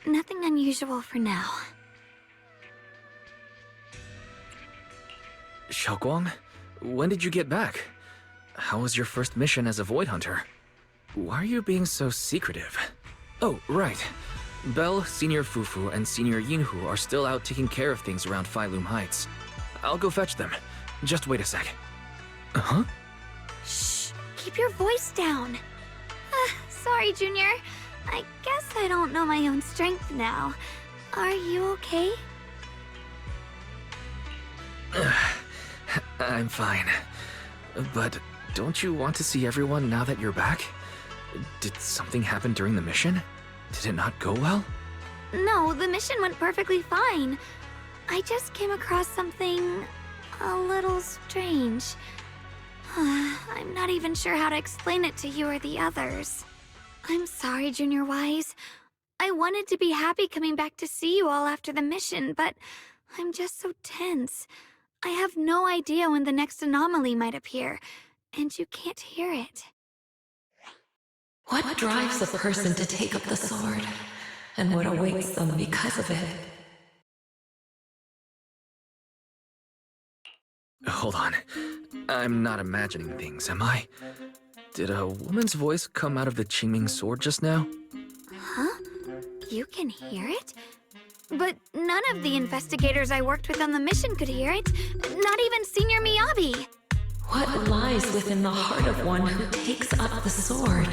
Nothing unusual for now. Shunguang, when did you get back? How was your first mission as a Void Hunter? Why are you being so secretive? Oh, right. Belle, Senior Fufu, and Senior Yinhu are still out taking care of things around Phylum Heights. I'll go fetch them. Just wait a sec. Uh-huh? Shh! Keep your voice down. Sorry, Junior. I guess I don't know my own strength now. Are you okay? I'm fine. But don't you want to see everyone now that you're back? Did something happen during the mission? Did it not go well? No, the mission went perfectly fine. I just came across something a little strange. I'm not even sure how to explain it to you or the others. I'm sorry, Junior Wise. I wanted to be happy coming back to see you all after the mission, but I'm just so tense. I have no idea when the next anomaly might appear, and you can't hear it. What drives a person to take up the sword, and what awaits them because of it? Hold on. I'm not imagining things, am I? Did a woman's voice come out of the Qingming sword just now? Huh? You can hear it? But none of the investigators I worked with on the mission could hear it. Not even Senior Miyabi. What lies within the heart of one who takes up the sword?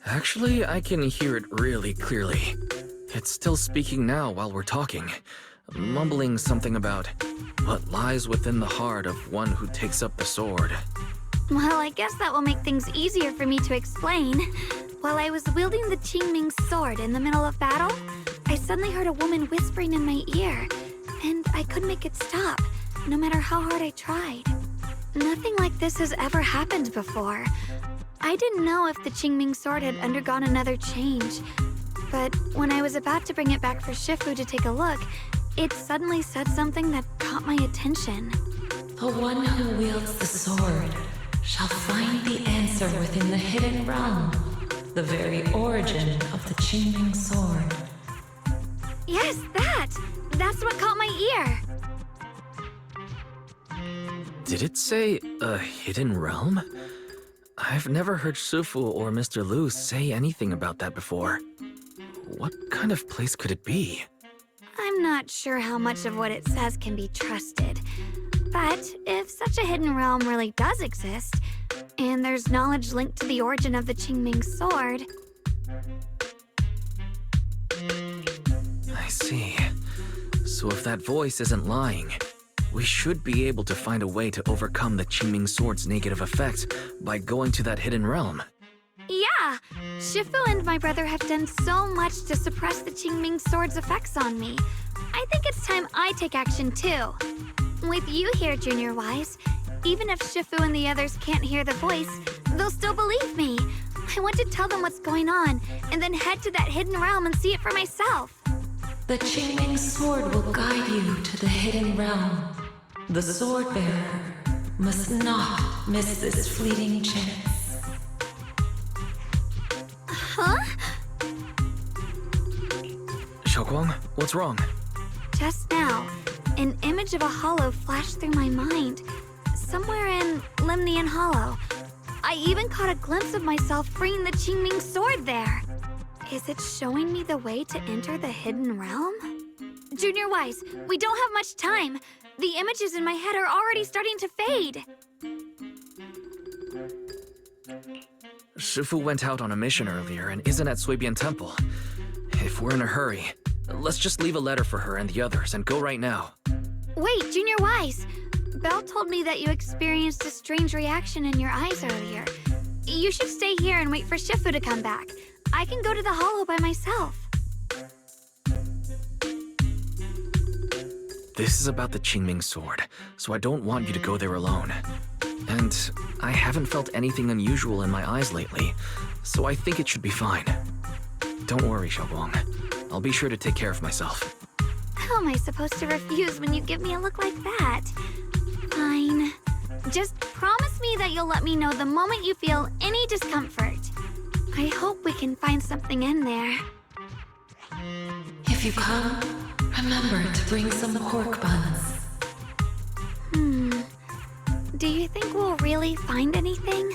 Actually, I can hear it really clearly. It's still speaking now while we're talking, mumbling something about what lies within the heart of one who takes up the sword. Well, I guess that will make things easier for me to explain. While I was wielding the Qingming sword in the middle of battle, I suddenly heard a woman whispering in my ear, and I couldn't make it stop, no matter how hard I tried. Nothing like this has ever happened before. I didn't know if the Qingming sword had undergone another change, but when I was about to bring it back for Shifu to take a look, it suddenly said something that caught my attention. The one who wields the sword shall find the answer within the hidden realm, the very origin of the Qingming sword. Yes, that's what caught my ear. Did it say a hidden realm? I've never heard Shifu or Mr. Lu say anything about that before. What kind of place could it be? I'm not sure how much of what it says can be trusted. But if such a hidden realm really does exist, and there's knowledge linked to the origin of the Qingming sword... I see. So if that voice isn't lying, we should be able to find a way to overcome the Qingming sword's negative effects by going to that hidden realm. Yeah! Shifu and my brother have done so much to suppress the Qingming sword's effects on me. I think it's time I take action too. With you here, Junior Wise, even if Shifu and the others can't hear the voice, they'll still believe me. I want to tell them what's going on, and then head to that hidden realm and see it for myself. The Qingming sword will guide you to the hidden realm. The sword bearer must not miss this fleeting chance. Huh? Shunguang, what's wrong? Just now, an image of a hollow flashed through my mind. Somewhere in Limnian Hollow. I even caught a glimpse of myself freeing the Qingming sword there. Is it showing me the way to enter the hidden realm? Junior Wise, we don't have much time. The images in my head are already starting to fade. Shifu went out on a mission earlier and isn't at Suibian Temple. If we're in a hurry, let's just leave a letter for her and the others and go right now. Wait, Junior Wise. Belle told me that you experienced a strange reaction in your eyes earlier. You should stay here and wait for Shifu to come back. I can go to the hollow by myself. This is about the Qingming sword, so I don't want you to go there alone. And I haven't felt anything unusual in my eyes lately, so I think it should be fine. Don't worry, Shunguang. I'll be sure to take care of myself. How am I supposed to refuse when you give me a look like that? Fine. Just promise me that you'll let me know the moment you feel any discomfort. I hope we can find something in there. If you come, remember to bring some pork buns. Do you think we'll really find anything?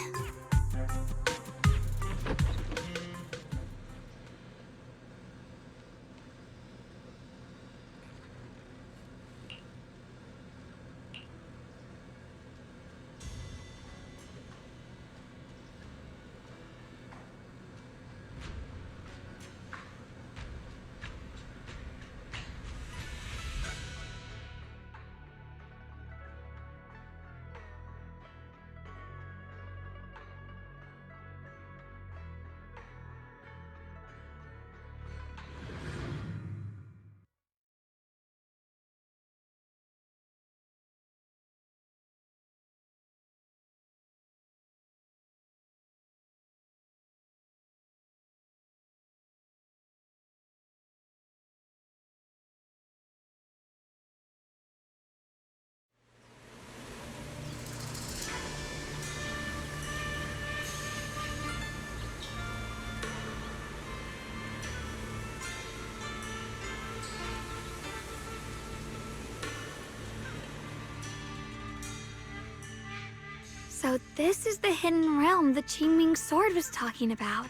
So this is the hidden realm the Qingming sword was talking about.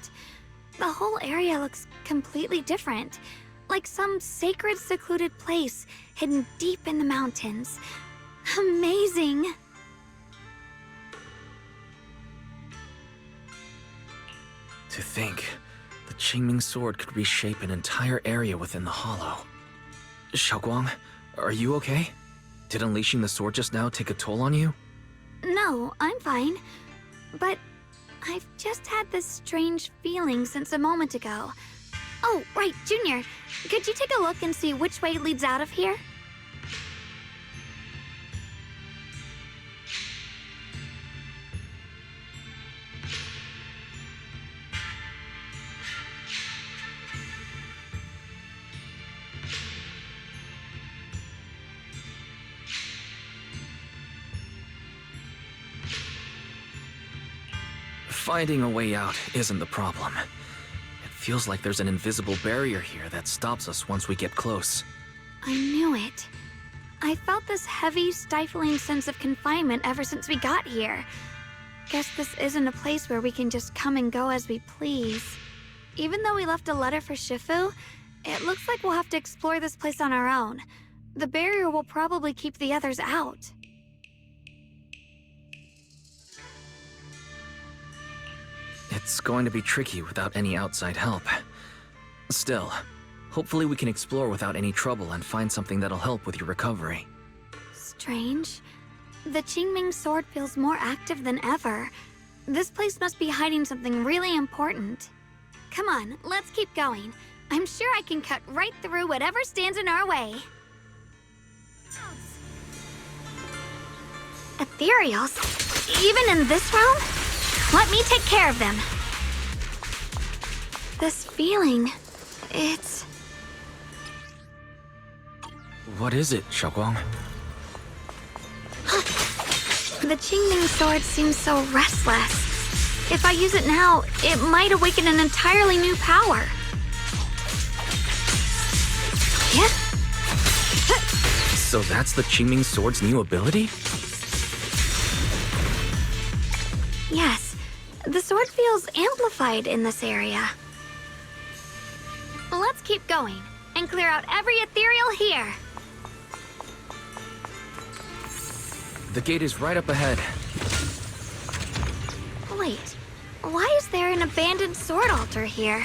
The whole area looks completely different, like some sacred, secluded place hidden deep in the mountains. Amazing! To think, the Qingming sword could reshape an entire area within the hollow. Shunguang, are you okay? Did unleashing the sword just now take a toll on you? No, I'm fine. But I've just had this strange feeling since a moment ago. Oh, right, Junior. Could you take a look and see which way leads out of here? Finding a way out isn't the problem. It feels like there's an invisible barrier here that stops us once we get close. I knew it. I felt this heavy, stifling sense of confinement ever since we got here. Guess this isn't a place where we can just come and go as we please. Even though we left a letter for Shifu, it looks like we'll have to explore this place on our own. The barrier will probably keep the others out. It's going to be tricky without any outside help. Still, hopefully we can explore without any trouble and find something that'll help with your recovery. Strange. The Qingming sword feels more active than ever. This place must be hiding something really important. Come on, let's keep going. I'm sure I can cut right through whatever stands in our way. Ethereals? Even in this realm? Let me take care of them. This feeling, it's... What is it, Shunguang? The Qingming sword seems so restless. If I use it now, it might awaken an entirely new power. Yeah? So that's the Qingming sword's new ability? Yes. The sword feels amplified in this area. Let's keep going and clear out every ethereal here. The gate is right up ahead. Wait, why is there an abandoned sword altar here?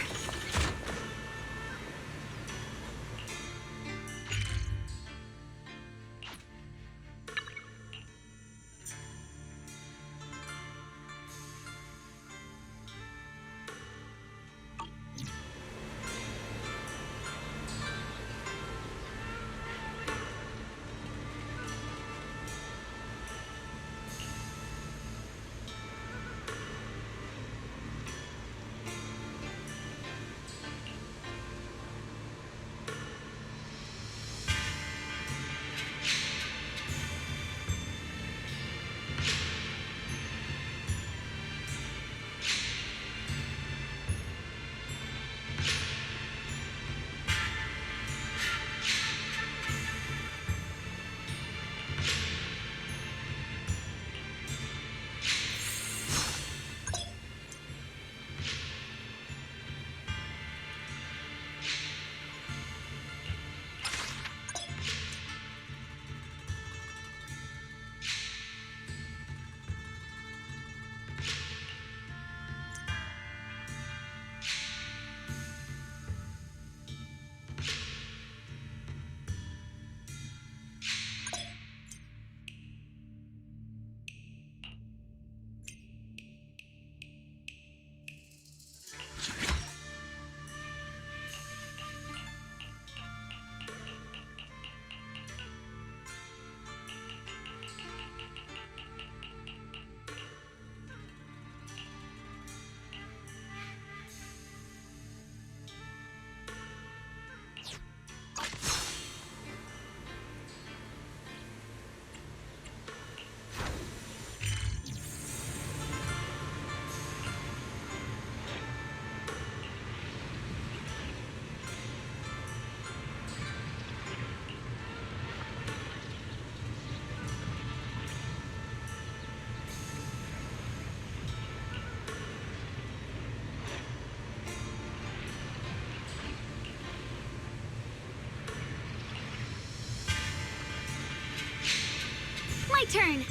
turn!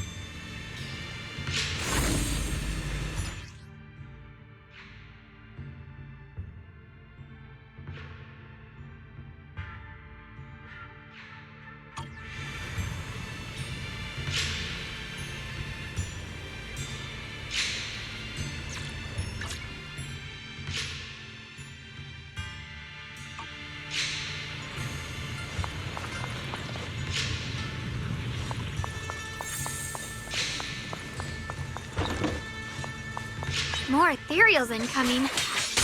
More ethereals incoming.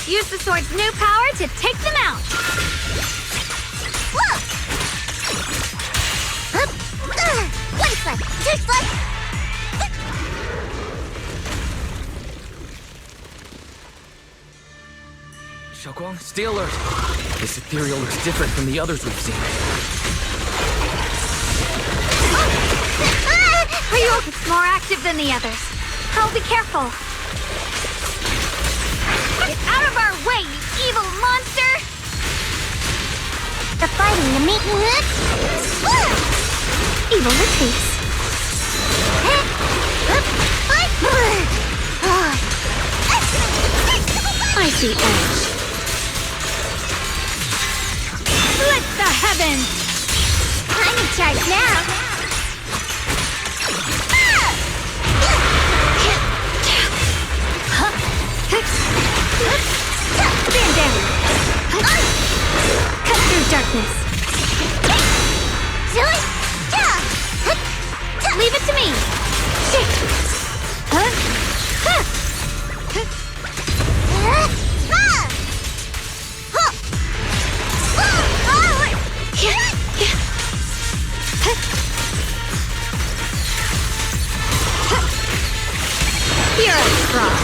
Use the sword's new power to take them out! Whoa! One slip, two slips! Shunguang, stay alert! This ethereal looks different from the others we've seen. It's more active than the others. I'll be careful. Get out of our way, you evil monster! The fighting, the meeting, Evil retreats. I see edge. Split the heavens! I'm in charge now! Stand down! Cut through darkness! Leave it to me! You're a fraud!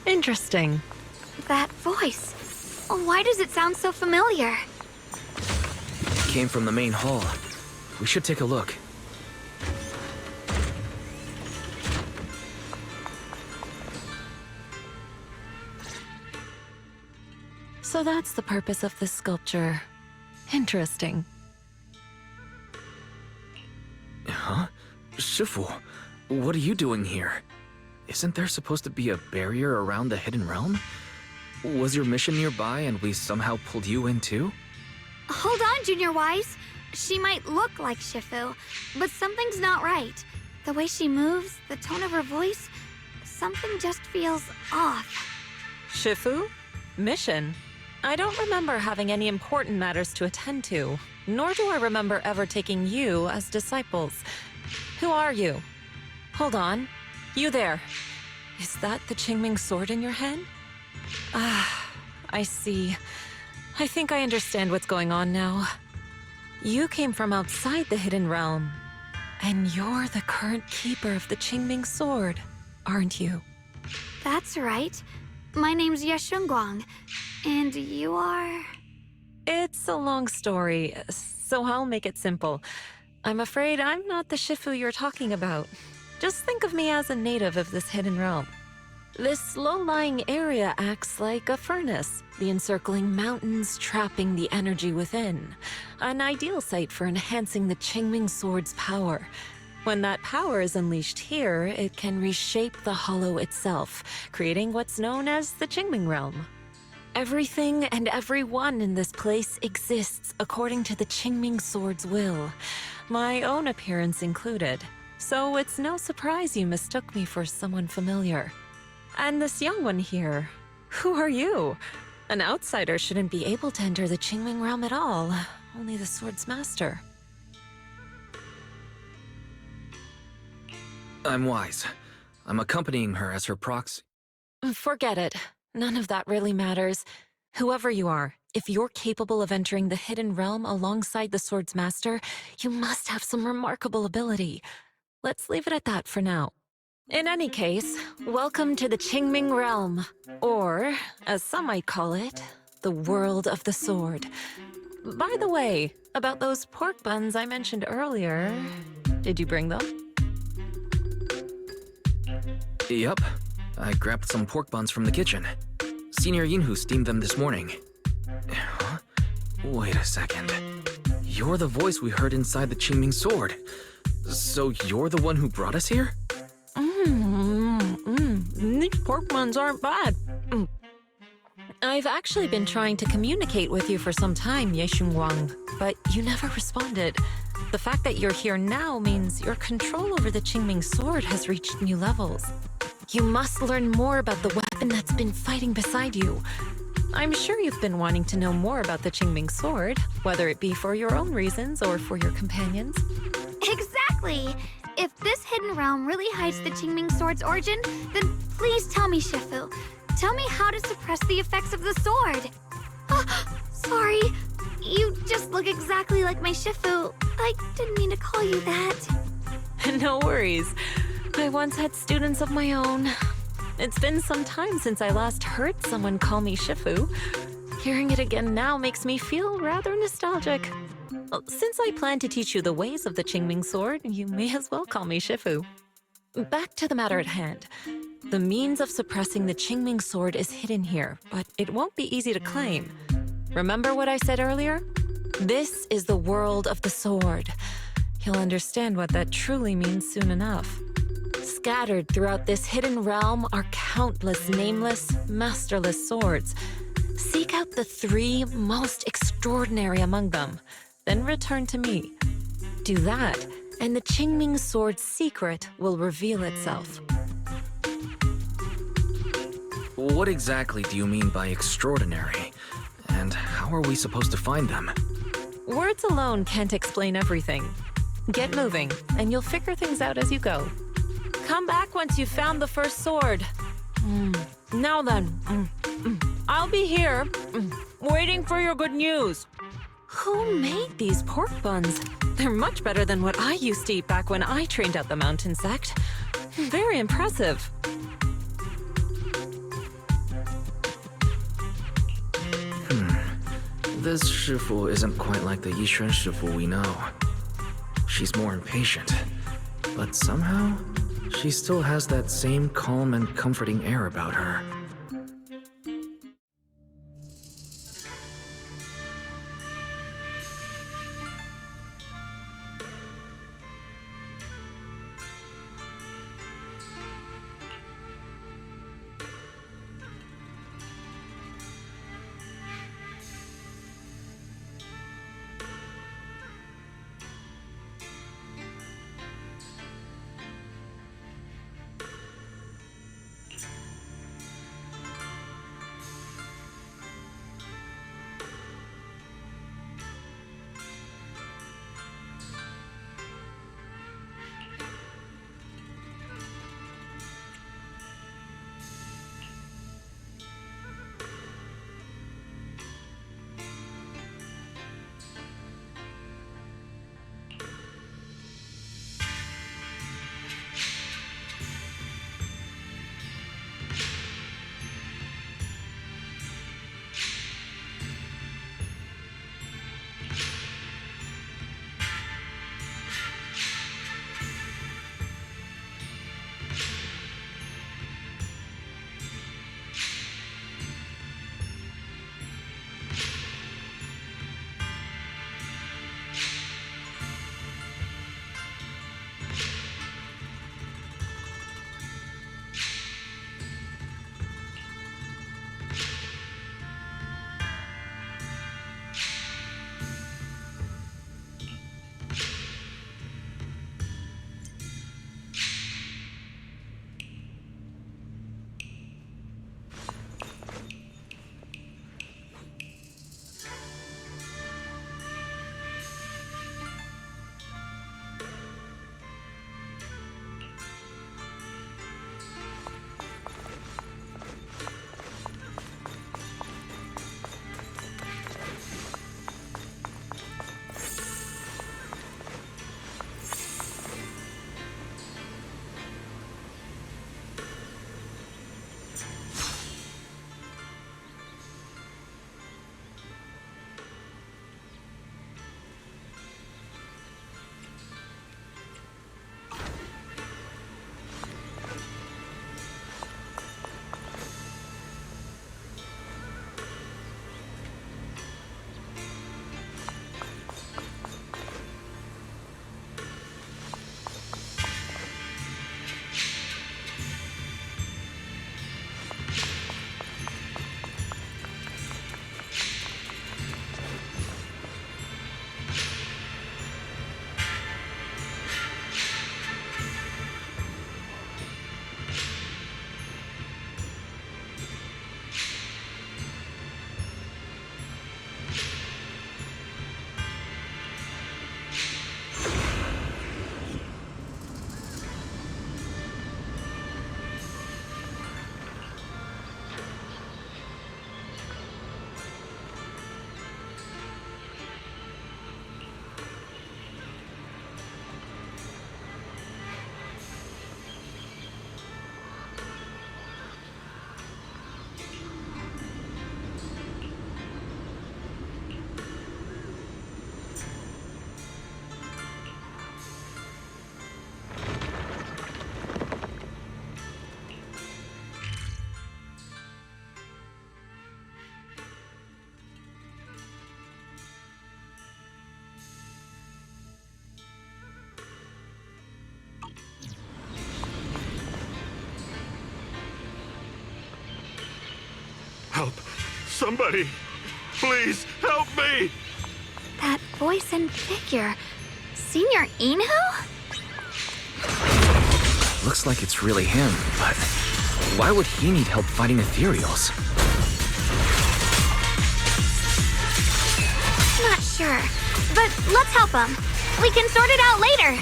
Interesting. That voice. Why does it sound so familiar? It came from the main hall. We should take a look. So that's the purpose of this sculpture. Interesting. Huh? Shifu, what are you doing here? Isn't there supposed to be a barrier around the hidden realm? Was your mission nearby and we somehow pulled you in too? Hold on, Junior Wise. She might look like Shifu, but something's not right. The way she moves, the tone of her voice, something just feels off. Shifu? Mission? I don't remember having any important matters to attend to, nor do I remember ever taking you as disciples. Who are you? Hold on. You there. Is that the Qingming sword in your hand? Ah, I see. I think I understand what's going on now. You came from outside the Hidden Realm, and you're the current keeper of the Qingming sword, aren't you? That's right. My name's Shunguang, and you are... It's a long story, so I'll make it simple. I'm afraid I'm not the Shifu you're talking about. Just think of me as a native of this hidden realm. This low-lying area acts like a furnace, the encircling mountains trapping the energy within. An ideal site for enhancing the Qingming sword's power. When that power is unleashed here, it can reshape the hollow itself, creating what's known as the Qingming realm. Everything and everyone in this place exists according to the Qingming sword's will, my own appearance included. So it's no surprise you mistook me for someone familiar. And this young one here, who are you? An outsider shouldn't be able to enter the Qingming realm at all, only the sword's master. I'm Wise. I'm accompanying her as her proxy. Forget it. None of that really matters. Whoever you are, if you're capable of entering the hidden realm alongside the sword's master, you must have some remarkable ability. Let's leave it at that for now. In any case, welcome to the Qingming realm, or, as some might call it, the world of the sword. By the way, about those pork buns I mentioned earlier, did you bring them? Yup. I grabbed some pork buns from the kitchen. Senior Yinhu steamed them this morning. Huh? Wait a second. You're the voice we heard inside the Qingming sword. So you're the one who brought us here? These pork buns aren't bad. I've actually been trying to communicate with you for some time, Shunguang, but you never responded. The fact that you're here now means your control over the Qingming sword has reached new levels. You must learn more about the weapon that's been fighting beside you. I'm sure you've been wanting to know more about the Qingming sword, whether it be for your own reasons or for your companions. Exactly! If this hidden realm really hides the Qingming sword's origin, then please tell me, Shifu. Tell me how to suppress the effects of the sword. Oh, sorry. You just look exactly like my Shifu. I didn't mean to call you that. No worries. I once had students of my own. It's been some time since I last heard someone call me Shifu. Hearing it again now makes me feel rather nostalgic. Well, since I plan to teach you the ways of the Qingming sword, you may as well call me Shifu. Back to the matter at hand. The means of suppressing the Qingming sword is hidden here, but it won't be easy to claim. Remember what I said earlier? This is the world of the sword. You'll understand what that truly means soon enough. Scattered throughout this hidden realm are countless nameless, masterless swords. Seek out the 3 most extraordinary among them, then return to me. Do that, and the Qingming sword's secret will reveal itself. What exactly do you mean by extraordinary? And how are we supposed to find them? Words alone can't explain everything. Get moving, and you'll figure things out as you go. Come back once you've found the first sword. Now then, I'll be here, waiting for your good news. Who made these pork buns? They're much better than what I used to eat back when I trained at the mountain sect. Very impressive. This Shifu isn't quite like the Yixuan Shifu we know. She's more impatient, but somehow, she still has that same calm and comforting air about her. Help! Somebody! Please, help me! That voice and figure. Senior Inhu? Looks like it's really him, but why would he need help fighting ethereals? Not sure. But let's help him. We can sort it out later.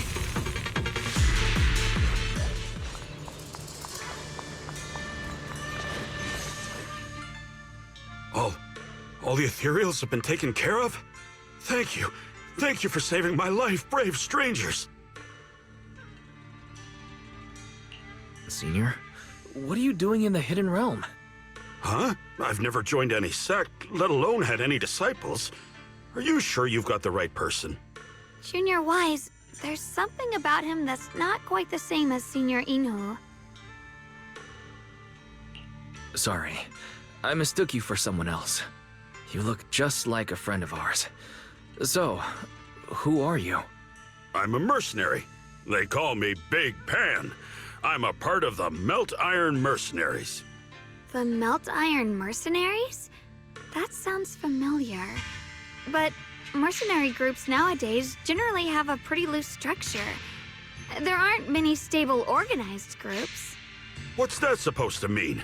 All the ethereals have been taken care of? Thank you. Thank you for saving my life, brave strangers. Senior, what are you doing in the Hidden Realm? Huh? I've never joined any sect, let alone had any disciples. Are you sure you've got the right person? Junior Wise, there's something about him that's not quite the same as Senior Inhu. Sorry, I mistook you for someone else. You look just like a friend of ours. So, who are you? I'm a mercenary. They call me Big Pan. I'm a part of the Melt Iron Mercenaries. The Melt Iron Mercenaries? That sounds familiar. But mercenary groups nowadays generally have a pretty loose structure. There aren't many stable organized groups. What's that supposed to mean?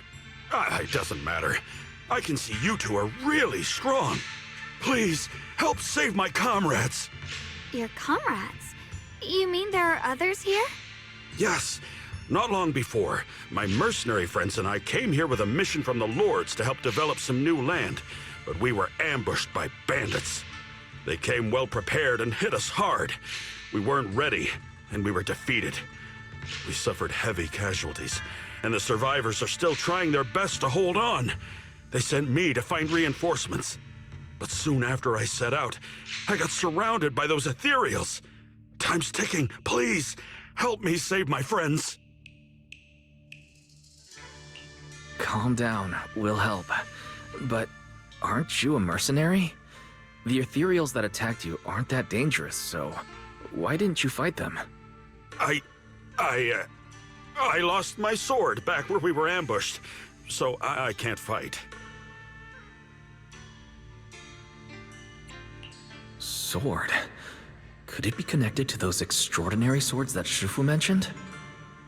It doesn't matter. I can see you two are really strong. Please, help save my comrades. Your comrades? You mean there are others here? Yes. Not long before, my mercenary friends and I came here with a mission from the Lords to help develop some new land, but we were ambushed by bandits. They came well prepared and hit us hard. We weren't ready, and we were defeated. We suffered heavy casualties, and the survivors are still trying their best to hold on. They sent me to find reinforcements. But soon after I set out, I got surrounded by those ethereals. Time's ticking. Please, help me save my friends. Calm down, we'll help. But aren't you a mercenary? The ethereals that attacked you aren't that dangerous, so why didn't you fight them? I lost my sword back where we were ambushed, so I can't fight. Sword? Could it be connected to those extraordinary swords that Shifu mentioned?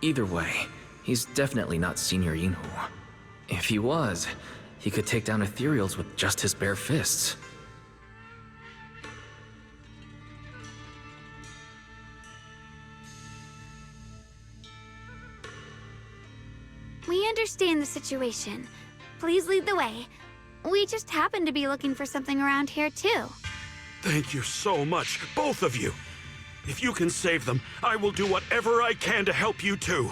Either way, he's definitely not Senior Yinhu. If he was, he could take down ethereals with just his bare fists. We understand the situation. Please lead the way. We just happen to be looking for something around here, too. Thank you so much, both of you. If you can save them, I will do whatever I can to help you too.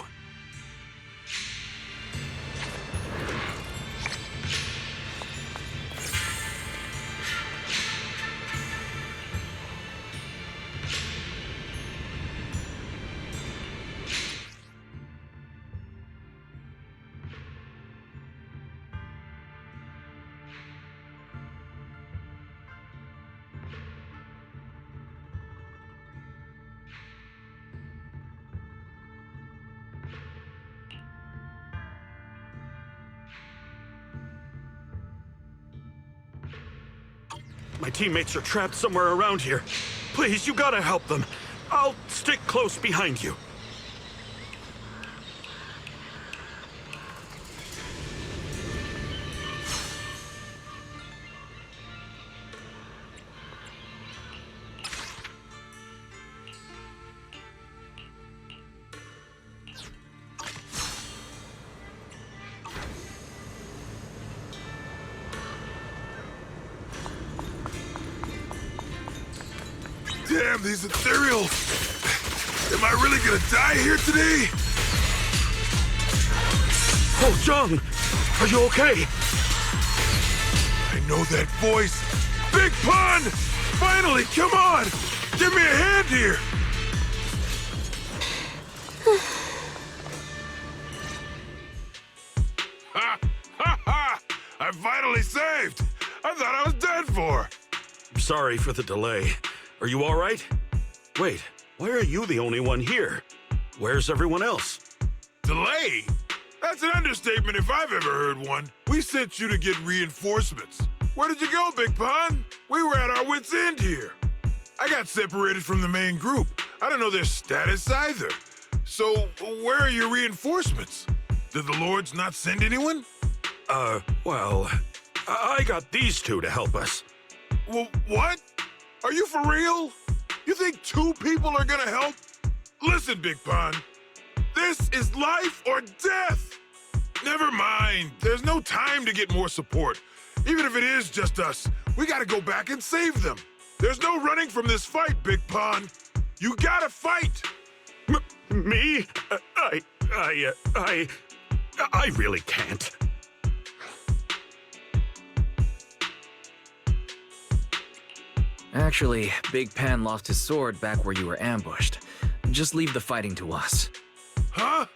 My teammates are trapped somewhere around here. Please, you gotta help them. I'll stick close behind you. Damn, these ethereals! Am I really gonna die here today? Oh, Jung! Are you okay? I know that voice! Big Pun! Finally, come on! Give me a hand here! Ha! Ha ha! I'm finally saved! I thought I was dead for! Sorry for the delay. Are you all right? Wait, why are you the only one here? Where's everyone else? Delay? That's an understatement if I've ever heard one. We sent you to get reinforcements. Where did you go, Big Pun? We were at our wits' end here. I got separated from the main group. I don't know their status either. So, where are your reinforcements? Did the Lords not send anyone? Well, I got these two to help us. Well, what? Are you for real? You think 2 people are gonna help? Listen, Big Pun. This is life or death. Never mind. There's no time to get more support. Even if it is just us, we gotta go back and save them. There's no running from this fight, Big Pun. You gotta fight. Me? I really can't. Actually, Big Pan lost his sword back where you were ambushed. Just leave the fighting to us. Huh?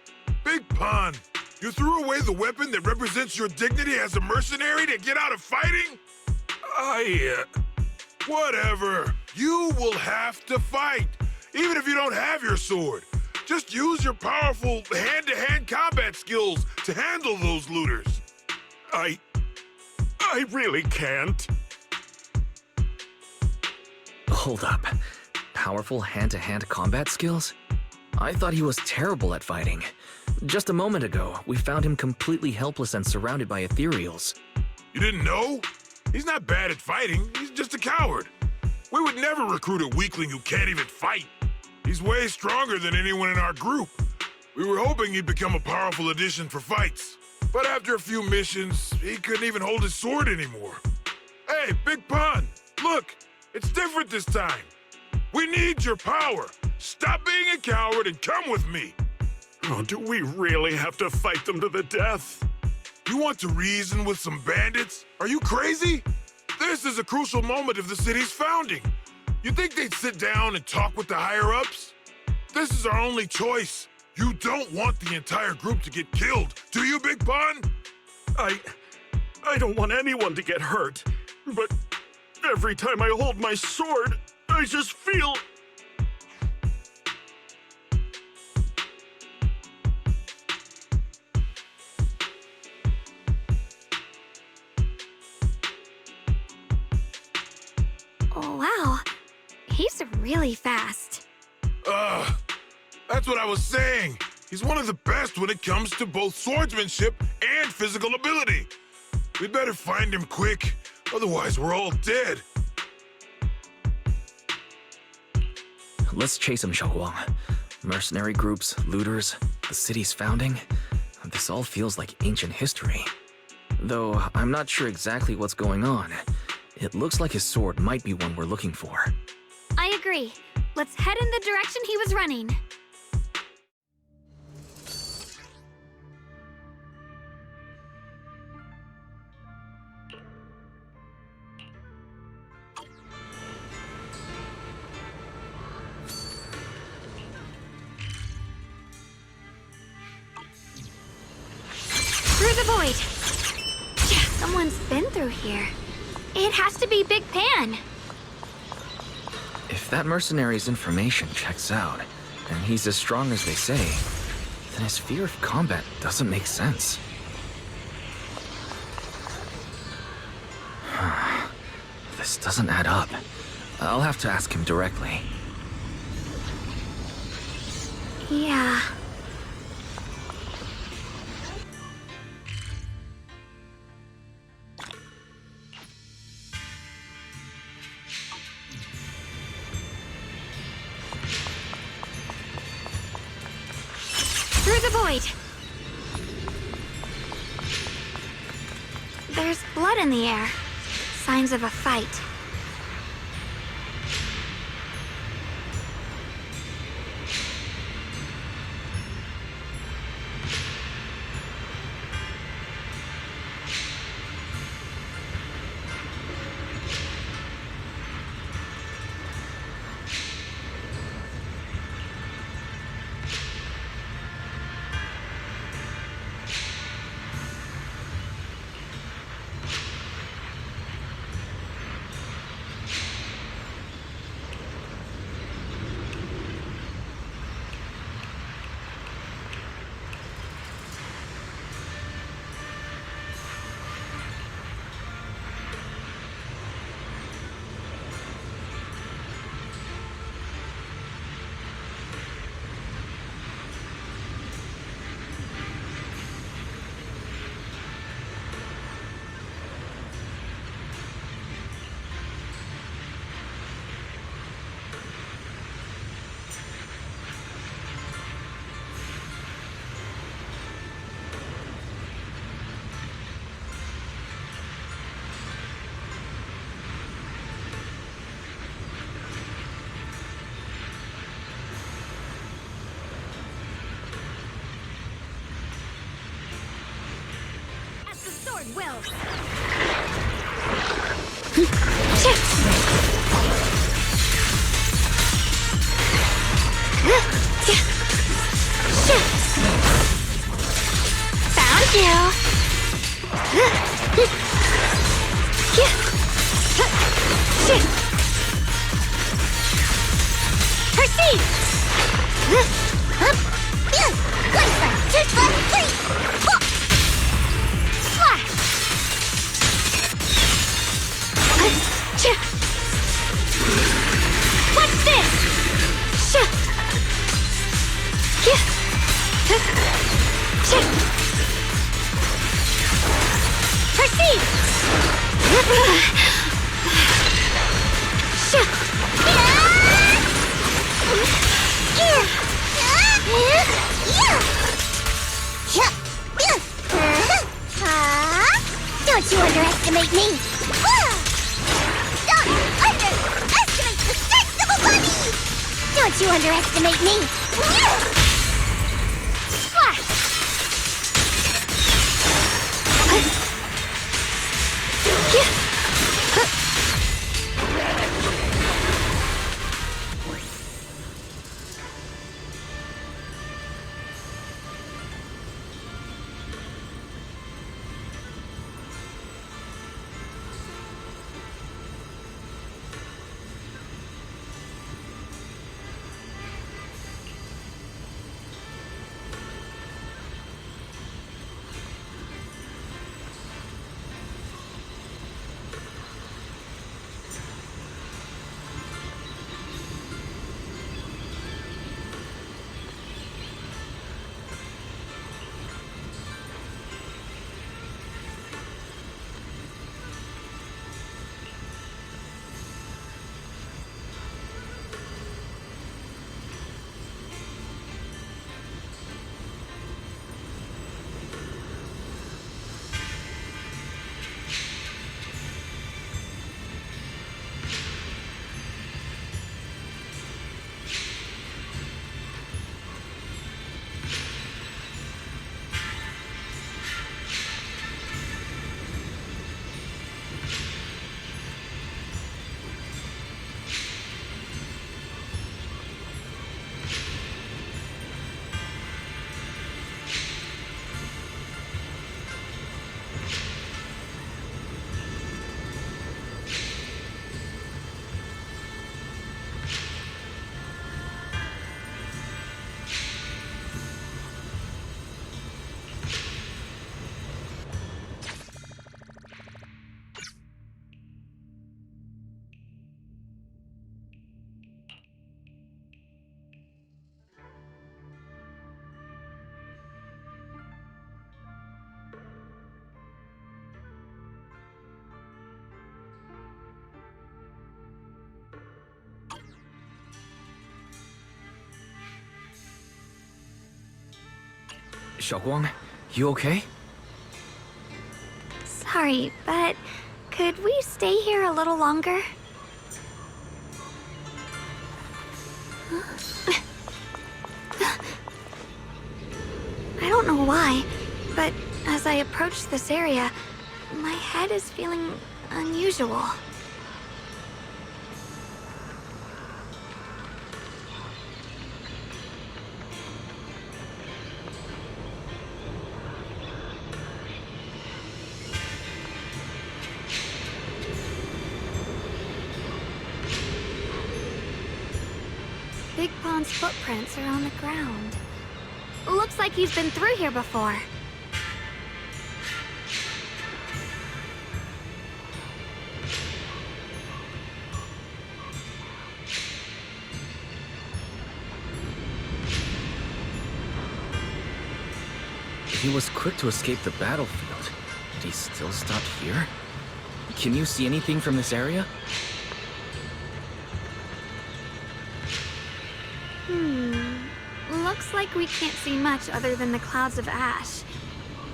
Big Pun, you threw away the weapon that represents your dignity as a mercenary to get out of fighting? Whatever. You will have to fight, even if you don't have your sword. Just use your powerful hand-to-hand combat skills to handle those looters. I really can't. Hold up. Powerful hand-to-hand combat skills? I thought he was terrible at fighting. Just a moment ago, we found him completely helpless and surrounded by ethereals. You didn't know? He's not bad at fighting. He's just a coward. We would never recruit a weakling who can't even fight. He's way stronger than anyone in our group. We were hoping he'd become a powerful addition for fights. But after a few missions, he couldn't even hold his sword anymore. Hey, Big Pun, look, it's different this time. We need your power. Stop being a coward and come with me. Oh, do we really have to fight them to the death? You want to reason with some bandits? Are you crazy? This is a crucial moment of the city's founding. You think they'd sit down and talk with the higher-ups? This is our only choice. You don't want the entire group to get killed, do you, Big Pun? I don't want anyone to get hurt, but every time I hold my sword, I just feel... Oh, wow. He's really fast. That's what I was saying. He's one of the best when it comes to both swordsmanship and physical ability. We'd better find him quick, otherwise we're all dead. Let's chase him, Shunguang. Mercenary groups, looters, the city's founding. This all feels like ancient history. Though I'm not sure exactly what's going on. It looks like his sword might be one we're looking for. I agree. Let's head in the direction he was running. Through the void. Yeah, someone's been through here. It has to be Big Pan. If that mercenary's information checks out, and he's as strong as they say, then his fear of combat doesn't make sense. This doesn't add up. I'll have to ask him directly. Yeah. Through the void. There's blood in the air. Signs of a fight. sword wills. Found you. Proceed. One foot, two foot, three. Slash. What's this? Proceed. Don't you underestimate me! Don't underestimate the strength of a bunny! Don't you underestimate me! Splash! Shunguang, you okay? Sorry, but could we stay here a little longer? I don't know why, but as I approach this area, my head is feeling unusual. Big Pond's footprints are on the ground. Looks like he's been through here before. He was quick to escape the battlefield. Did he still stop here? Can you see anything from this area? Looks like we can't see much other than the clouds of ash.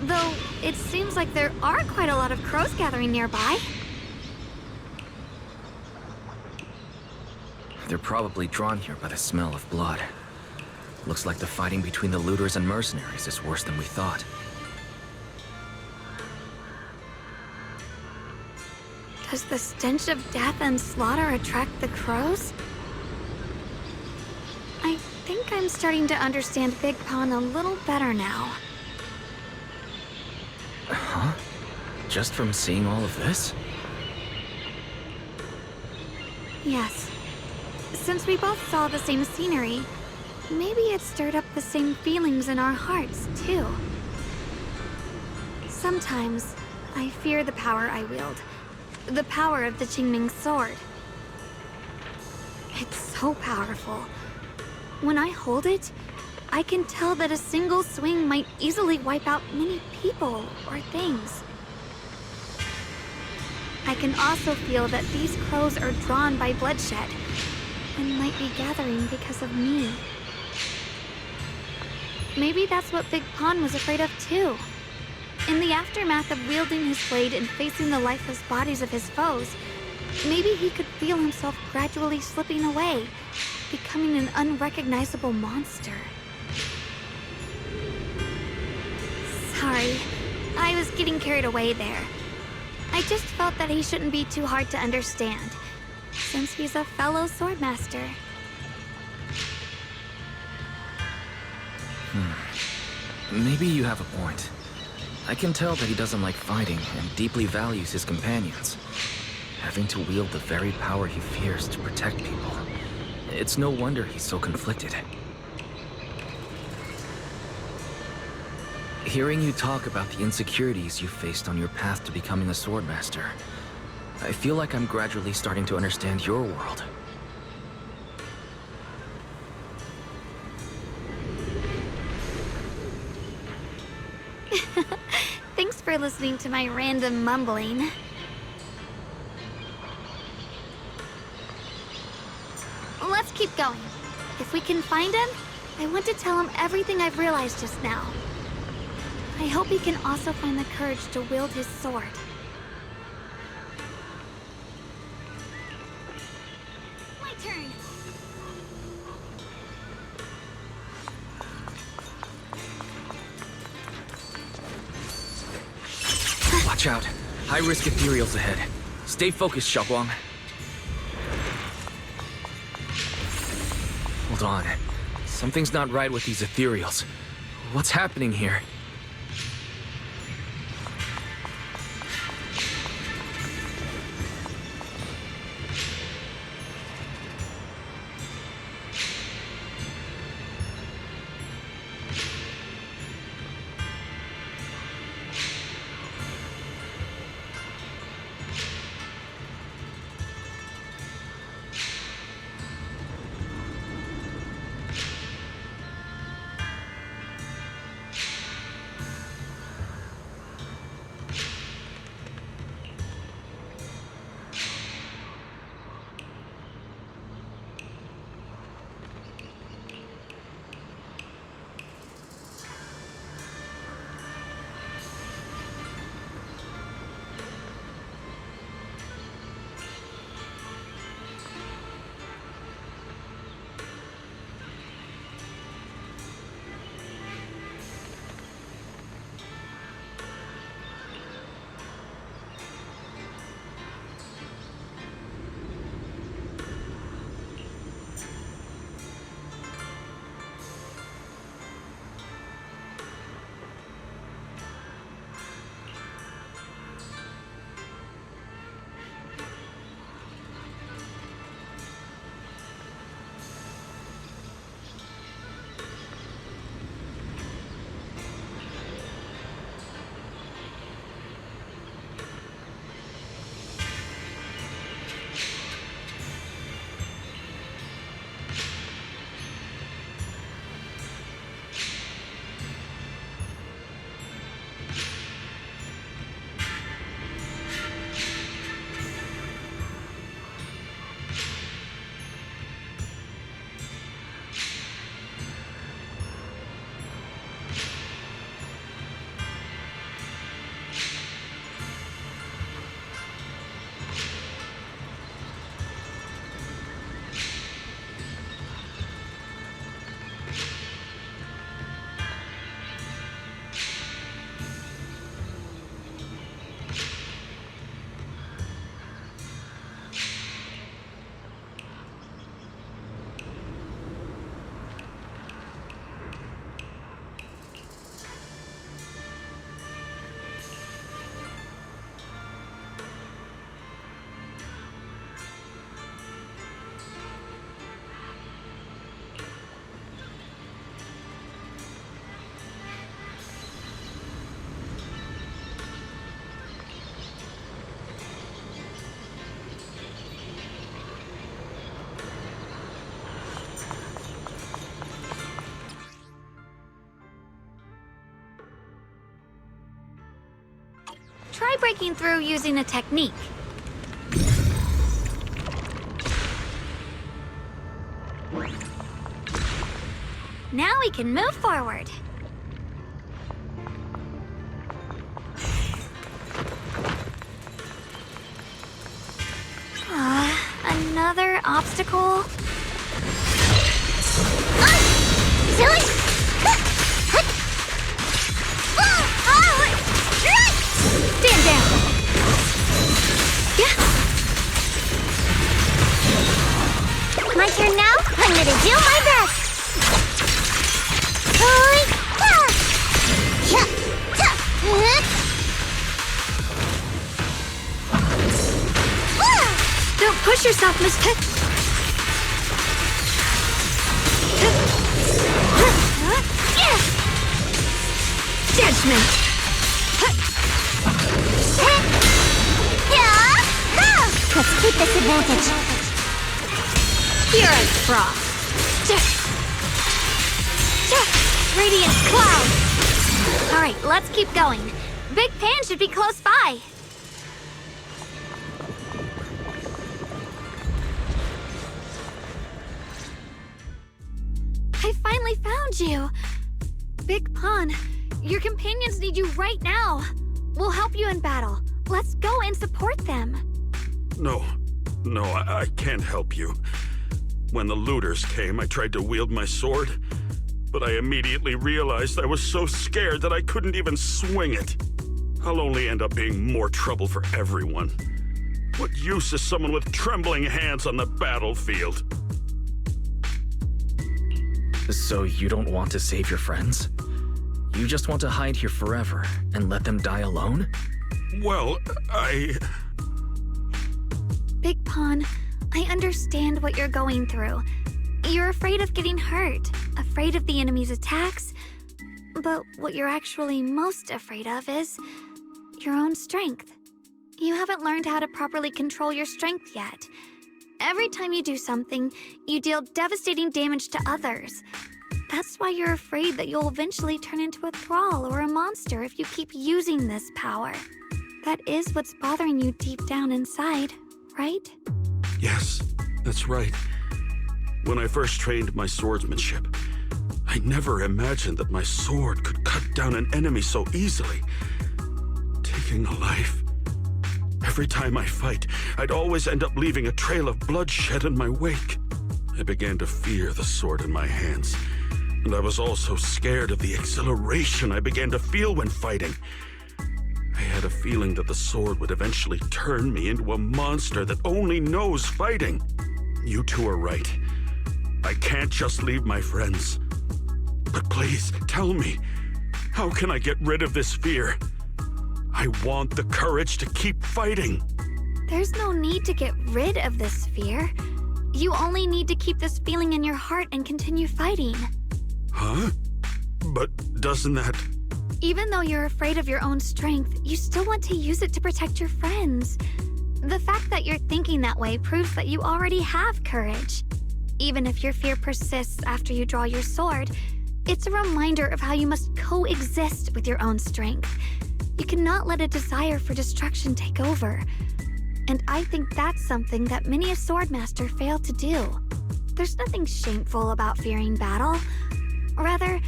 Though, it seems like there are quite a lot of crows gathering nearby. They're probably drawn here by the smell of blood. Looks like the fighting between the looters and mercenaries is worse than we thought. Does the stench of death and slaughter attract the crows? I think I'm starting to understand Big Pond a little better now. Huh? Just from seeing all of this? Yes. Since we both saw the same scenery, maybe it stirred up the same feelings in our hearts, too. Sometimes, I fear the power I wield. The power of the Qingming sword. It's so powerful. When I hold it, I can tell that a single swing might easily wipe out many people or things. I can also feel that these crows are drawn by bloodshed and might be gathering because of me. Maybe that's what Big Pond was afraid of too. In the aftermath of wielding his blade and facing the lifeless bodies of his foes, maybe he could feel himself gradually slipping away, becoming an unrecognizable monster. Sorry, I was getting carried away there. I just felt that he shouldn't be too hard to understand, since he's a fellow swordmaster. Maybe you have a point. I can tell that he doesn't like fighting and deeply values his companions. Having to wield the very power he fears to protect people. It's no wonder he's so conflicted. Hearing you talk about the insecurities you faced on your path to becoming a swordmaster, I feel like I'm gradually starting to understand your world. Thanks for listening to my random mumbling. Let's keep going. If we can find him, I want to tell him everything I've realized just now. I hope he can also find the courage to wield his sword. My turn. Watch out. High-risk ethereals ahead. Stay focused, Shunguang. Hold on. Something's not right with these ethereals. What's happening here? Try breaking through using a technique. Now we can move forward. Another obstacle? Stand down. Yeah. My turn now? I'm gonna do my best. Don't push yourself, Miss Pip. Judgment. Let's keep this advantage. Here I frost. Radiant cloud. All right, let's keep going. Big Pan should be close by. I finally found you. Big Pun, your companions need you right now. We'll help you in battle. Let's go and support them. No, I can't help you. When the looters came, I tried to wield my sword, but I immediately realized I was so scared that I couldn't even swing it. I'll only end up being more trouble for everyone. What use is someone with trembling hands on the battlefield? So you don't want to save your friends? You just want to hide here forever and let them die alone? Well, Big Pun, I understand what you're going through. You're afraid of getting hurt, afraid of the enemy's attacks. But what you're actually most afraid of is your own strength. You haven't learned how to properly control your strength yet. Every time you do something, you deal devastating damage to others. That's why you're afraid that you'll eventually turn into a thrall or a monster if you keep using this power. That is what's bothering you deep down inside, right? yes, that's right. When I first trained my swordsmanship, I never imagined that my sword could cut down an enemy so easily, taking a life. Every time I fight, I'd always end up leaving a trail of bloodshed in my wake. I began to fear the sword in my hands, and I was also scared of the exhilaration I began to feel when fighting. I had a feeling that the sword would eventually turn me into a monster that only knows fighting. You two are right. I can't just leave my friends. But please, tell me, how can I get rid of this fear? I want the courage to keep fighting. There's no need to get rid of this fear. You only need to keep this feeling in your heart and continue fighting. Huh? But doesn't that... Even though you're afraid of your own strength, you still want to use it to protect your friends. The fact that you're thinking that way proves that you already have courage. Even if your fear persists after you draw your sword, it's a reminder of how you must coexist with your own strength. You cannot let a desire for destruction take over. And I think that's something that many a swordmaster fail to do. There's nothing shameful about fearing battle. Rather,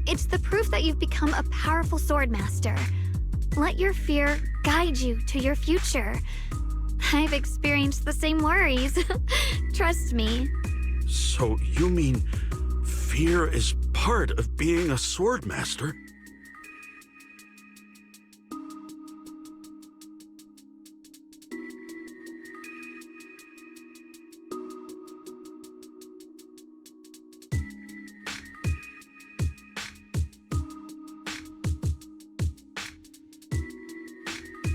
it's the proof that you've become a powerful swordmaster. Let your fear guide you to your future. I've experienced the same worries. Trust me. So you mean fear is part of being a swordmaster?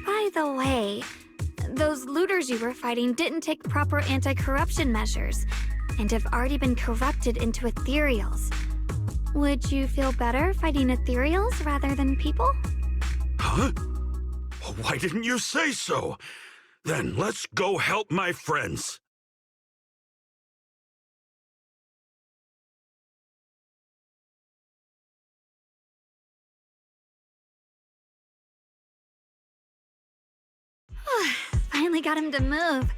By the way, those looters you were fighting didn't take proper anti-corruption measures and have already been corrupted into ethereals. Would you feel better fighting ethereals rather than people? Huh? Why didn't you say so? Then let's go help my friends. Finally got him to move.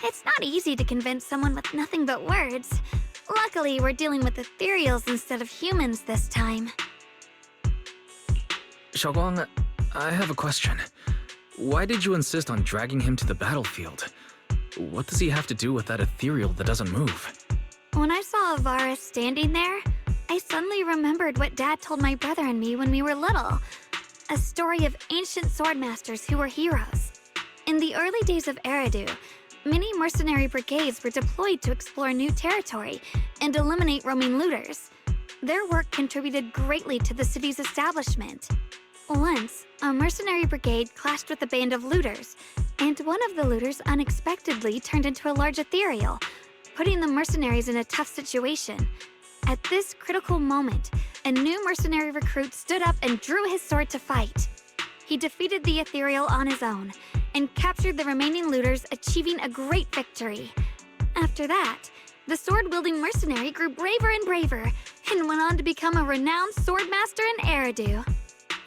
It's not easy to convince someone with nothing but words. Luckily, we're dealing with ethereals instead of humans this time. Shunguang, I have a question. Why did you insist on dragging him to the battlefield? What does he have to do with that ethereal that doesn't move? When I saw Avaris standing there, I suddenly remembered what Dad told my brother and me when we were little. A story of ancient swordmasters who were heroes. In the early days of Eridu, many mercenary brigades were deployed to explore new territory and eliminate roaming looters. Their work contributed greatly to the city's establishment. Once, a mercenary brigade clashed with a band of looters, and one of the looters unexpectedly turned into a large ethereal, putting the mercenaries in a tough situation. At this critical moment, a new mercenary recruit stood up and drew his sword to fight. He defeated the ethereal on his own, and captured the remaining looters, achieving a great victory. After that, the sword-wielding mercenary grew braver and braver, and went on to become a renowned swordmaster in Eridu.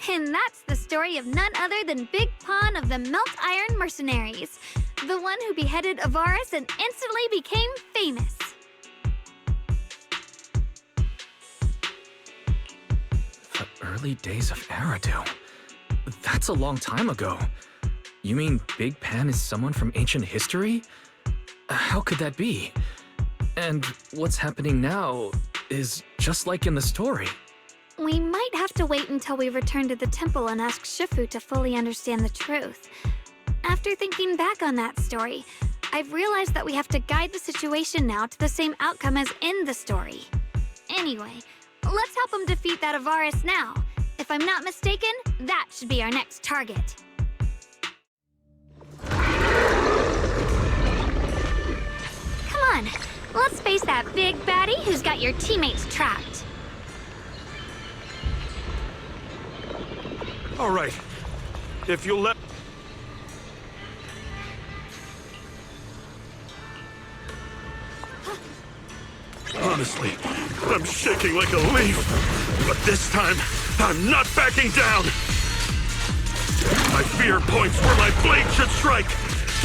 And that's the story of none other than Big Pon of the Melt Iron Mercenaries, the one who beheaded Avaris and instantly became famous. The early days of Eridu. That's a long time ago. You mean Big Pan is someone from ancient history? How could that be? And what's happening now is just like in the story. We might have to wait until we return to the temple and ask Shifu to fully understand the truth. After thinking back on that story, I've realized that we have to guide the situation now to the same outcome as in the story. Anyway, let's help him defeat that Avaris now. If I'm not mistaken, that should be our next target. Come on, let's face that big baddie who's got your teammates trapped. All right. If you'll let... Honestly, I'm shaking like a leaf. But this time, I'm not backing down. My fear points where my blade should strike,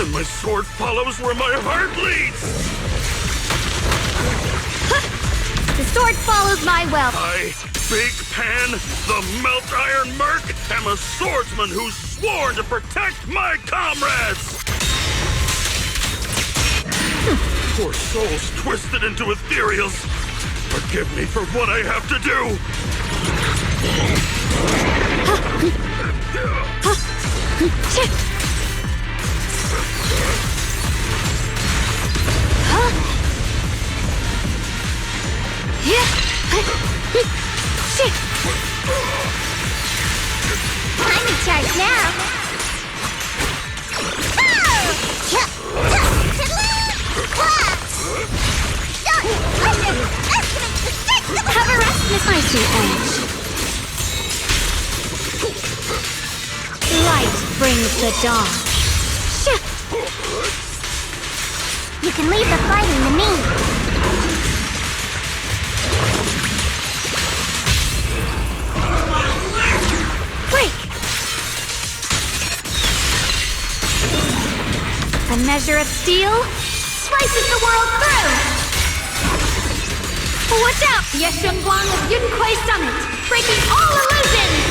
and my sword follows where my heart leads. The sword follows my will. I, Big Pan, the Melt Iron Merc, am a swordsman who's sworn to protect my comrades! Poor souls twisted into ethereals. Forgive me for what I have to do. I'm in charge now. Have a rest, Miss Icy Edge. Light brings the dawn. You can leave the fighting to me. Break! A measure of steel slices the world through! Watch out! The Shunguang of Yunkuei Summit, breaking all illusions!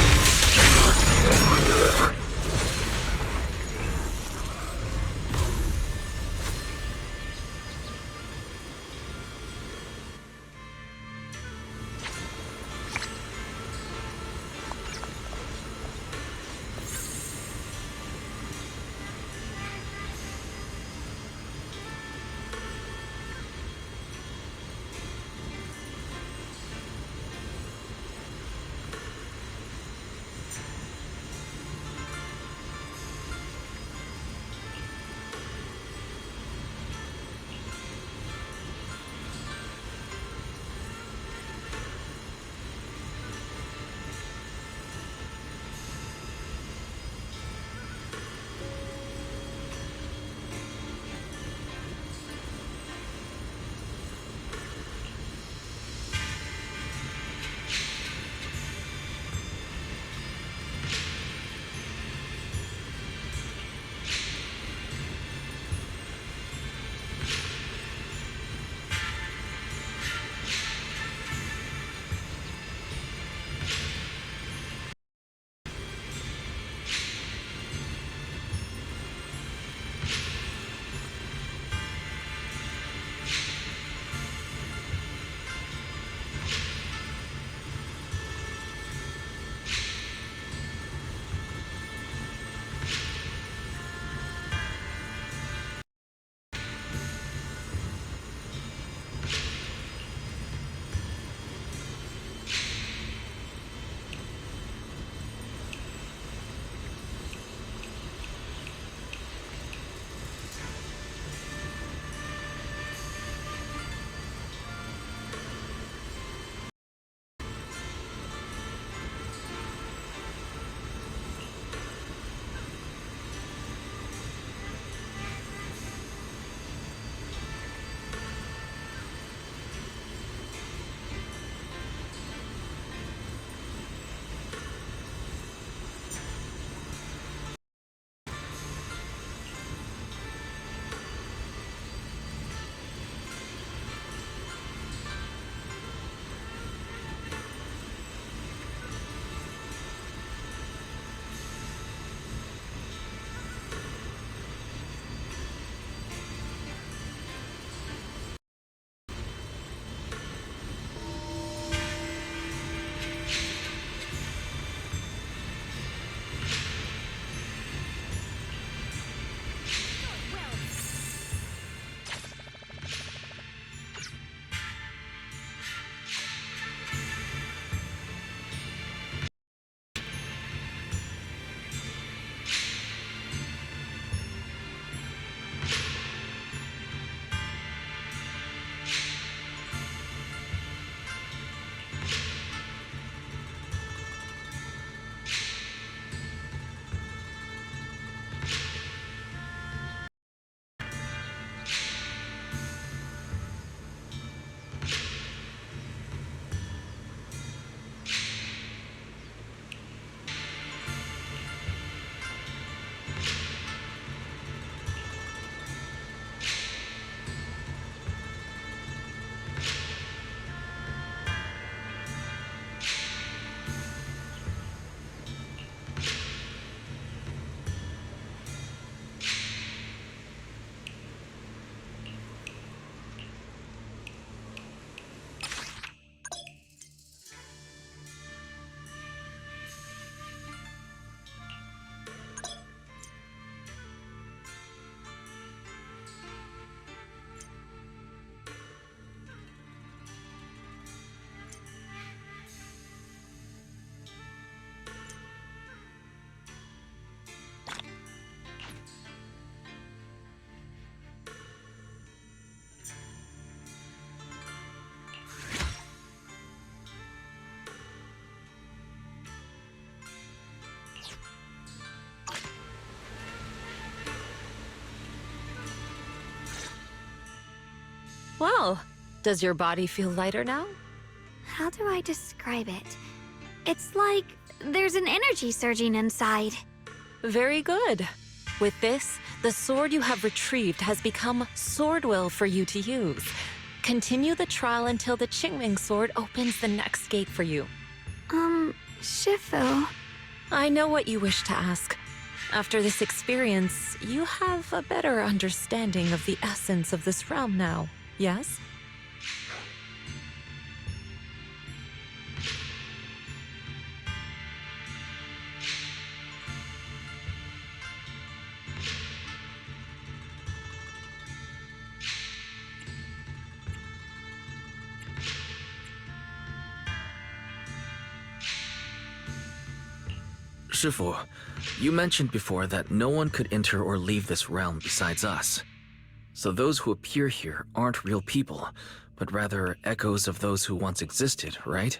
Well, does your body feel lighter now? How do I describe it? It's like there's an energy surging inside. Very good. With this, the sword you have retrieved has become sword will for you to use. Continue the trial until the Qingming sword opens the next gate for you. Shifu. I know what you wish to ask. After this experience, you have a better understanding of the essence of this realm now, yes? Shifu, you mentioned before that no one could enter or leave this realm besides us. So those who appear here aren't real people, but rather echoes of those who once existed, right?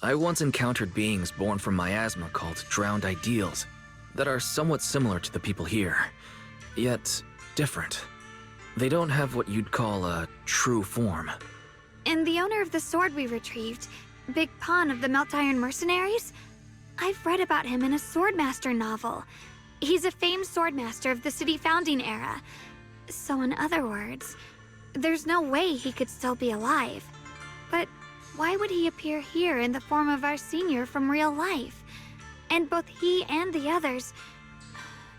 I once encountered beings born from miasma called drowned ideals that are somewhat similar to the people here, yet different. They don't have what you'd call a true form. And the owner of the sword we retrieved, Big Pon of the Melt Iron Mercenaries? I've read about him in a Swordmaster novel. He's a famed Swordmaster of the city founding era. So in other words, there's no way he could still be alive. But why would he appear here in the form of our senior from real life? And both he and the others,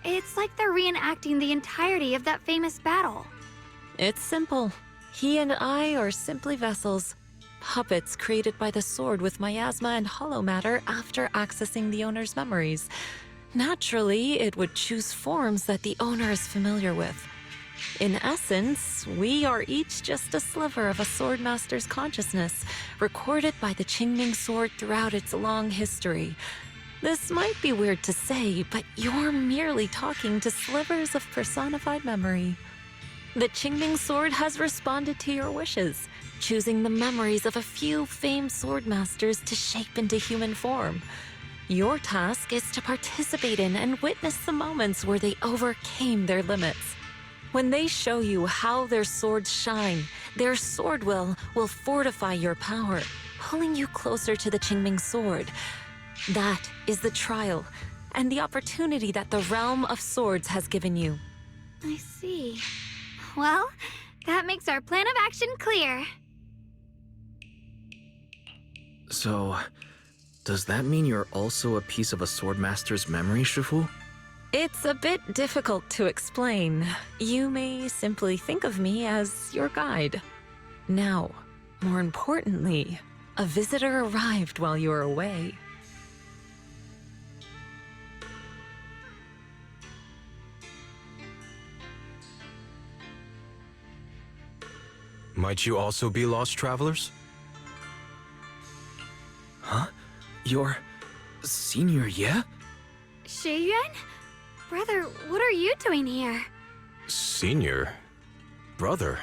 it's like they're reenacting the entirety of that famous battle. It's simple. He and I are simply vessels. Puppets created by the sword with miasma and hollow matter after accessing the owner's memories. Naturally, it would choose forms that the owner is familiar with. In essence, we are each just a sliver of a swordmaster's consciousness, recorded by the Qingming sword throughout its long history. This might be weird to say, but you're merely talking to slivers of personified memory. The Qingming sword has responded to your wishes, choosing the memories of a few famed swordmasters to shape into human form. Your task is to participate in and witness the moments where they overcame their limits. When they show you how their swords shine, their sword will fortify your power, pulling you closer to the Qingming sword. That is the trial, and the opportunity that the realm of swords has given you. I see. Well, that makes our plan of action clear. So, does that mean you're also a piece of a swordmaster's memory, Shifu? It's a bit difficult to explain. You may simply think of me as your guide. Now, more importantly, a visitor arrived while you were away. Might you also be lost travelers? Huh? Your senior, yeah? Shiyuan? Brother, what are you doing here? Senior? Brother?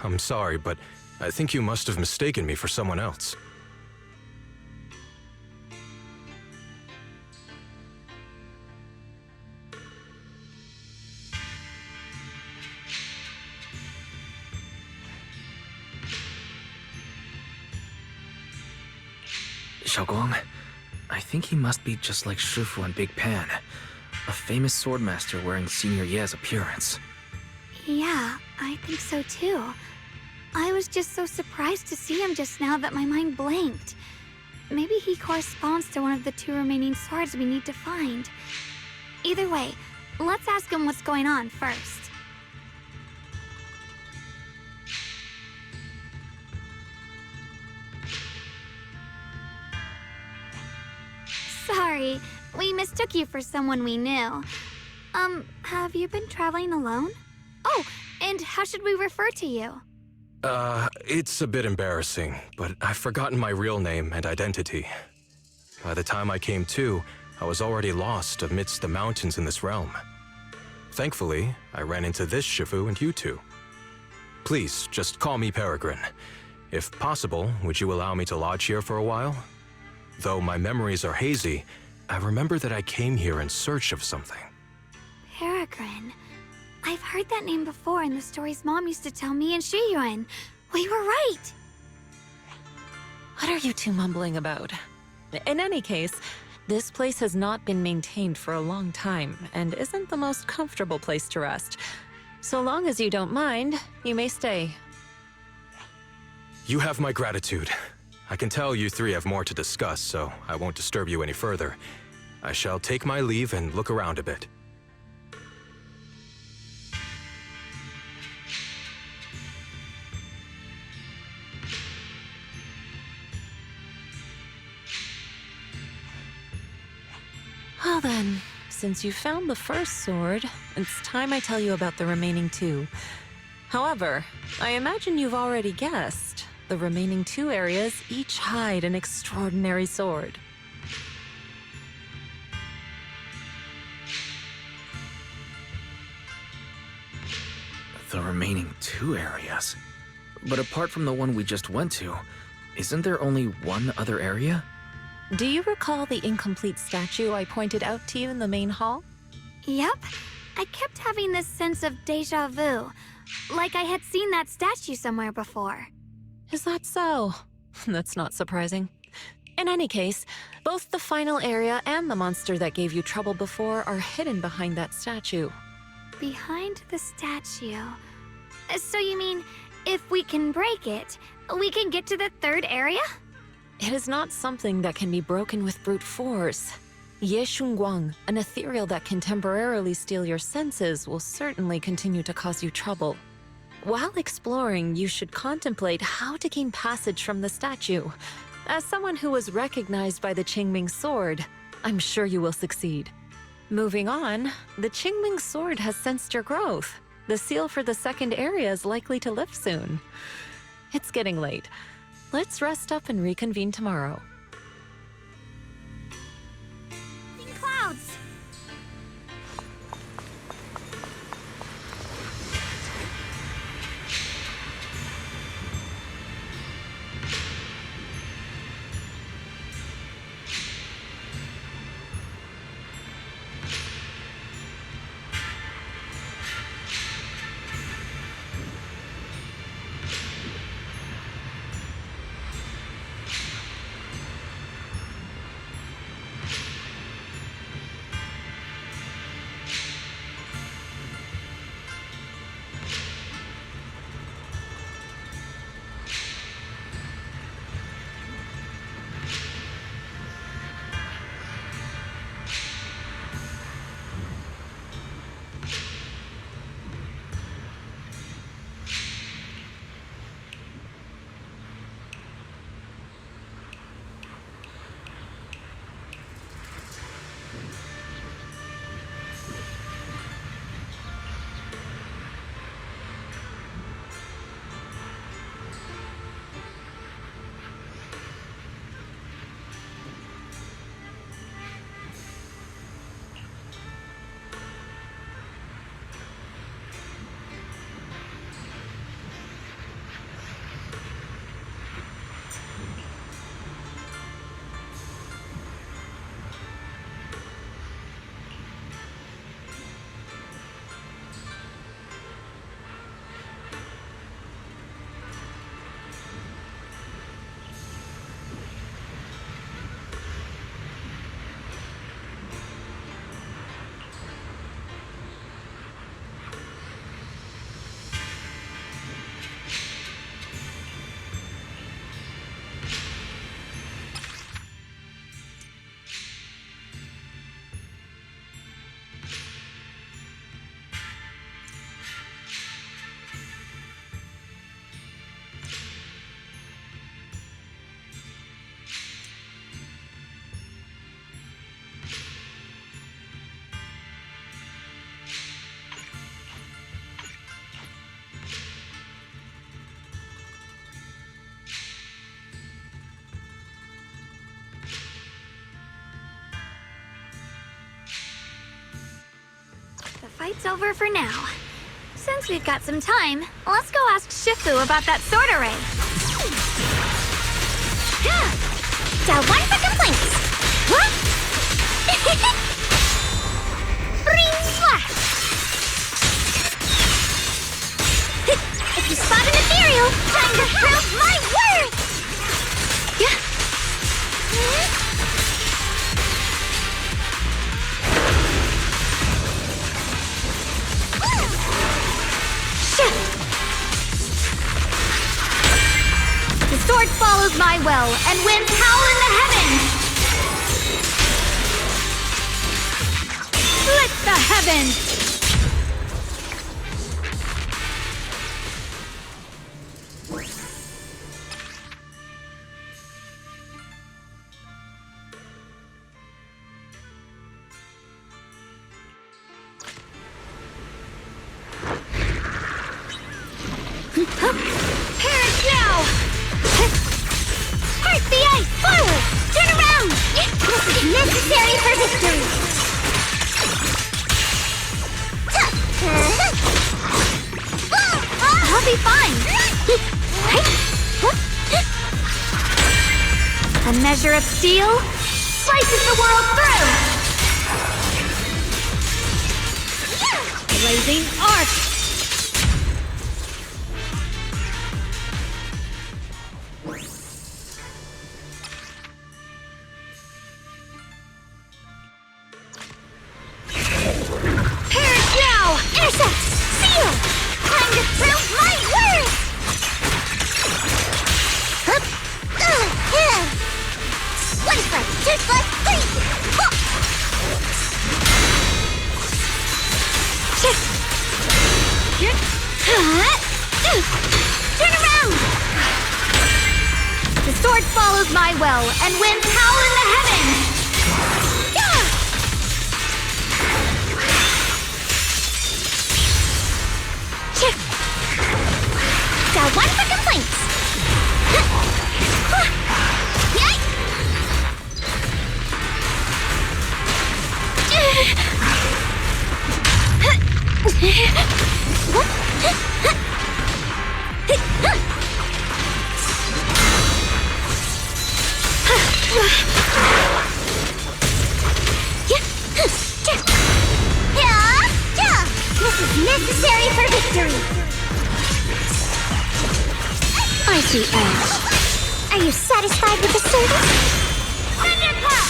I'm sorry, but I think you must have mistaken me for someone else. Shunguang, I think he must be just like Shifu and Big Pan, a famous swordmaster wearing Senior Ye's appearance. Yeah, I think so too. I was just so surprised to see him just now that my mind blanked. Maybe he corresponds to one of the two remaining swords we need to find. Either way, let's ask him what's going on first. Sorry, we mistook you for someone we knew. Have you been traveling alone? Oh, and how should we refer to you? It's a bit embarrassing, but I've forgotten my real name and identity. By the time I came to, I was already lost amidst the mountains in this realm. Thankfully, I ran into this Shifu and you two. Please, just call me Peregrine. If possible, would you allow me to lodge here for a while? Though my memories are hazy, I remember that I came here in search of something. Peregrine. I I've heard that name before in the stories Mom used to tell me and Shiyuan. We were right! What are you two mumbling about? In any case, this place has not been maintained for a long time and isn't the most comfortable place to rest. So long as you don't mind, you may stay. You have my gratitude. I can tell you three have more to discuss, so I won't disturb you any further. I shall take my leave and look around a bit. Well then, since you found the first sword, it's time I tell you about the remaining two. However, I imagine you've already guessed. The remaining two areas each hide an extraordinary sword. The remaining 2 areas? But apart from the one we just went to, isn't there only one other area? Do you recall the incomplete statue I pointed out to you in the main hall? Yep. I kept having this sense of déjà vu. Like I had seen that statue somewhere before. Is that so? That's not surprising. In any case, both the final area and the monster that gave you trouble before are hidden behind that statue. Behind the statue. So you mean, if we can break it, we can get to the 3rd area? It is not something that can be broken with brute force. Shunguang, an ethereal that can temporarily steal your senses, will certainly continue to cause you trouble. While exploring, you should contemplate how to gain passage from the statue. As someone who was recognized by the Qingming sword, I'm sure you will succeed. Moving on, the Qingming sword has sensed your growth. The seal for the 2nd area is likely to lift soon. It's getting late. Let's rest up and reconvene tomorrow. Clouds! The fight's over for now. Since we've got some time, let's go ask Shifu about that sword array. The one for complaints. What? Ring-swa! my well, and winds howl in the heavens! Split the heavens! Perish now! Heart the ice! Forward! Turn around! This is necessary for victory! I'll be fine! A measure of steel slices the world through! Blazing arc! Intercept! Seal! Time to prove my worth! One foot, two foot, three! Turn around! The sword follows my well, and winds howl in the heavens! Got one for complaints! This is necessary for victory! I see edge. Are you satisfied with the service? Thunderclap!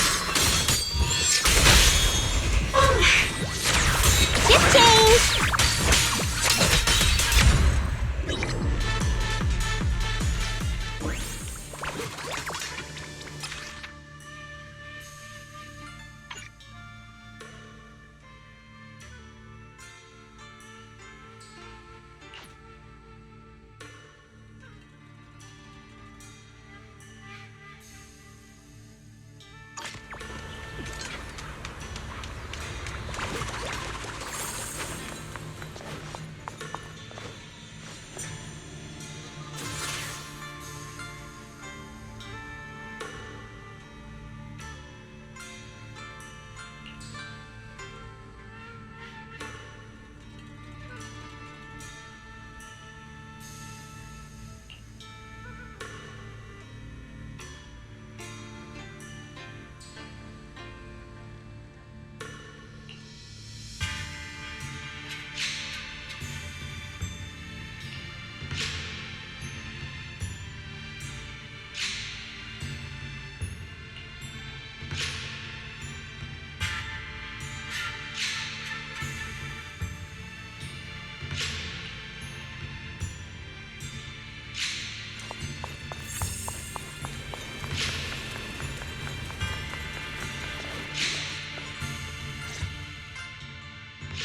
Shift change!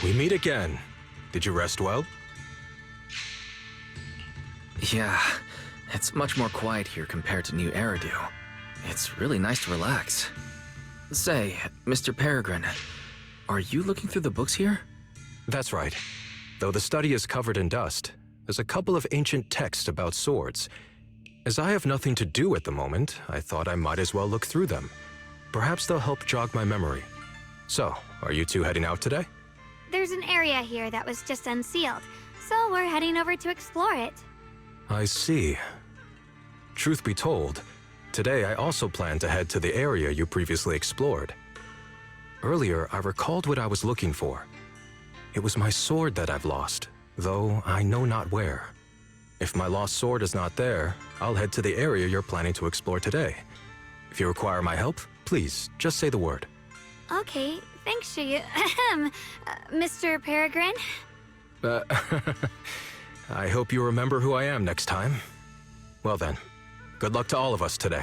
We meet again. Did you rest well? Yeah, it's much more quiet here compared to New Eridu. It's really nice to relax. Say, Mr. Peregrine, are you looking through the books here? That's right. Though the study is covered in dust, there's a couple of ancient texts about swords. As I have nothing to do at the moment, I thought I might as well look through them. Perhaps they'll help jog my memory. So, are you two heading out today? There's an area here that was just unsealed, so we're heading over to explore it. I see. Truth be told, today I also plan to head to the area you previously explored. Earlier, I recalled what I was looking for. It was my sword that I've lost, though I know not where. If my lost sword is not there, I'll head to the area you're planning to explore today. If you require my help, please, just say the word. Okay, thanks, Mr. Peregrine. I hope you remember who I am next time. Well then, Good luck to all of us today.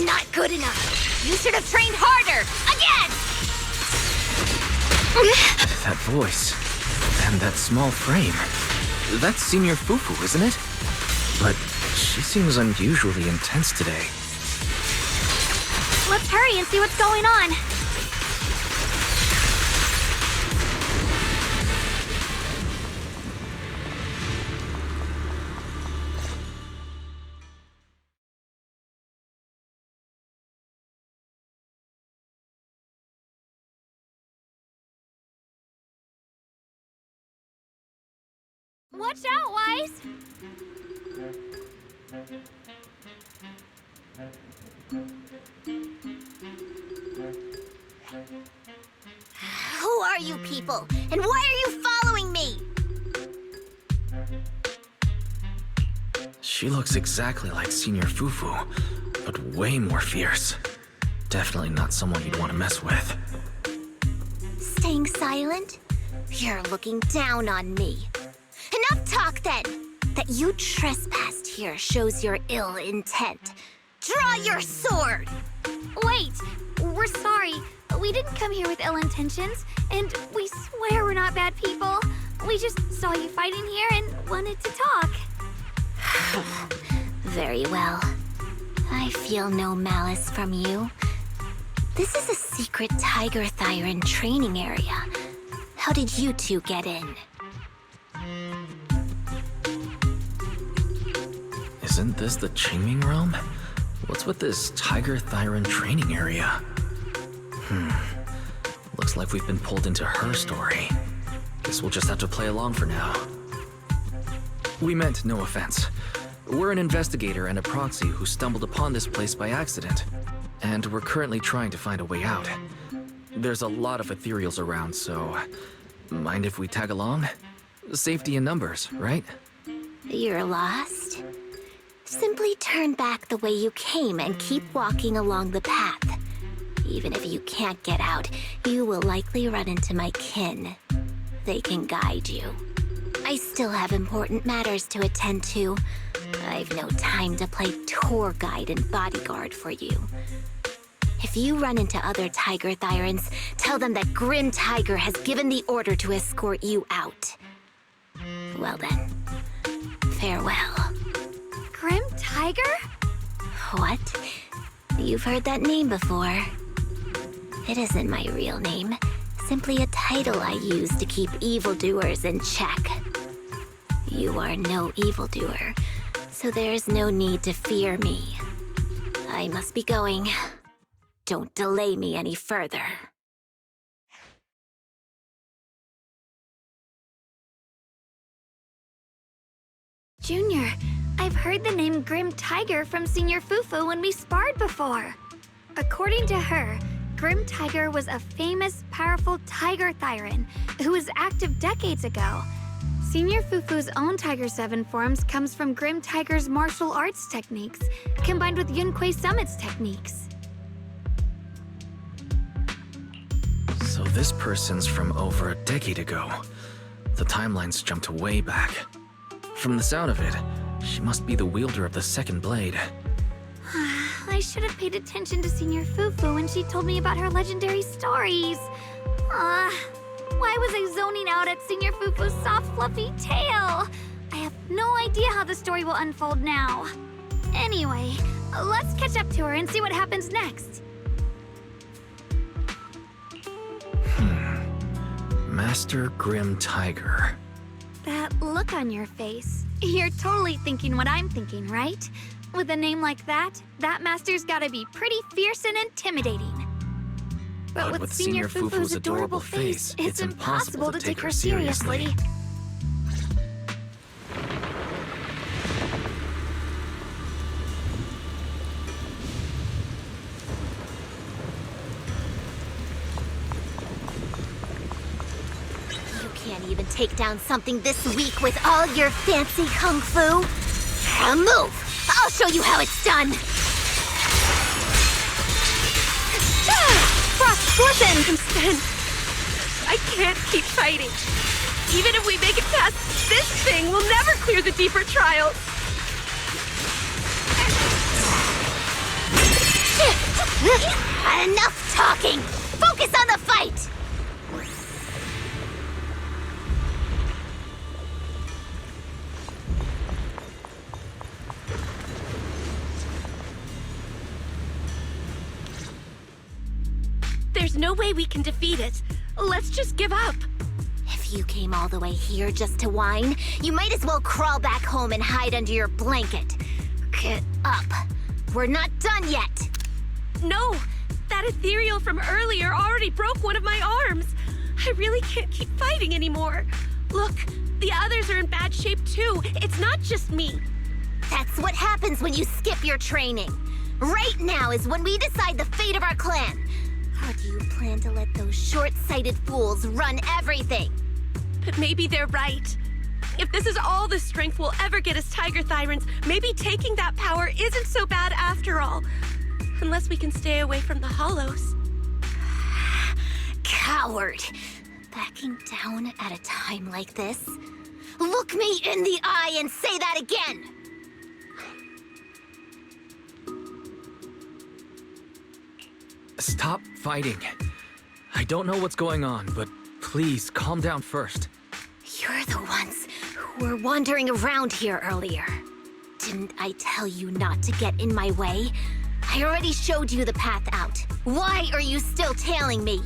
Not good enough. You should have trained harder. Again! That voice. And that small frame. That's Senior Fufu, isn't it? But she seems unusually intense today. Let's hurry and see what's going on. Watch out, Wise! Who are you people? And why are you following me? She looks exactly like Senior Fufu, but way more fierce. Definitely not someone you'd want to mess with. Staying silent? You're looking down on me. Enough talk, then! That you trespassed here shows your ill intent. Draw your sword! Wait! We're sorry. We didn't come here with ill intentions, and we swear we're not bad people. We just saw you fighting here and wanted to talk. Very well. I feel no malice from you. This is a secret Tiger Thyran training area. How did you two get in? Isn't this the Qingming realm? What's with this Tiger Thyran training area? Looks like we've been pulled into her story. Guess we'll just have to play along for now. We meant no offense. We're an investigator and a proxy who stumbled upon this place by accident, and we're currently trying to find a way out. There's a lot of ethereals around, so mind if we tag along? Safety in numbers, right? You're lost? Simply turn back the way you came and keep walking along the path. Even if you can't get out, you will likely run into my kin. They can guide you. I still have important matters to attend to. I've no time to play tour guide and bodyguard for you. If you run into other Tiger Thyrans, tell them that Grim Tiger has given the order to escort you out. Well then, farewell. Grim Tiger? What? You've heard that name before. It isn't my real name, simply a title I use to keep evildoers in check. You are no evildoer, so there's no need to fear me. I must be going. Don't delay me any further. Junior, I've heard the name Grim Tiger from Senior Fufu when we sparred before. According to her, Grim Tiger was a famous, powerful tiger thyran who was active decades ago. Senior Fufu's own Tiger 7 forms comes from Grim Tiger's martial arts techniques, combined with Yun Kuei Summit's techniques. So this person's from over a decade ago. The timelines jumped way back. From the sound of it, she must be the wielder of the second blade. I should have paid attention to Senior Fufu when she told me about her legendary stories. Why was I zoning out at Senior Fufu's soft, fluffy tail? I have no idea how the story will unfold now. Anyway, let's catch up to her and see what happens next. Master Grim Tiger. That look on your face. You're totally thinking what I'm thinking, right? With a name like that, that master's gotta be pretty fierce and intimidating. But with Senior Fufu's adorable face, it's impossible to take her seriously. You can't even take down something this weak with all your fancy kung fu. Now move! I'll show you how it's done! Frost, listen! I'm spent. I can't keep fighting. Even if we make it past this thing, we'll never clear the deeper trials. Enough talking! Focus on the fight! There's no way we can defeat it. Let's just give up. If you came all the way here just to whine, you might as well crawl back home and hide under your blanket. Get up. We're not done yet. No, that ethereal from earlier already broke one of my arms. I really can't keep fighting anymore. Look, the others are in bad shape too. It's not just me. That's what happens when you skip your training. Right now is when we decide the fate of our clan. How do you plan to let those short-sighted fools run everything? But maybe they're right. If this is all the strength we'll ever get as Tiger Thyrans, maybe taking that power isn't so bad after all. Unless we can stay away from the Hollows. Coward! Backing down at a time like this? Look me in the eye and say that again! Stop fighting. I don't know what's going on, but please calm down first. You're the ones who were wandering around here earlier. Didn't I tell you not to get in my way? I already showed you the path out. Why are you still tailing me?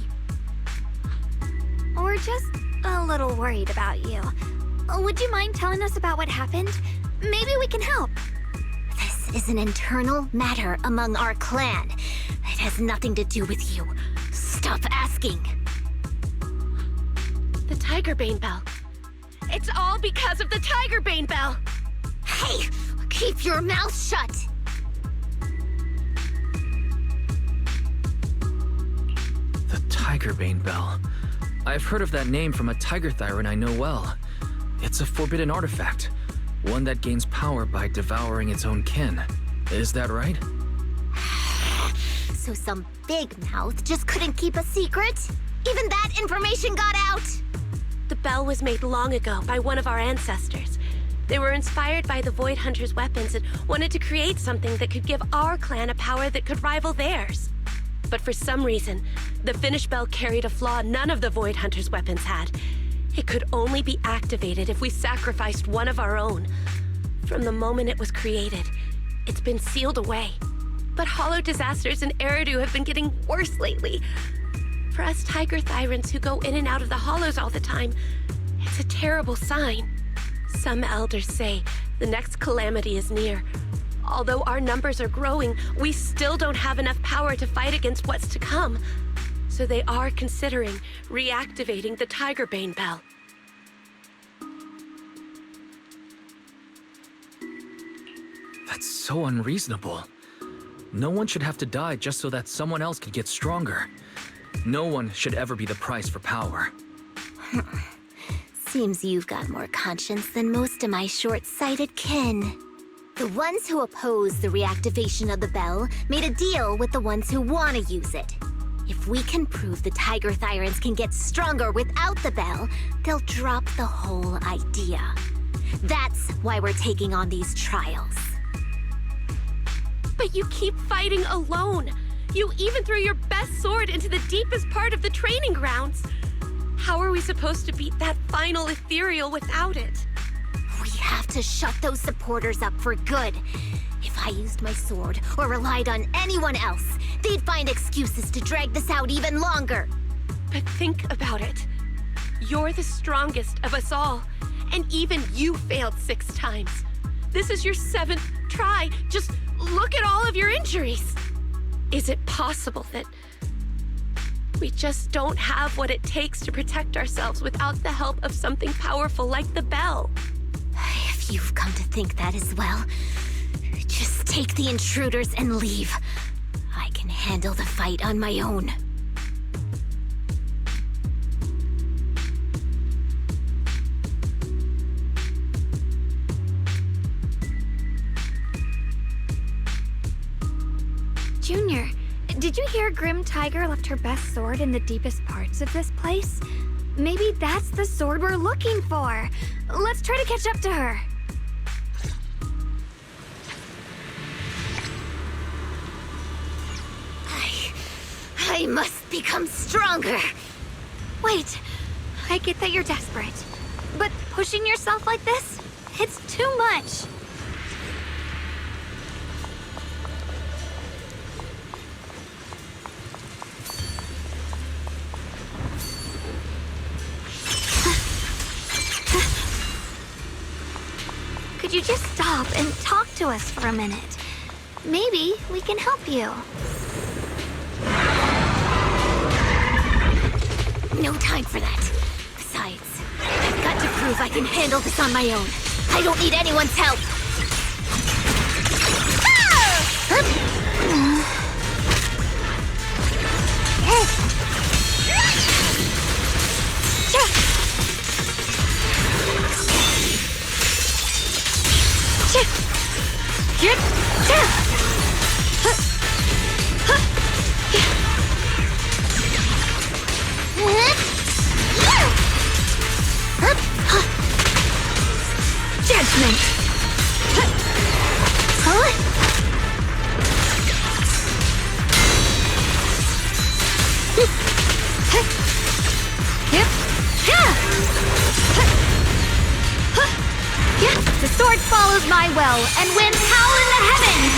We're just a little worried about you. Would you mind telling us about what happened? Maybe we can help. This is an internal matter among our clan. It has nothing to do with you. Stop asking. The Tiger Bane Bell. It's all because of the Tiger Bane Bell. Hey, keep your mouth shut. The Tiger Bane Bell. I've heard of that name from a tiger thyran I know well. It's a forbidden artifact, one that gains power by devouring its own kin. Is that right? So some big mouth just couldn't keep a secret? Even that information got out? The bell was made long ago by one of our ancestors. They were inspired by the Void Hunter's weapons and wanted to create something that could give our clan a power that could rival theirs. But for some reason, the finished bell carried a flaw none of the Void Hunter's weapons had. It could only be activated if we sacrificed one of our own. From the moment it was created, it's been sealed away. But hollow disasters in Eridu have been getting worse lately. For us Tiger Thyrans who go in and out of the hollows all the time, it's a terrible sign. Some elders say the next calamity is near. Although our numbers are growing, we still don't have enough power to fight against what's to come. So they are considering reactivating the Tiger Bane Bell. That's so unreasonable. No one should have to die just so that someone else could get stronger. No one should ever be the price for power. Seems you've got more conscience than most of my short-sighted kin. The ones who oppose the reactivation of the bell made a deal with the ones who want to use it. If we can prove the Tiger Thyrans can get stronger without the bell, they'll drop the whole idea. That's why we're taking on these trials. But you keep fighting alone. You even threw your best sword into the deepest part of the training grounds. How are we supposed to beat that final ethereal without it? We have to shut those supporters up for good. If I used my sword or relied on anyone else, they'd find excuses to drag this out even longer. But think about it. You're the strongest of us all, and even you failed 6 times. This is your 7th try. Just look at all of your injuries. Is it possible that we just don't have what it takes to protect ourselves without the help of something powerful like the bell? If you've come to think that as well, just take the intruders and leave. I can handle the fight on my own. Junior, did you hear Grim Tiger left her best sword in the deepest parts of this place? Maybe that's the sword we're looking for. Let's try to catch up to her. I must become stronger. Wait, I get that you're desperate, but pushing yourself like this, it's too much. Could you just stop and talk to us for a minute? Maybe we can help you. No time for that. Besides, I've got to prove I can handle this on my own. I don't need anyone's help. Judgment! Huh? The sword follows my will and wins howl in the heavens!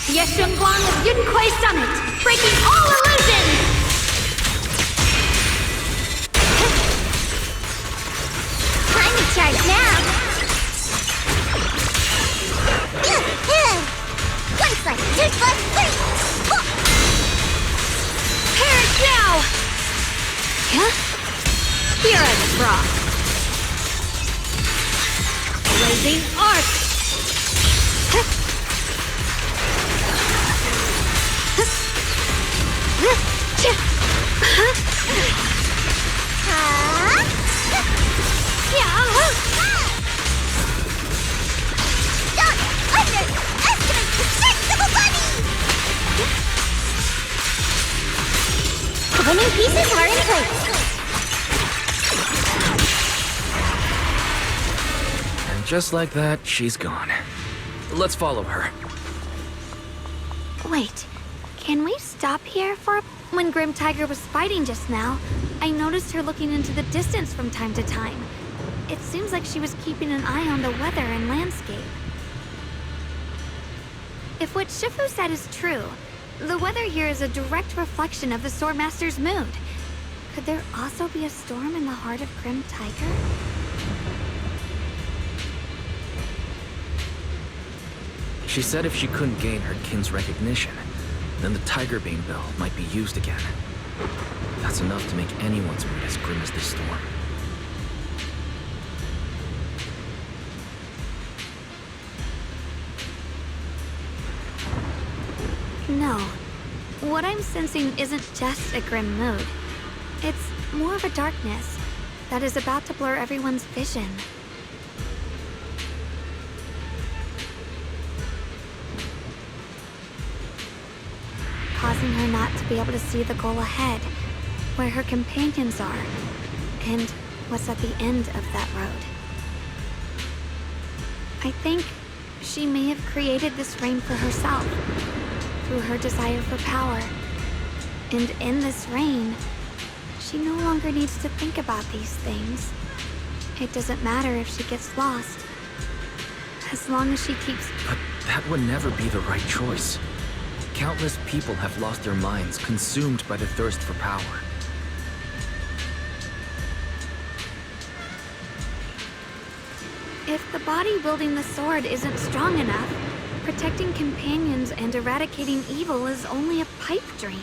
The Shunguang of Yunquei Summit, breaking all illusions! I'm in charge now. One slice, 2 slice, 3. Perish now! Here is frost. Blazing arc! Don't underestimate the strength of a bunny! The winning pieces are in place. And just like that, she's gone. Let's follow her. Wait, can we stop here for When Grim Tiger was fighting just now, I noticed her looking into the distance from time to time. It seems like she was keeping an eye on the weather and landscape. If what Shifu said is true, the weather here is a direct reflection of the Swordmaster's mood. Could there also be a storm in the heart of Grim Tiger? She said if she couldn't gain her kin's recognition, then the Tiger Bane Bell might be used again. That's enough to make anyone's mood as grim as this storm. No. What I'm sensing isn't just a grim mood. It's more of a darkness that is about to blur everyone's vision. Causing her not to be able to see the goal ahead, where her companions are, and what's at the end of that road. I think she may have created this rain for herself, through her desire for power. And in this rain, she no longer needs to think about these things. It doesn't matter if she gets lost, as long as she keeps... But that would never be the right choice. Countless people have lost their minds, consumed by the thirst for power. If the body wielding the sword isn't strong enough, protecting companions and eradicating evil is only a pipe dream.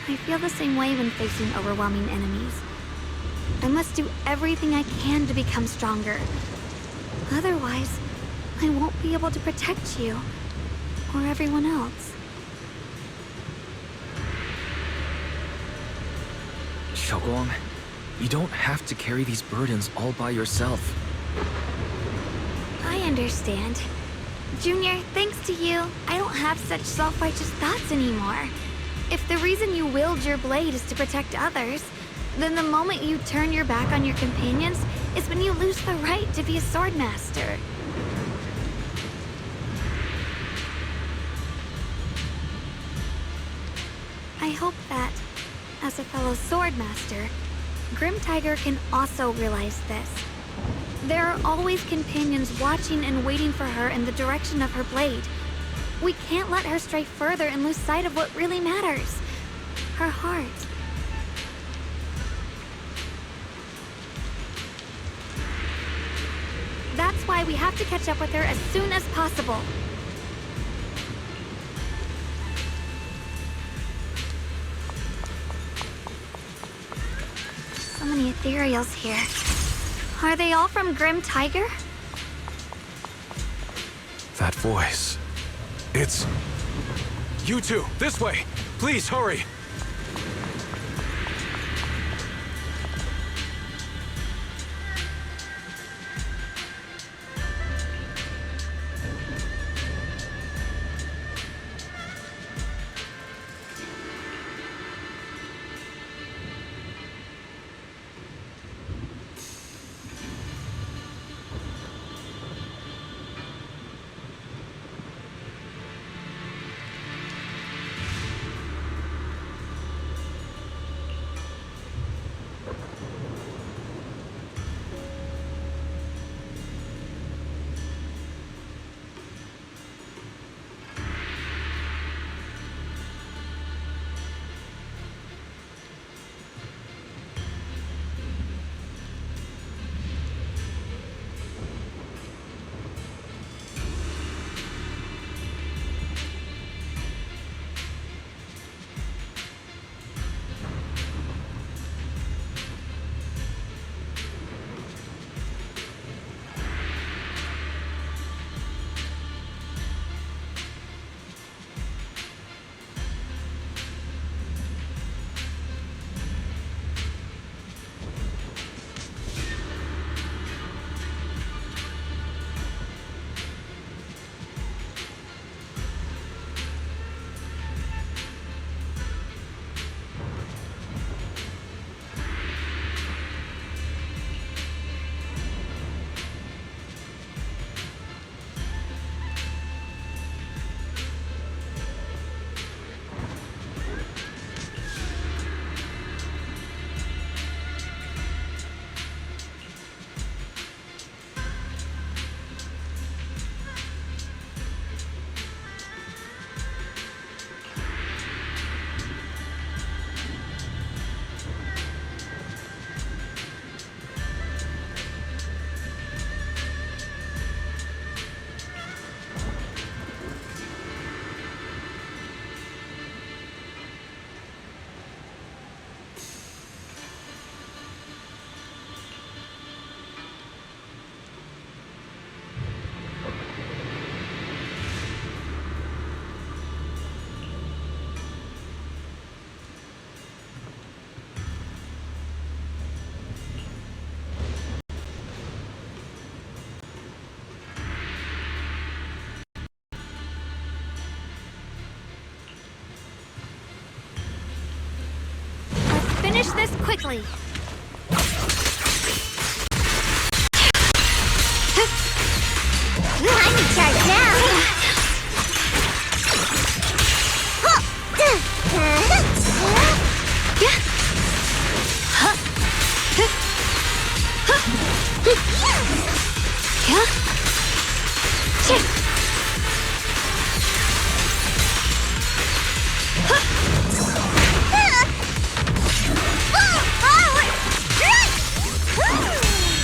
I feel the same way when facing overwhelming enemies. I must do everything I can to become stronger. Otherwise, I won't be able to protect you, or everyone else. Shunguang, you don't have to carry these burdens all by yourself. I understand. Junior, thanks to you, I don't have such self-righteous thoughts anymore. If the reason you wield your blade is to protect others, then the moment you turn your back on your companions is when you lose the right to be a swordmaster. I hope that, as a fellow swordmaster, Grim Tiger can also realize this. There are always companions watching and waiting for her in the direction of her blade. We can't let her stray further and lose sight of what really matters. Her heart. That's why we have to catch up with her as soon as possible. So many ethereals here. Are they all from Grim Tiger? That voice. It's... You two, this way! Please, hurry! this quickly. I'm in charge now.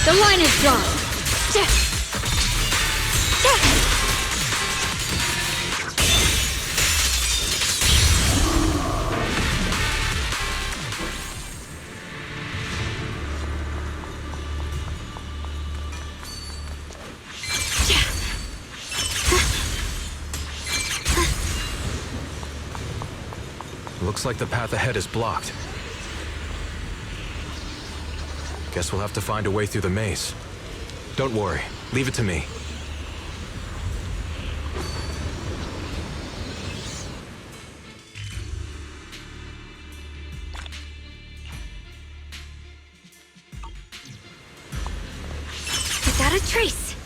The line is drawn. Looks like the path ahead is blocked. Guess we'll have to find a way through the maze. Don't worry, leave it to me. Without a trace.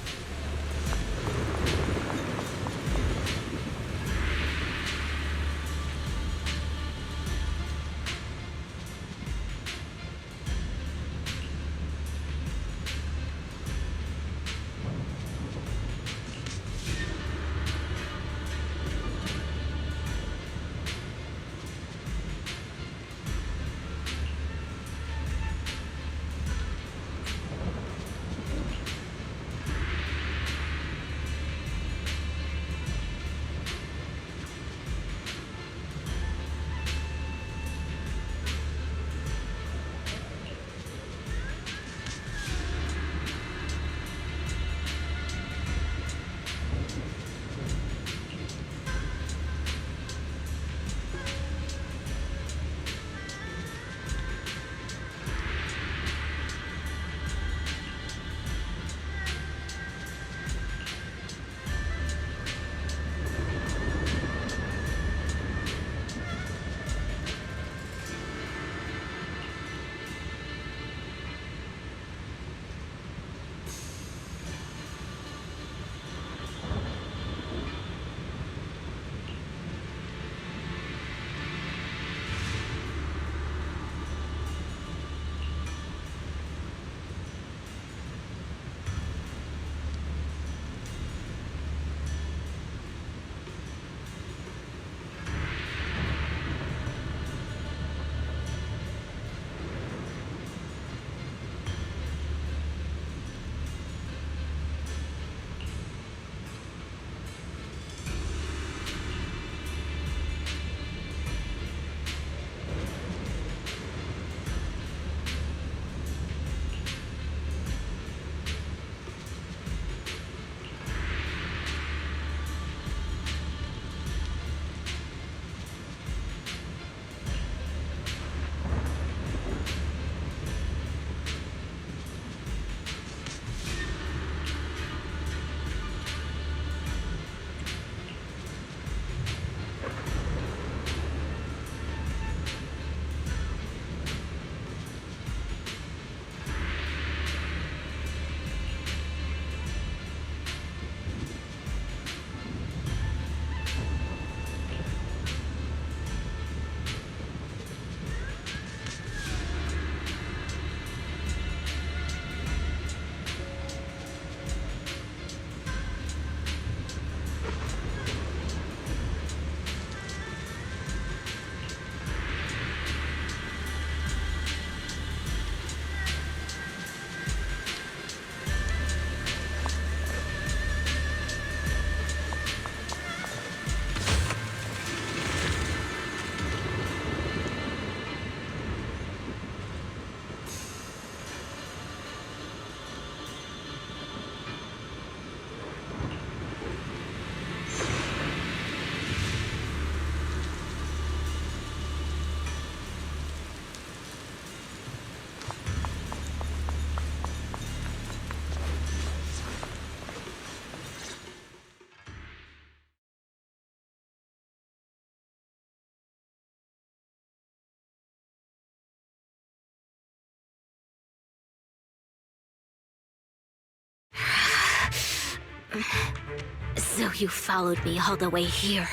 So you followed me all the way here.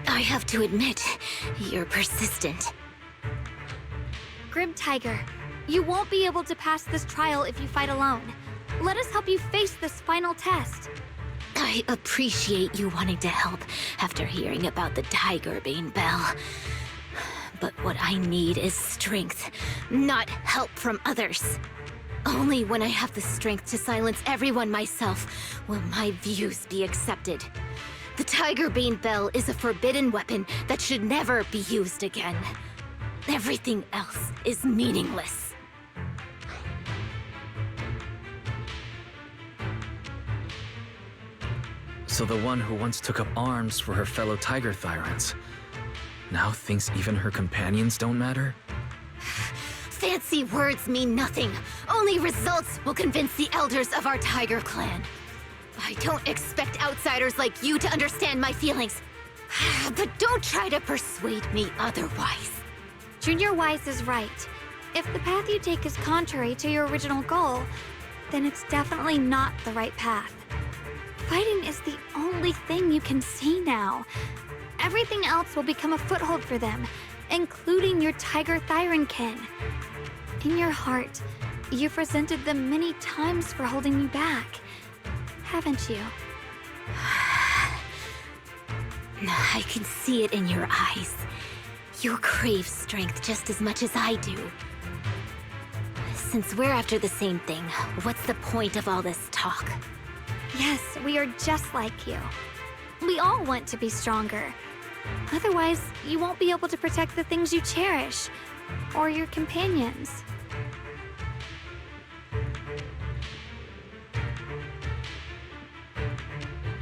I have to admit, you're persistent. Grim Tiger, you won't be able to pass this trial if you fight alone. Let us help you face this final test. I appreciate you wanting to help after hearing about the Tiger Bane Bell. But what I need is strength, not help from others. Only when I have the strength to silence everyone myself will my views be accepted. The Tiger Bane Bell is a forbidden weapon that should never be used again. Everything else is meaningless. So the one who once took up arms for her fellow Tiger Thyrans now thinks even her companions don't matter? Fancy words mean nothing. Only results will convince the elders of our Tiger Clan. I don't expect outsiders like you to understand my feelings. But don't try to persuade me otherwise. Junior Wise is right. If the path you take is contrary to your original goal, then it's definitely not the right path. Fighting is the only thing you can see now. Everything else will become a foothold for them, including your Tiger Thyran kin. In your heart, you've resented them many times for holding you back, haven't you? I can see it in your eyes. You crave strength just as much as I do. Since we're after the same thing, what's the point of all this talk? Yes, we are just like you. We all want to be stronger. Otherwise, you won't be able to protect the things you cherish, or your companions.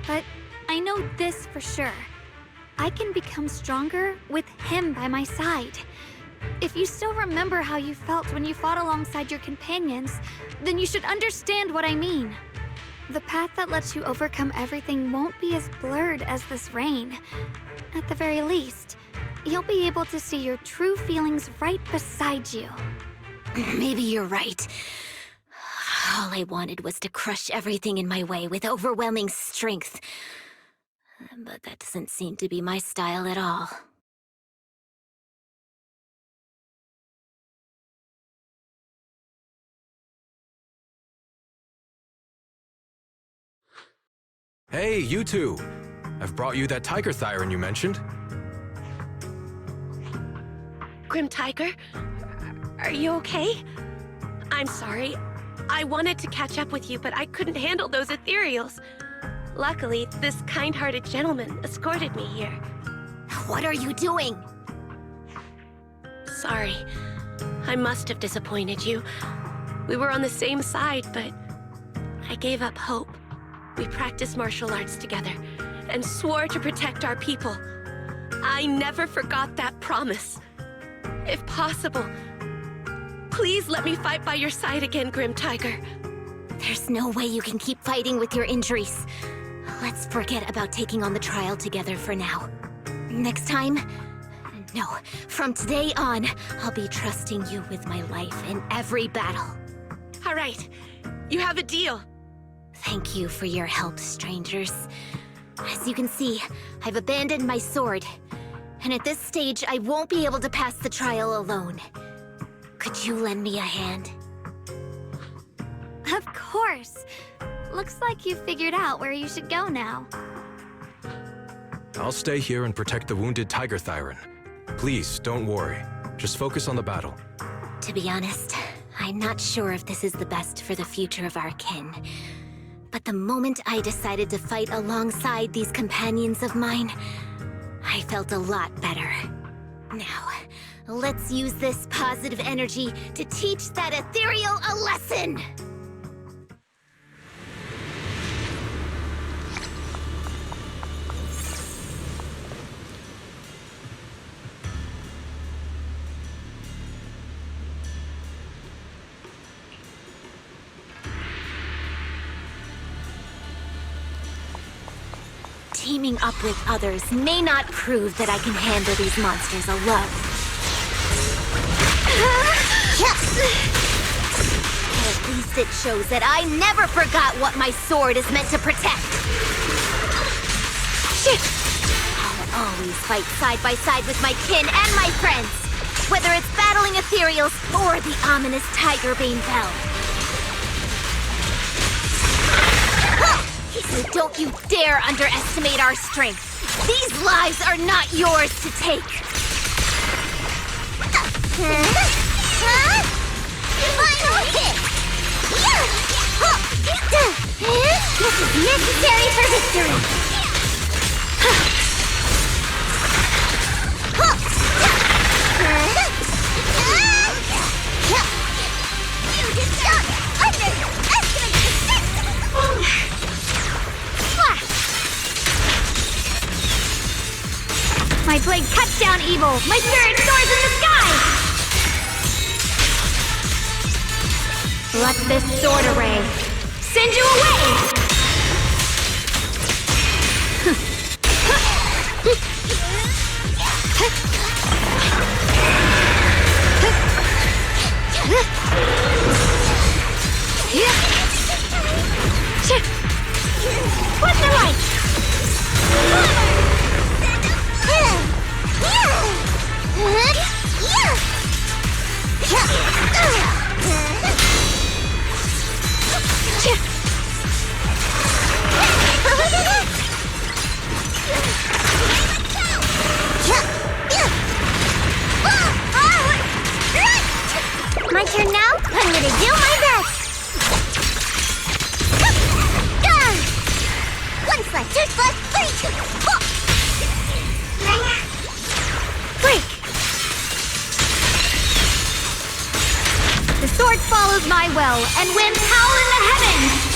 But I know this for sure. I can become stronger with him by my side. If you still remember how you felt when you fought alongside your companions, then you should understand what I mean. The path that lets you overcome everything won't be as blurred as this rain. At the very least, you'll be able to see your true feelings right beside you. Maybe you're right. All I wanted was to crush everything in my way with overwhelming strength. But that doesn't seem to be my style at all. Hey, you two! I've brought you that Tiger Thyran you mentioned. Grim Tiger, are you okay? I'm sorry. I wanted to catch up with you, but I couldn't handle those ethereals. Luckily, this kind-hearted gentleman escorted me here. What are you doing? Sorry. I must have disappointed you. We were on the same side, but I gave up hope. We practiced martial arts together and swore to protect our people. I never forgot that promise. If possible, please let me fight by your side again, Grim Tiger. There's no way you can keep fighting with your injuries. Let's forget about taking on the trial together for now. Next time? No, from today on, I'll be trusting you with my life in every battle. All right, you have a deal. Thank you for your help, strangers. As you can see, I've abandoned my sword. And at this stage, I won't be able to pass the trial alone. Could you lend me a hand? Of course. Looks like you figured out where you should go now. I'll stay here and protect the wounded Tiger Thyran. Please, don't worry. Just focus on the battle. To be honest, I'm not sure if this is the best for the future of our kin. But the moment I decided to fight alongside these companions of mine, I felt a lot better. Now, let's use this positive energy to teach that ethereal a lesson! Teaming up with others may not prove that I can handle these monsters alone. least it shows that I never forgot what my sword is meant to protect. Shit! I'll always fight side by side with my kin and my friends, whether it's battling ethereals or the ominous Tigerbane Bell. So don't you dare underestimate our strength. These lives are not yours to take. Final hit! This is necessary for victory! You did not underestimate the strength! My blade cuts down evil! My spirit soars in the sky! Let this sword array send you away! What's the light? My turn now? I'm gonna do my best! One slash, two slash, three! Break! The sword follows my will, and winds howl in the heavens!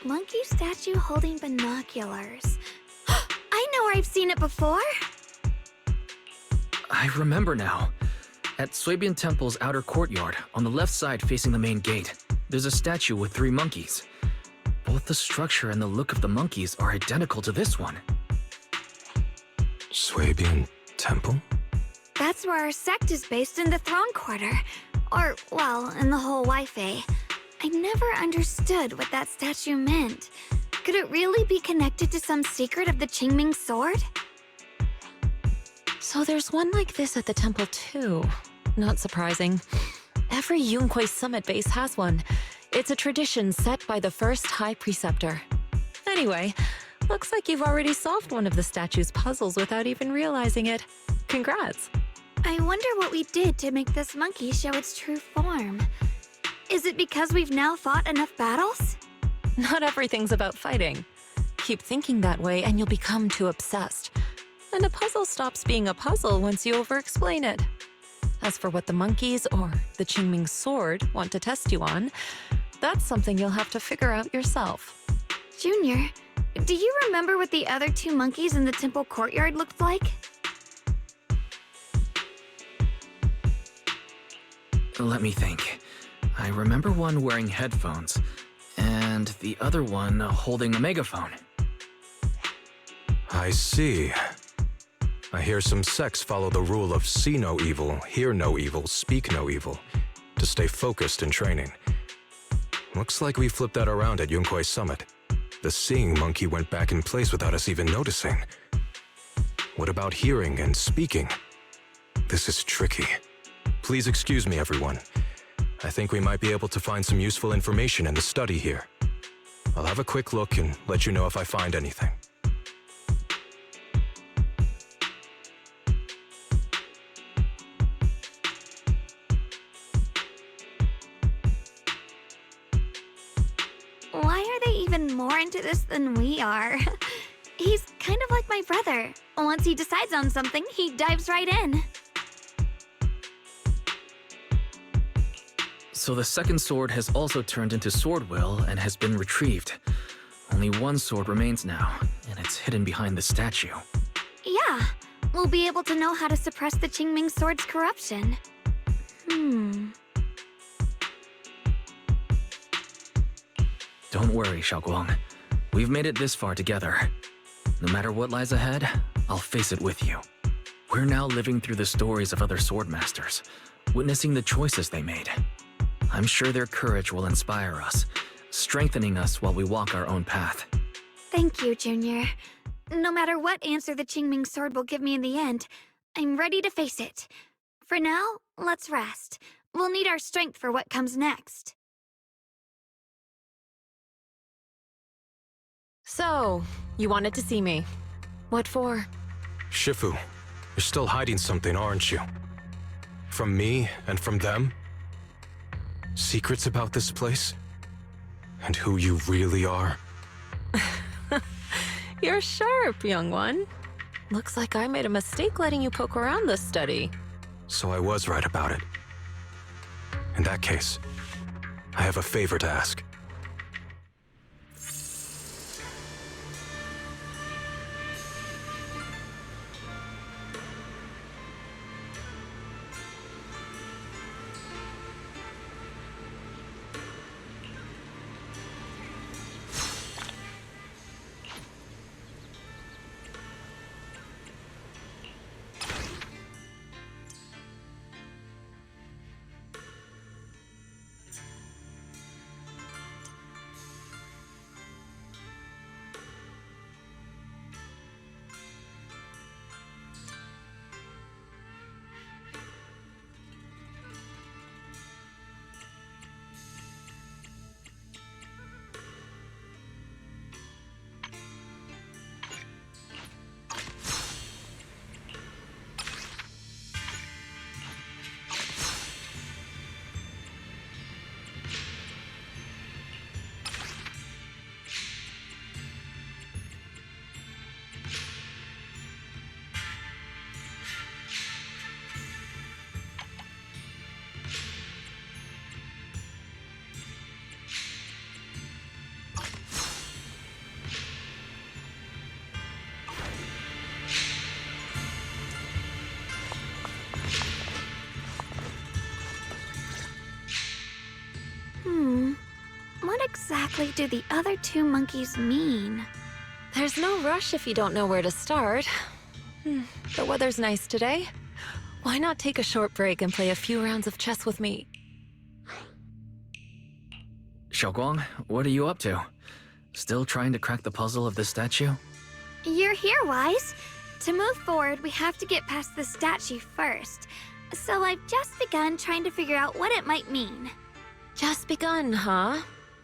Monkey statue holding binoculars. I know where I've seen it before! I remember now. At Suibian Temple's outer courtyard, on the left side facing the main gate, there's a statue with 3 monkeys. Both the structure and the look of the monkeys are identical to this one. Suibian Temple? That's where our sect is based in the Throne Quarter. Or, well, in the whole Waifei. I never understood what that statue meant. Could it really be connected to some secret of the Qingming sword? So there's one like this at the temple too. Not surprising. Every Yunquei summit base has one. It's a tradition set by the first High Preceptor. Anyway, looks like you've already solved one of the statue's puzzles without even realizing it. Congrats! I wonder what we did to make this monkey show its true form. Is it because we've now fought enough battles? Not everything's about fighting. Keep thinking that way and you'll become too obsessed. And a puzzle stops being a puzzle once you over-explain it. As for what the monkeys or the Qingming sword want to test you on, that's something you'll have to figure out yourself. Junior, do you remember what the other 2 monkeys in the temple courtyard looked like? Let me think. I remember one wearing headphones, and the other one holding a megaphone. I see. I hear some sects follow the rule of see no evil, hear no evil, speak no evil, to stay focused in training. Looks like we flipped that around at Yunquei Summit. The seeing monkey went back in place without us even noticing. What about hearing and speaking? This is tricky. Please excuse me, everyone. I think we might be able to find some useful information in the study here. I'll have a quick look and let you know if I find anything. Why are they even more into this than we are? He's kind of like my brother. Once he decides on something, he dives right in. So the second sword has also turned into Swordwill and has been retrieved. Only one sword remains now, and it's hidden behind the statue. Yeah, we'll be able to know how to suppress the Qingming sword's corruption. Don't worry, Shunguang. We've made it this far together. No matter what lies ahead, I'll face it with you. We're now living through the stories of other swordmasters, witnessing the choices they made. I'm sure their courage will inspire us, strengthening us while we walk our own path. Thank you, Junior. No matter what answer the Qingming sword will give me in the end, I'm ready to face it. For now, let's rest. We'll need our strength for what comes next. So, you wanted to see me. What for? Shifu, you're still hiding something, aren't you? From me and from them? Secrets about this place? And who you really are? You're sharp, young one. Looks like I made a mistake letting you poke around this study. So I was right about it. In that case, I have a favor to ask. exactly do the other two monkeys mean? There's no rush if you don't know where to start. The weather's nice today. Why not take a short break and play a few rounds of chess with me? Shunguang, what are you up to? Still trying to crack the puzzle of the statue? You're here, Wise. To move forward, we have to get past the statue first. So I've just begun trying to figure out what it might mean. Just begun, huh?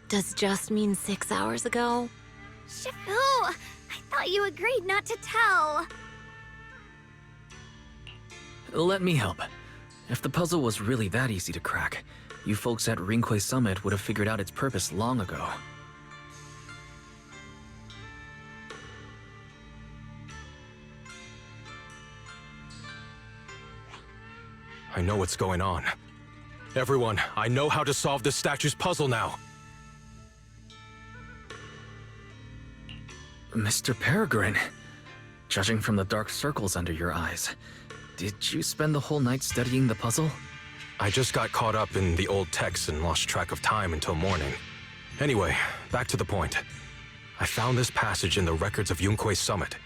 Does just mean 6 hours ago? Shifu, I thought you agreed not to tell. Let me help. If the puzzle was really that easy to crack, you folks at Ringquay Summit would have figured out its purpose long ago. I know what's going on. Everyone, I know how to solve this statue's puzzle now. Mr. Peregrine, judging from the dark circles under your eyes, did you spend the whole night studying the puzzle? I just got caught up in the old texts and lost track of time until morning. Anyway, back to the point. I found this passage in the records of Ringquay Summit.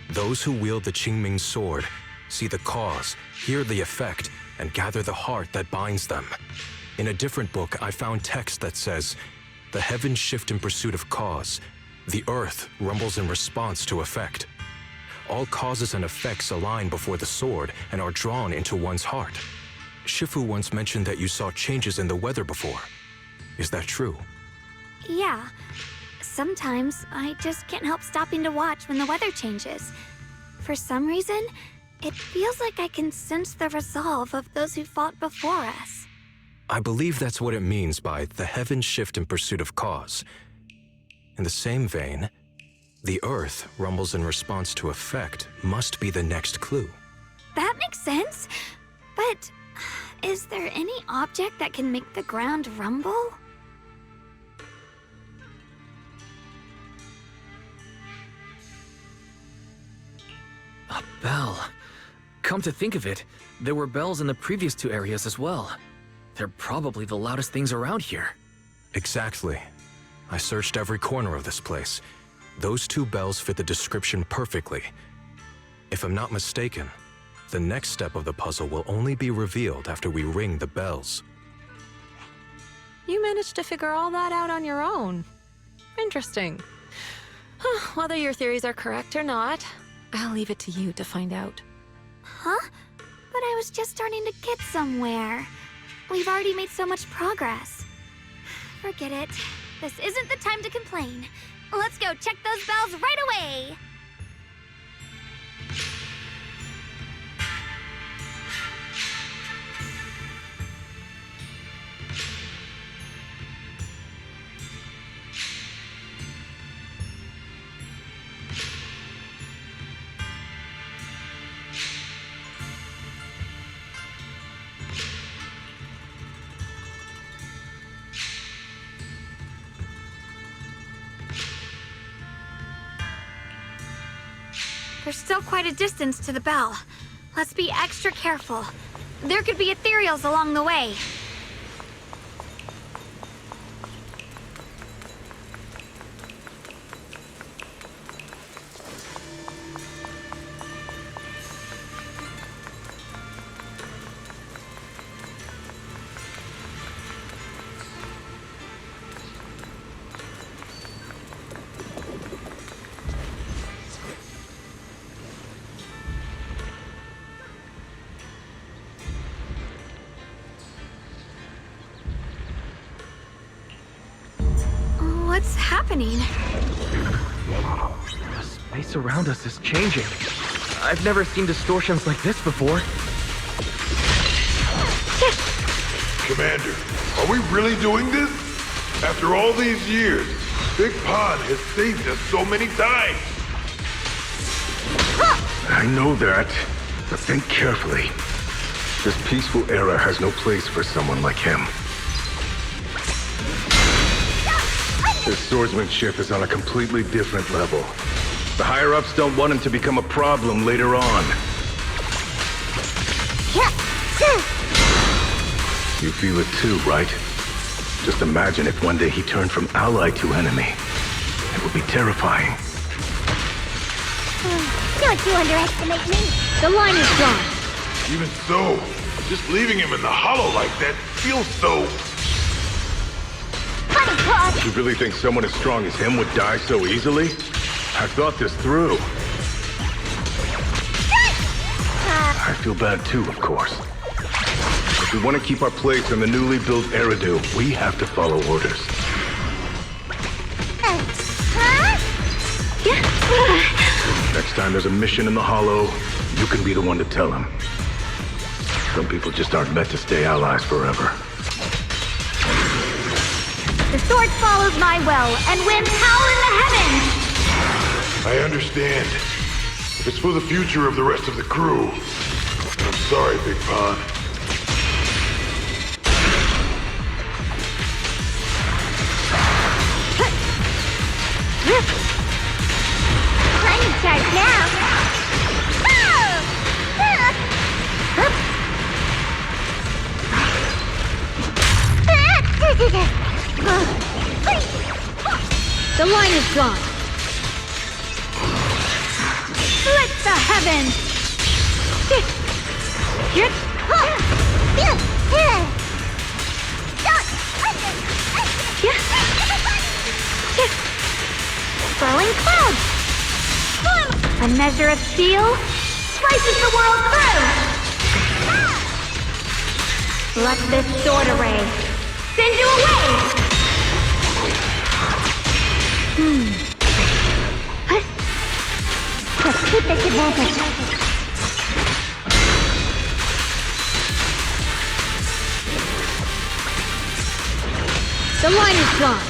Those who wield the Qingming sword see the cause, hear the effect, and gather the heart that binds them. In a different book, I found text that says, "The heavens shift in pursuit of cause. The earth rumbles in response to effect. All causes and effects align before the sword and are drawn into one's heart." Shifu once mentioned that you saw changes in the weather before. Is that true? Yeah. Sometimes I just can't help stopping to watch when the weather changes. For some reason, it feels like I can sense the resolve of those who fought before us. I believe that's what it means by the heavens shift in pursuit of cause. In the same vein, the earth rumbles in response to effect must be the next clue. That makes sense. But is there any object that can make the ground rumble? A bell. Come to think of it, there were bells in the previous two areas as well. They're probably the loudest things around here. Exactly. I searched every corner of this place. Those two bells fit the description perfectly. If I'm not mistaken, the next step of the puzzle will only be revealed after we ring the bells. You managed to figure all that out on your own. Interesting. Whether your theories are correct or not, I'll leave it to you to find out. Huh? But I was just starting to get somewhere. We've already made so much progress. Forget it. This isn't the time to complain. Let's go check those bells right away! There's still quite a distance to the bell. Let's be extra careful. There could be ethereals along the way. What's happening? The space around us is changing. I've never seen distortions like this before. Commander, are we really doing this? After all these years, Big Pond has saved us so many times. I know that, but think carefully. This peaceful era has no place for someone like him. His swordsmanship is on a completely different level. The higher-ups don't want him to become a problem later on. You feel it too, right? Just imagine if one day he turned from ally to enemy. It would be terrifying. Don't you underestimate me. The line is drawn. Even so, just leaving him in the hollow like that feels so... Honey Claw! You really think someone as strong as him would die so easily? I thought this through. I feel bad too, of course. If we want to keep our place in the newly built Eridu, we have to follow orders. Next time there's a mission in the Hollow, you can be the one to tell him. Some people just aren't meant to stay allies forever. The sword follows my will and wins power in the heavens! I understand. It's for the future of the rest of the crew. I'm sorry, Big Pond. I'm in charge now! The line is drawn. Split the heavens! Swirling clouds! A measure of steel slices the world through! Let this sword array send you away! Let's keep this advantage. The line is drawn.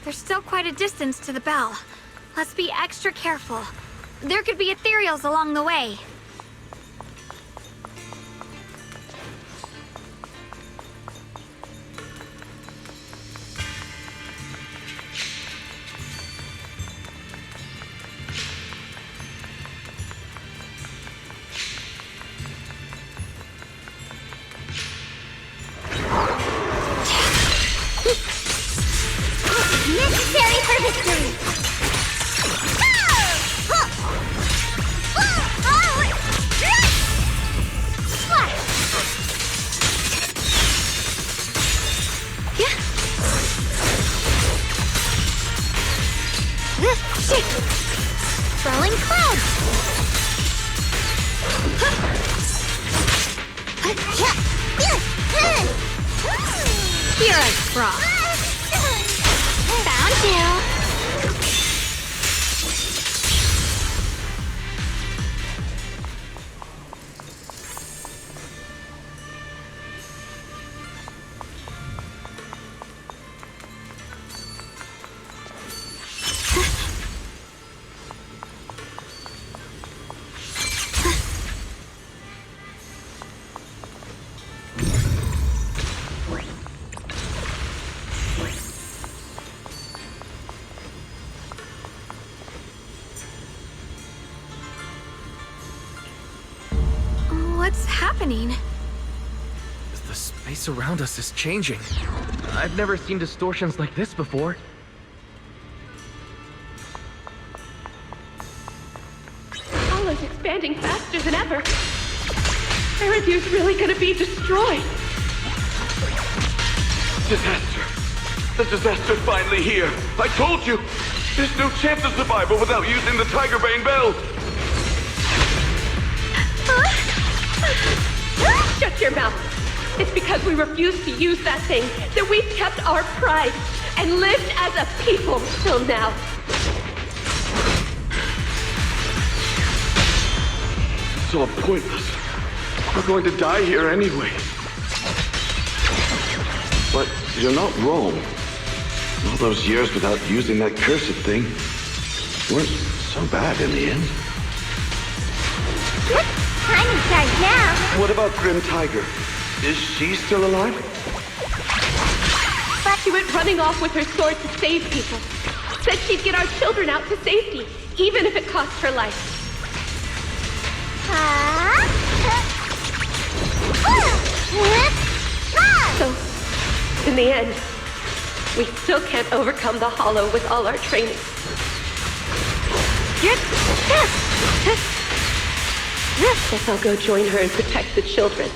There's still quite a distance to the bell. Let's be extra careful. There could be ethereals along the way. Necessary for victory! Swirling clouds! You're a frog. Found you. What's happening? The space around us is changing. I've never seen distortions like this before. Hollow's expanding faster than ever. Eridu's really gonna be destroyed. Disaster. The disaster's finally here. I told you. There's no chance of survival without using the Tiger Bane Bell. Shut your mouth. It's because we refused to use that thing that we've kept our pride and lived as a people till now. It's all pointless. We're going to die here anyway. But you're not wrong. All those years without using that cursed thing weren't so bad in the end. I'm in charge now. What about Grim Tiger? Is she still alive? She went running off with her sword to save people. Said she'd get our children out to safety, even if it cost her life. So, in the end, we still can't overcome the Hollow with all our training. Guess I'll go join her and protect the children.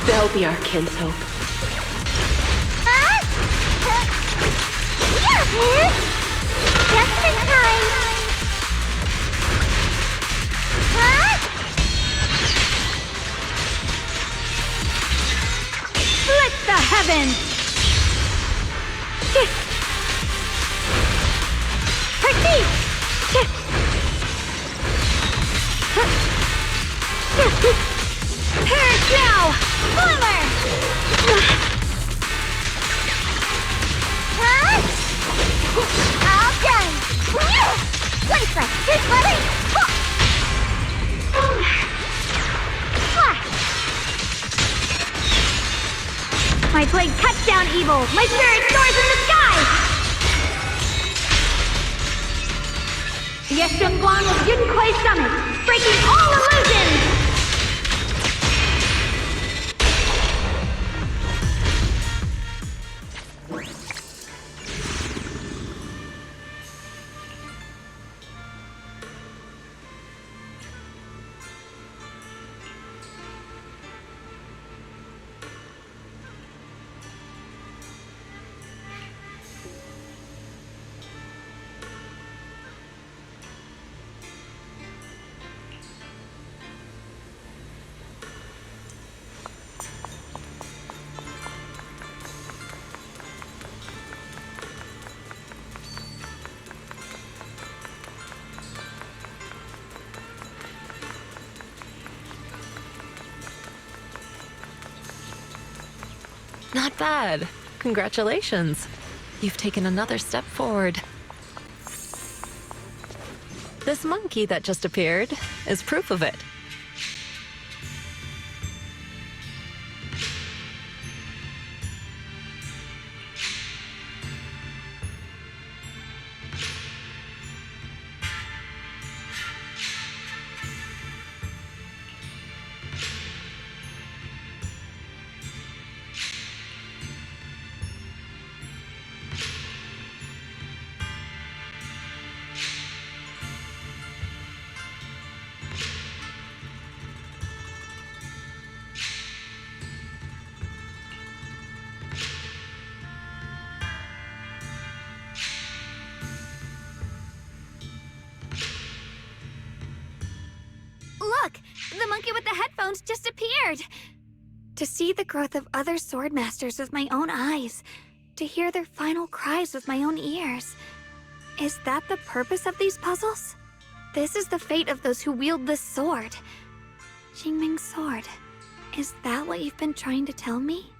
They'll be our kinshope. Just in time. Split the heavens. Proceed. Perish now. Glimmer. All done! Waifei, here's ready! My blade cuts down evil! My spirit soars in the sky! Yes, Shunguang of Yunkuei Summit, breaking all illusions! Not bad. Congratulations. You've taken another step forward. This monkey that just appeared is proof of it. Look! The monkey with the headphones just appeared! To see the growth of other sword masters with my own eyes, to hear their final cries with my own ears. Is that the purpose of these puzzles? This is the fate of those who wield this sword. Qingming's sword. Is that what you've been trying to tell me?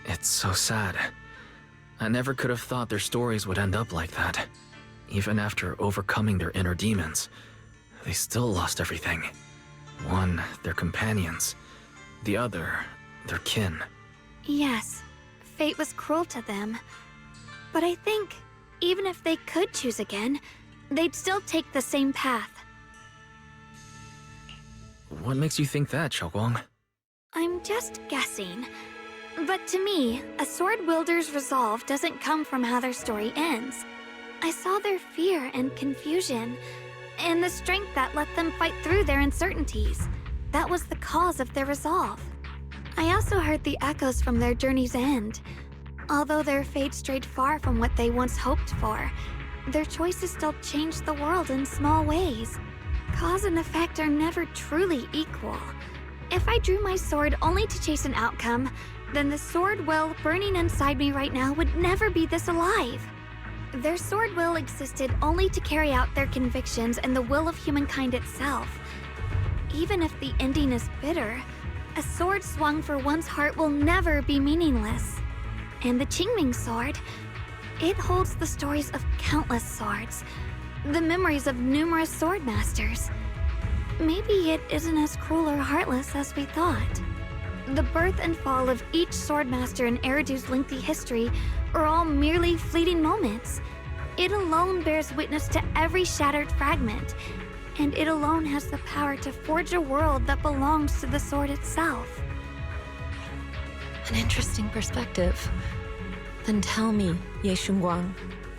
It's so sad. I never could have thought their stories would end up like that. Even after overcoming their inner demons, they still lost everything. One, their companions. The other, their kin. Yes, fate was cruel to them. But I think, even if they could choose again, they'd still take the same path. What makes you think that, Shunguang? I'm just guessing. But to me, a sword wielder's resolve doesn't come from how their story ends. I saw their fear and confusion, and the strength that let them fight through their uncertainties. That was the cause of their resolve. I also heard the echoes from their journey's end. Although their fate strayed far from what they once hoped for, their choices still change the world in small ways. Cause and effect are never truly equal. If I drew my sword only to chase an outcome, then the sword will burning inside me right now would never be this alive. Their sword will existed only to carry out their convictions and the will of humankind itself. Even if the ending is bitter, a sword swung for one's heart will never be meaningless. And the Qingming sword, it holds the stories of countless swords, the memories of numerous sword masters. Maybe it isn't as cruel or heartless as we thought. The birth and fall of each swordmaster in Eridu's lengthy history are all merely fleeting moments. It alone bears witness to every shattered fragment, and it alone has the power to forge a world that belongs to the sword itself. An interesting perspective. Then tell me, Ye Shunguang,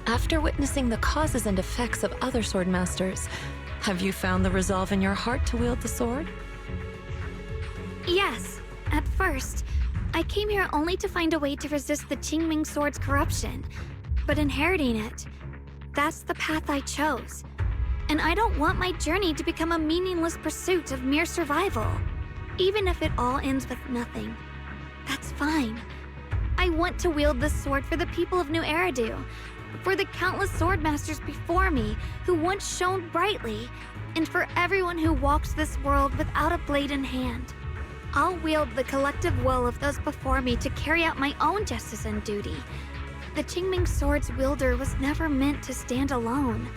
after witnessing the causes and effects of other swordmasters, have you found the resolve in your heart to wield the sword? Yes. At first, I came here only to find a way to resist the Qingming sword's corruption. But inheriting it, that's the path I chose. And I don't want my journey to become a meaningless pursuit of mere survival. Even if it all ends with nothing. That's fine. I want to wield this sword for the people of New Eridu, for the countless swordmasters before me who once shone brightly, and for everyone who walks this world without a blade in hand. I'll wield the collective will of those before me to carry out my own justice and duty. The Qingming sword's wielder was never meant to stand alone.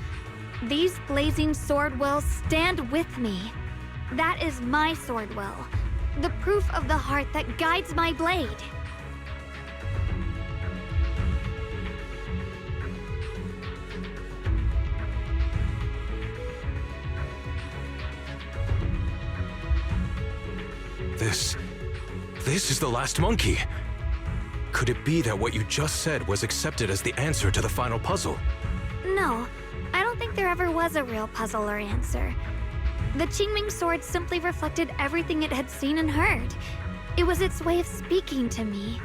These blazing sword wills stand with me. That is my sword will, the proof of the heart that guides my blade. This is the last monkey. Could it be that what you just said was accepted as the answer to the final puzzle? No, I don't think there ever was a real puzzle or answer. The Qingming sword simply reflected everything it had seen and heard. It was its way of speaking to me.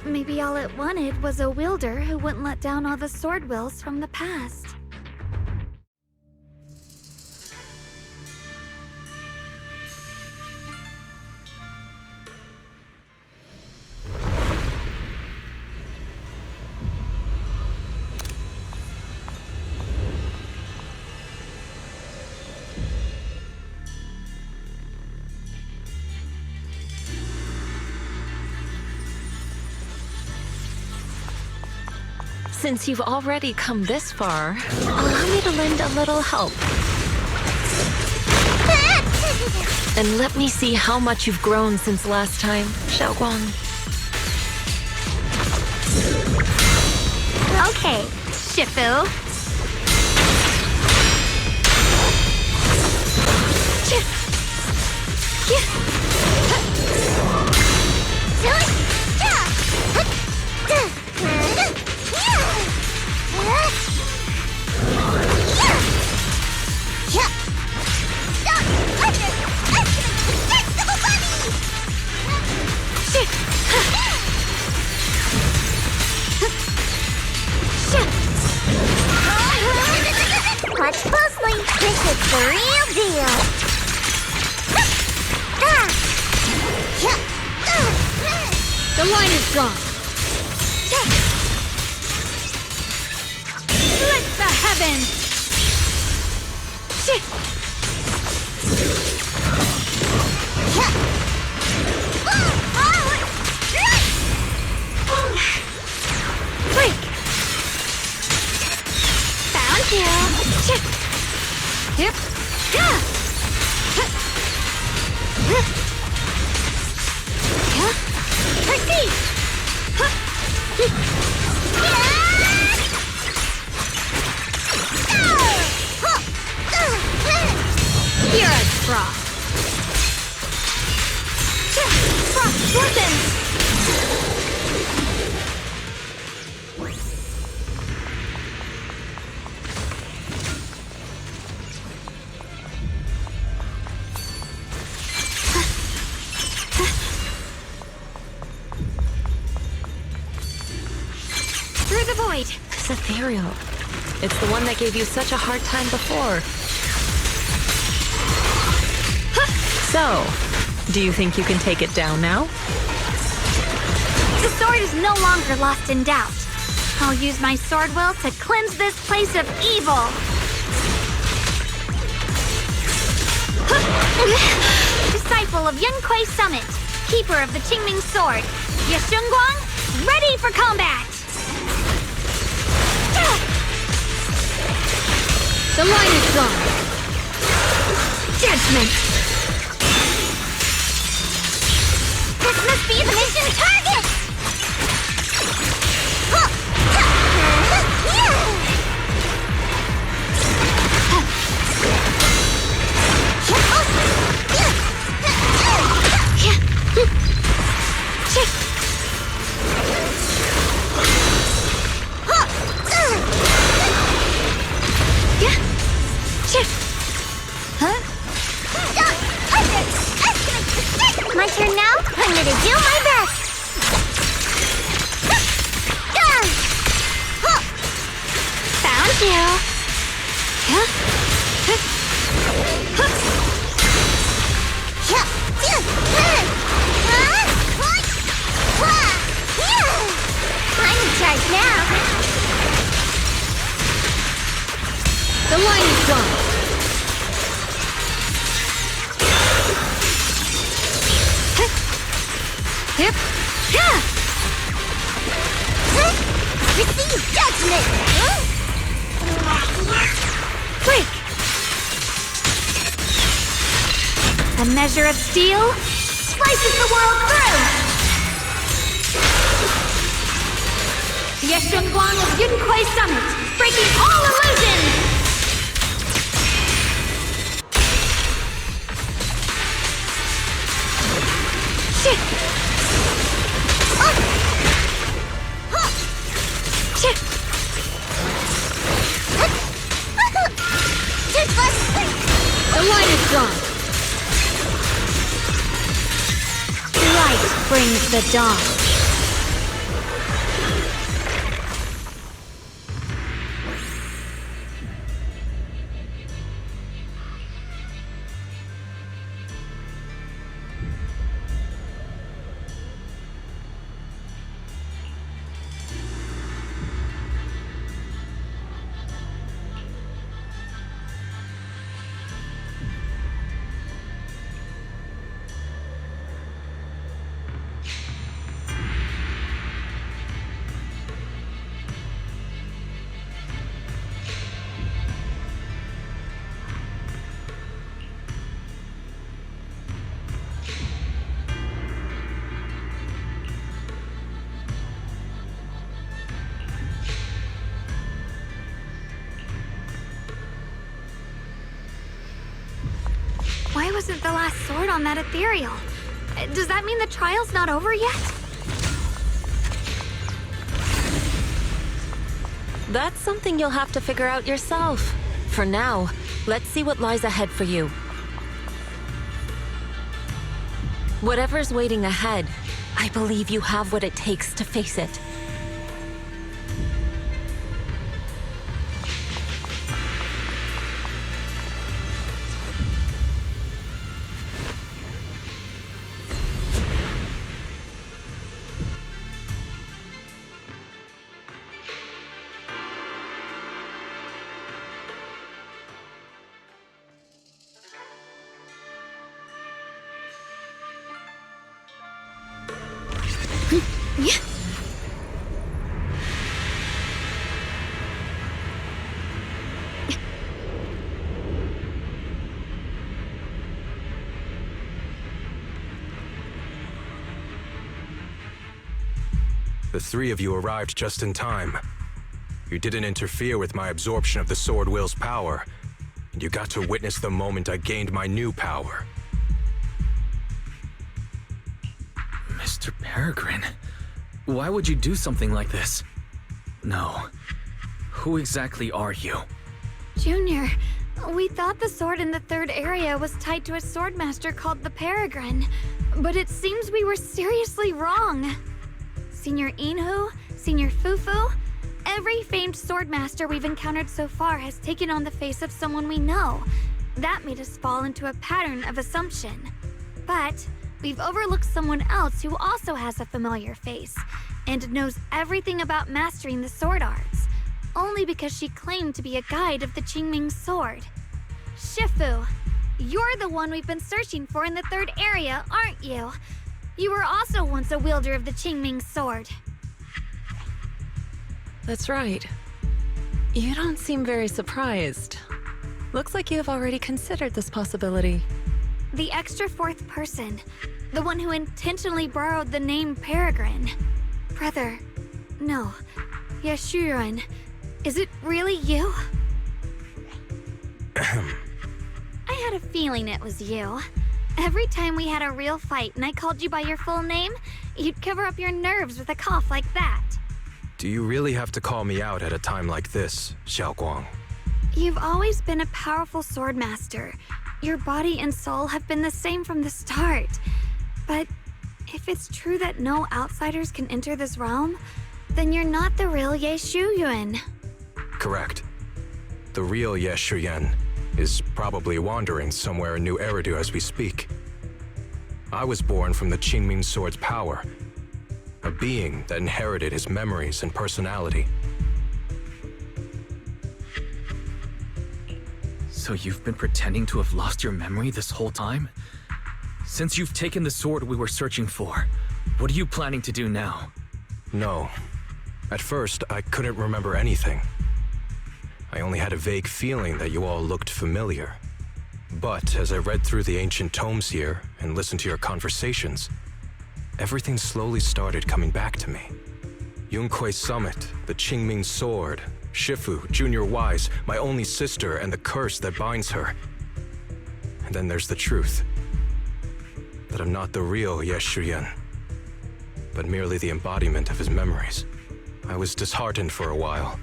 Maybe all it wanted was a wielder who wouldn't let down all the sword wills from the past. Since you've already come this far, allow me to lend a little help. And let me see how much you've grown since last time, Xiaoguang. Okay, Shifu. Watch closely. This is the real deal. The line is drawn. Split the heavens! Break! Found you! Yep. Proceed! You're a frost. Frost weapons! Through the void! It's ethereal. It's the one that gave you such a hard time before. So, do you think you can take it down now? The sword is no longer lost in doubt. I'll use my sword will to cleanse this place of evil. Disciple of Yunquei Summit, keeper of the Qingming sword, Shunguang, ready for combat! The line is drawn. Judgment. This must be the mission target! My turn now? I'm gonna do my best! Found you! I'm in charge now! The line is drawn! Receive judgment! Quick! A measure of steel slices the world through! Shunguang of Yunquei Summit, breaking all illusions! Shit! The line is drawn. Light brings the dawn. Why wasn't the last sword on that ethereal? Does that mean the trial's not over yet? That's something you'll have to figure out yourself. For now, let's see what lies ahead for you. Whatever's waiting ahead, I believe you have what it takes to face it. The three of you arrived just in time. You didn't interfere with my absorption of the Sword Will's power, and you got to witness the moment I gained my new power. Mr. Peregrine, why would you do something like this? No. Who exactly are you? Junior, we thought the sword in the third area was tied to a swordmaster called the Peregrine, but it seems we were seriously wrong. Senior Inhu, Senior Fufu, Every famed swordmaster we've encountered so far has taken on the face of someone we know. That made us fall into a pattern of assumption. But we've overlooked someone else who also has a familiar face and knows everything about mastering the sword arts, only because she claimed to be a guide of the Qingming sword. Shifu, you're the one we've been searching for in the third area, aren't you? You were also once a wielder of the Qingming sword. That's right. You don't seem very surprised. Looks like you have already considered this possibility. The extra fourth person, the one who intentionally borrowed the name Peregrine. Brother, no, Yashuren, is it really you? I had a feeling it was you. Every time we had a real fight and I called you by your full name, you'd cover up your nerves with a cough like that. Do you really have to call me out at a time like this, Shunguang? You've always been a powerful swordmaster. Your body and soul have been the same from the start. But if it's true that no outsiders can enter this realm, then you're not the real Ye Shuyuan. Correct. The real Ye Shuyuan is probably wandering somewhere in New Eridu as we speak. I was born from the Qingming sword's power, a being that inherited his memories and personality. So you've been pretending to have lost your memory this whole time? Since you've taken the sword we were searching for, what are you planning to do now? No. At first, I couldn't remember anything. I only had a vague feeling that you all looked familiar. But as I read through the ancient tomes here and listened to your conversations, everything slowly started coming back to me. Yunquei Summit, the Qingming sword, Shifu, Junior Wise, my only sister, and the curse that binds her. And then there's the truth. That I'm not the real Ye Shuyuan, but merely the embodiment of his memories. I was disheartened for a while.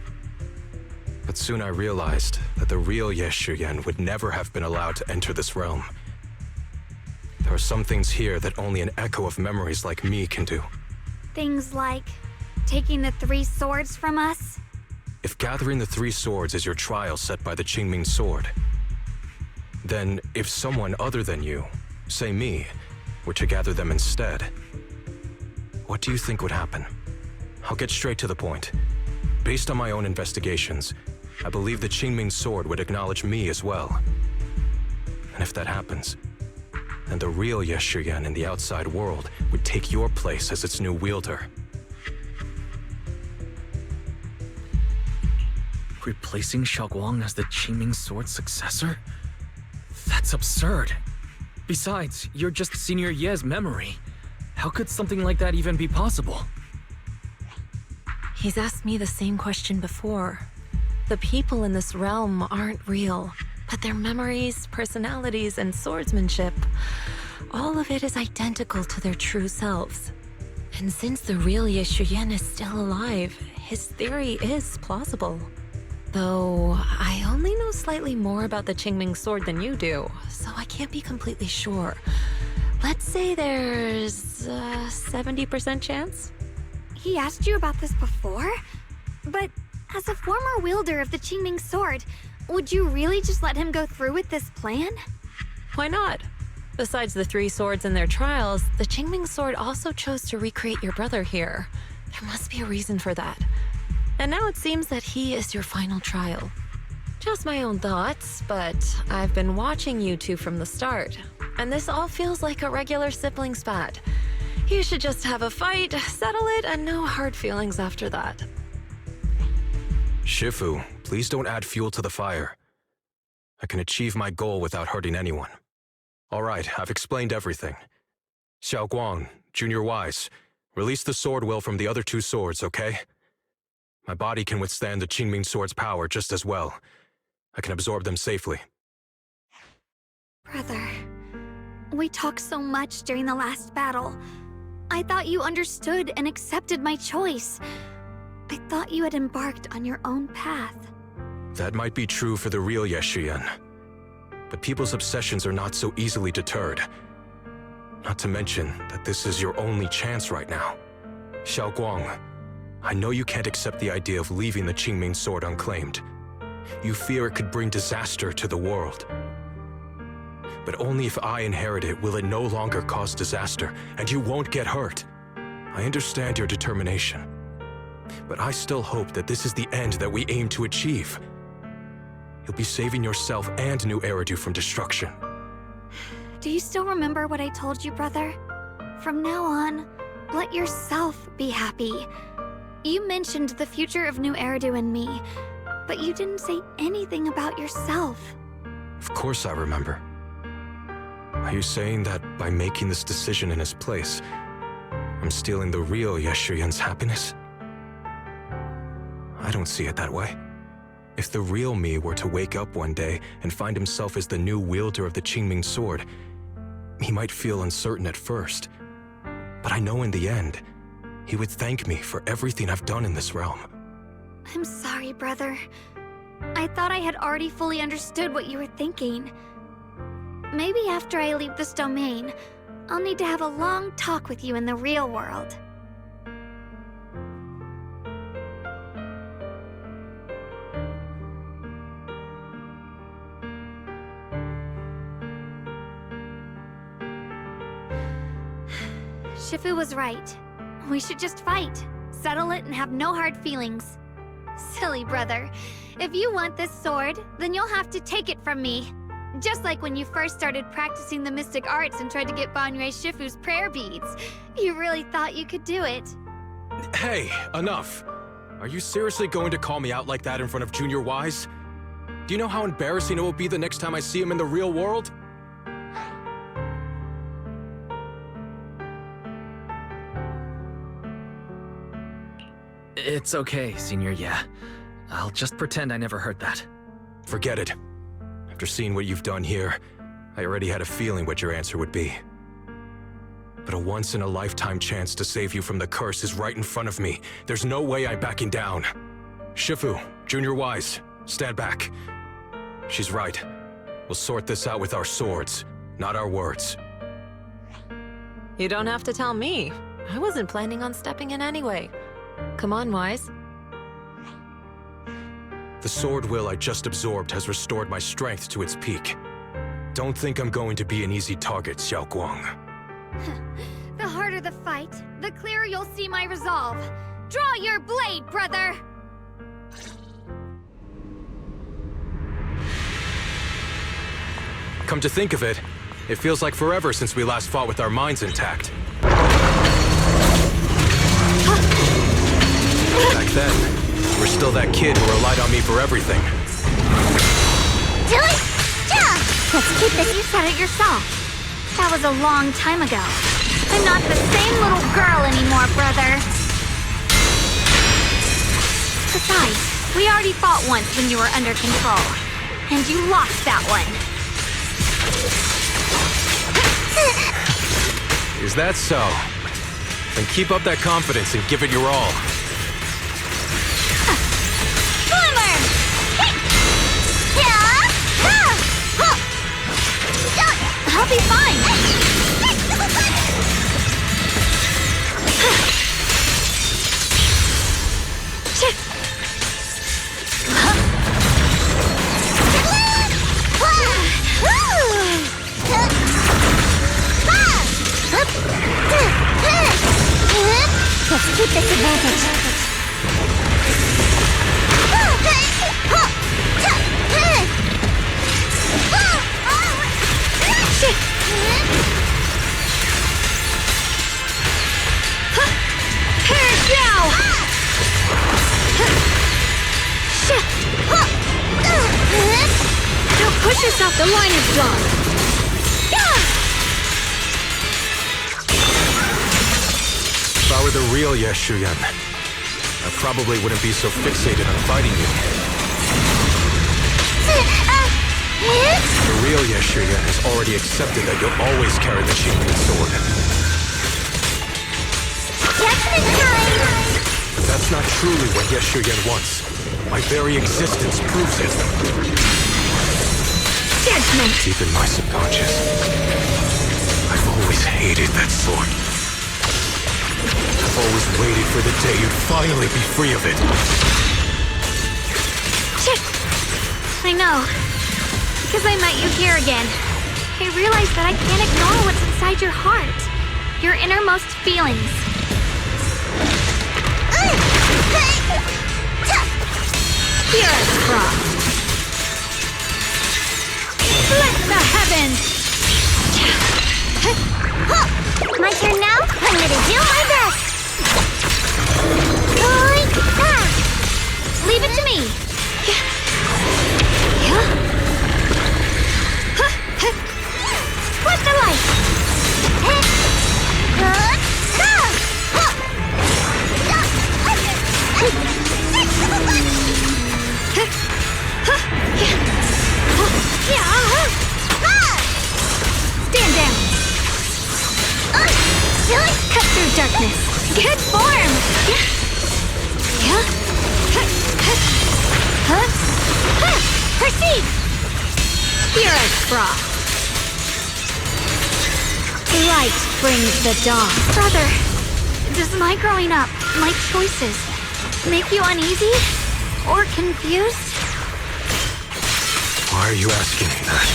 But soon I realized that the real Ye Shuyuan would never have been allowed to enter this realm. There are some things here that only an echo of memories like me can do. Things like taking the 3 swords from us? If gathering the 3 swords is your trial set by the Qingming sword, then if someone other than you, say me, were to gather them instead, what do you think would happen? I'll get straight to the point. Based on my own investigations, I believe the Qingming sword would acknowledge me as well. And if that happens, then the real Ye Shuyuan in the outside world would take your place as its new wielder. Replacing Shunguang as the Qingming sword's successor? That's absurd. Besides, you're just Senior Ye's memory. How could something like that even be possible? He's asked me the same question before. The people in this realm aren't real, but their memories, personalities, and swordsmanship, all of it is identical to their true selves. And since the real Ye Shuyuan is still alive, his theory is plausible. Though, I only know slightly more about the Qingming sword than you do, so I can't be completely sure. Let's say there's a 70% chance? He asked you about this before? But as a former wielder of the Qingming sword, would you really just let him go through with this plan? Why not? Besides the 3 swords in their trials, the Qingming sword also chose to recreate your brother here. There must be a reason for that. And now it seems that he is your final trial. Just my own thoughts, but I've been watching you two from the start, and this all feels like a regular sibling spat. You should just have a fight, settle it, and no hard feelings after that. Shifu, please don't add fuel to the fire. I can achieve my goal without hurting anyone. All right, I've explained everything. Xiaoguang, Junior Wise, release the sword will from the other 2 swords, okay? My body can withstand the Qingming sword's power just as well. I can absorb them safely. Brother, we talked so much during the last battle. I thought you understood and accepted my choice. I thought you had embarked on your own path. That might be true for the real Ye Shuyuan. But people's obsessions are not so easily deterred. Not to mention that this is your only chance right now. Xiaoguang, I know you can't accept the idea of leaving the Qingming sword unclaimed. You fear it could bring disaster to the world. But only if I inherit it will it no longer cause disaster, and you won't get hurt. I understand your determination, but I still hope that this is the end that we aim to achieve. You'll be saving yourself and New Eridu from destruction. Do you still remember what I told you, brother? From now on, let yourself be happy. You mentioned the future of New Eridu and me, but you didn't say anything about yourself. Of course I remember. Are you saying that by making this decision in his place, I'm stealing the real Yeshuyan's happiness? I don't see it that way. If the real me were to wake up one day and find himself as the new wielder of the Qingming sword, he might feel uncertain at first. But I know in the end, he would thank me for everything I've done in this realm. I'm sorry, brother. I thought I had already fully understood what you were thinking. Maybe after I leave this domain, I'll need to have a long talk with you in the real world. Shifu was right. We should just fight, settle it, and have no hard feelings. Silly brother. If you want this sword, then you'll have to take it from me. Just like when you first started practicing the mystic arts and tried to get Banrei Shifu's prayer beads. You really thought you could do it. Hey, enough! Are you seriously going to call me out like that in front of Junior Wise? Do you know how embarrassing it will be the next time I see him in the real world? It's okay, Senior Yeah. I'll just pretend I never heard that. Forget it. After seeing what you've done here, I already had a feeling what your answer would be. But a once-in-a-lifetime chance to save you from the curse is right in front of me. There's no way I'm backing down. Shifu, Junior Wise, stand back. She's right. We'll sort this out with our swords, not our words. You don't have to tell me. I wasn't planning on stepping in anyway. Come on, Wise. The sword will I just absorbed has restored my strength to its peak. Don't think I'm going to be an easy target, Xiaoguang. The harder the fight, the clearer you'll see my resolve. Draw your blade, brother! Come to think of it, it feels like forever since we last fought with our minds intact. Back then, you were still that kid who relied on me for everything. Do it! Yeah! Let's keep this. You said it yourself. That was a long time ago. I'm not the same little girl anymore, brother. Besides, we already fought once when you were under control. And you lost that one. Is that so? Then keep up that confidence and give it your all. I'll be fine! Let's keep this advantage. Don't push yourself, the line is drawn. If I were the real Yeshuyan, I probably wouldn't be so fixated on fighting you. The real Yeshuyan has already accepted that you'll always carry the Qingming sword. But that's not truly what Yeshuyan wants. My very existence proves it. Judgment! Deep in my subconscious, I've always hated that sword. I've always waited for the day you'd finally be free of it. Shit! I know. Because I met you here again. I realized that I can't ignore what's inside your heart. Your innermost feelings. Here is Frost. Split the heavens! My turn now? I'm gonna do my best! Leave it to me! Split the light! Stand down! Cut through darkness! Good form! Proceed! Here is Frost. Light brings the dawn. Brother, does my growing up, my choices, make you uneasy? Or confused? Why are you asking me that?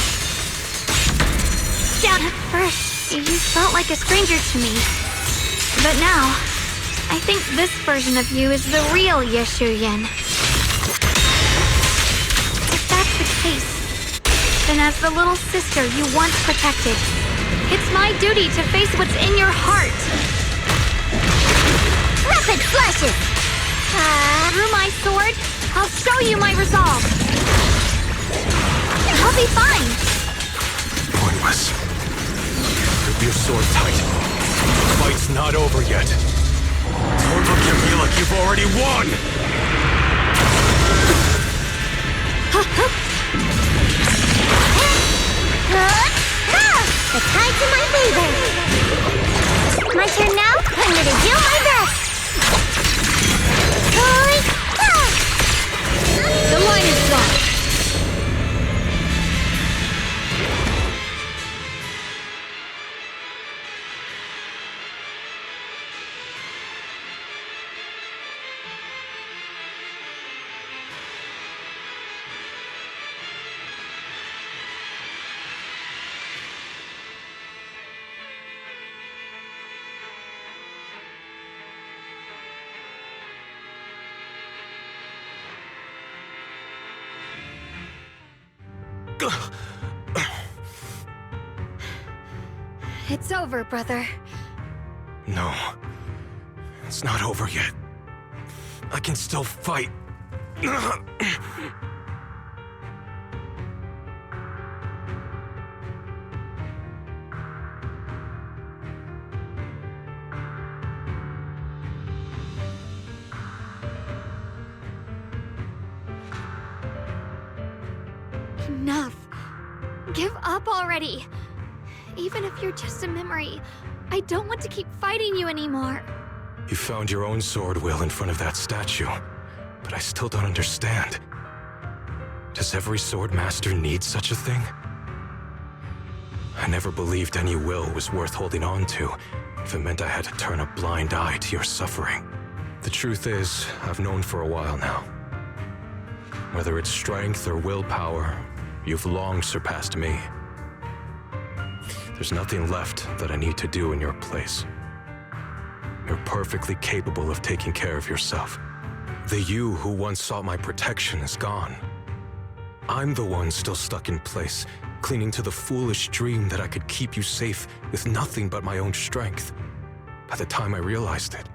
Down at first, you felt like a stranger to me. But now, I think this version of you is the real Yeshuyan. If that's the case, then as the little sister you once protected, it's my duty to face what's in your heart. Rapid flashes! Through my sword, I'll show you my resolve. I'll be fine. Pointless. Grip your sword tight. The fight's not over yet. Don't look at me like you've already won! The tide's in my favor! My turn now? I'm gonna do my best! The line is drawn. It's over, brother. No. It's not over yet. I can still fight. Enough. Give up already. Even if you're just a memory, I don't want to keep fighting you anymore. You found your own sword, Will, in front of that statue. But I still don't understand. Does every sword master need such a thing? I never believed any will was worth holding on to, if it meant I had to turn a blind eye to your suffering. The truth is, I've known for a while now. Whether it's strength or willpower, you've long surpassed me. There's nothing left that I need to do in your place. You're perfectly capable of taking care of yourself. The you who once sought my protection is gone. I'm the one still stuck in place, clinging to the foolish dream that I could keep you safe with nothing but my own strength. By the time I realized it,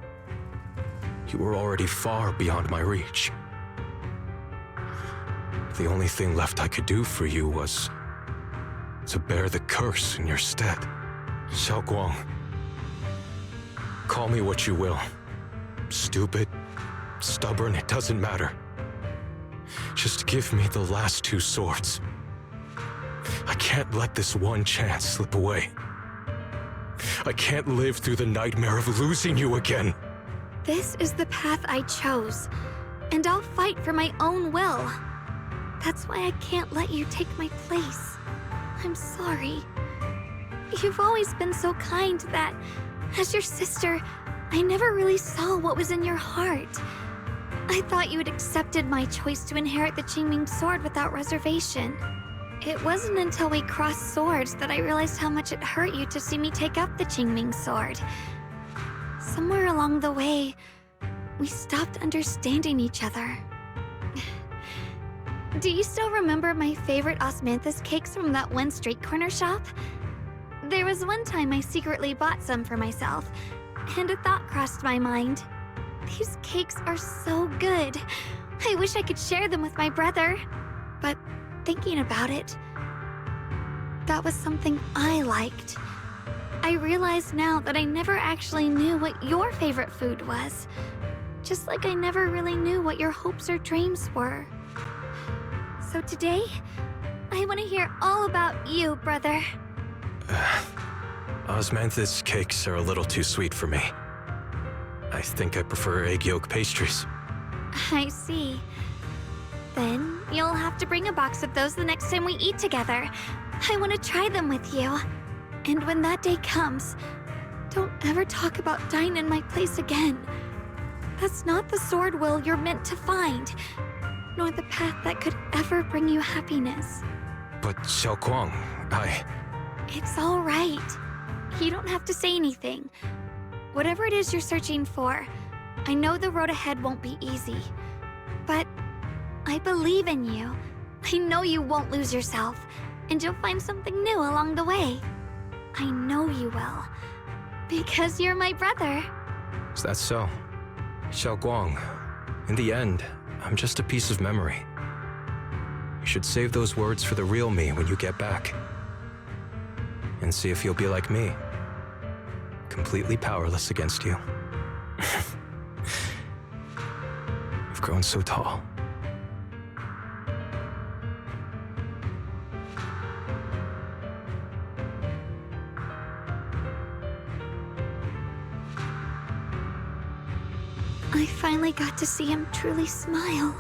you were already far beyond my reach. The only thing left I could do for you was to bear the curse in your stead. Shunguang. Call me what you will. Stupid, stubborn, it doesn't matter. Just give me the last two swords. I can't let this one chance slip away. I can't live through the nightmare of losing you again. This is the path I chose, and I'll fight for my own will. That's why I can't let you take my place. I'm sorry. You've always been so kind that, as your sister, I never really saw what was in your heart. I thought you had accepted my choice to inherit the Qingming sword without reservation. It wasn't until we crossed swords that I realized how much it hurt you to see me take up the Qingming sword. Somewhere along the way, we stopped understanding each other. Do you still remember my favorite osmanthus cakes from that one street corner shop? There was one time I secretly bought some for myself, and a thought crossed my mind. These cakes are so good. I wish I could share them with my brother. But thinking about it, that was something I liked. I realize now that I never actually knew what your favorite food was. Just like I never really knew what your hopes or dreams were. So today, I want to hear all about you, brother. Osmanthus cakes are a little too sweet for me. I think I prefer egg yolk pastries. I see. Then you'll have to bring a box of those the next time we eat together. I want to try them with you. And when that day comes, don't ever talk about dying in my place again. That's not the sword will you're meant to find, nor the path that could ever bring you happiness. But Shunguang, It's all right. You don't have to say anything. Whatever it is you're searching for, I know the road ahead won't be easy. But I believe in you. I know you won't lose yourself, and you'll find something new along the way. I know you will. Because you're my brother. Is that so? Shunguang, in the end, I'm just a piece of memory. You should save those words for the real me when you get back. And see if you'll be like me. Completely powerless against you. You've grown so tall. I finally got to see him truly smile.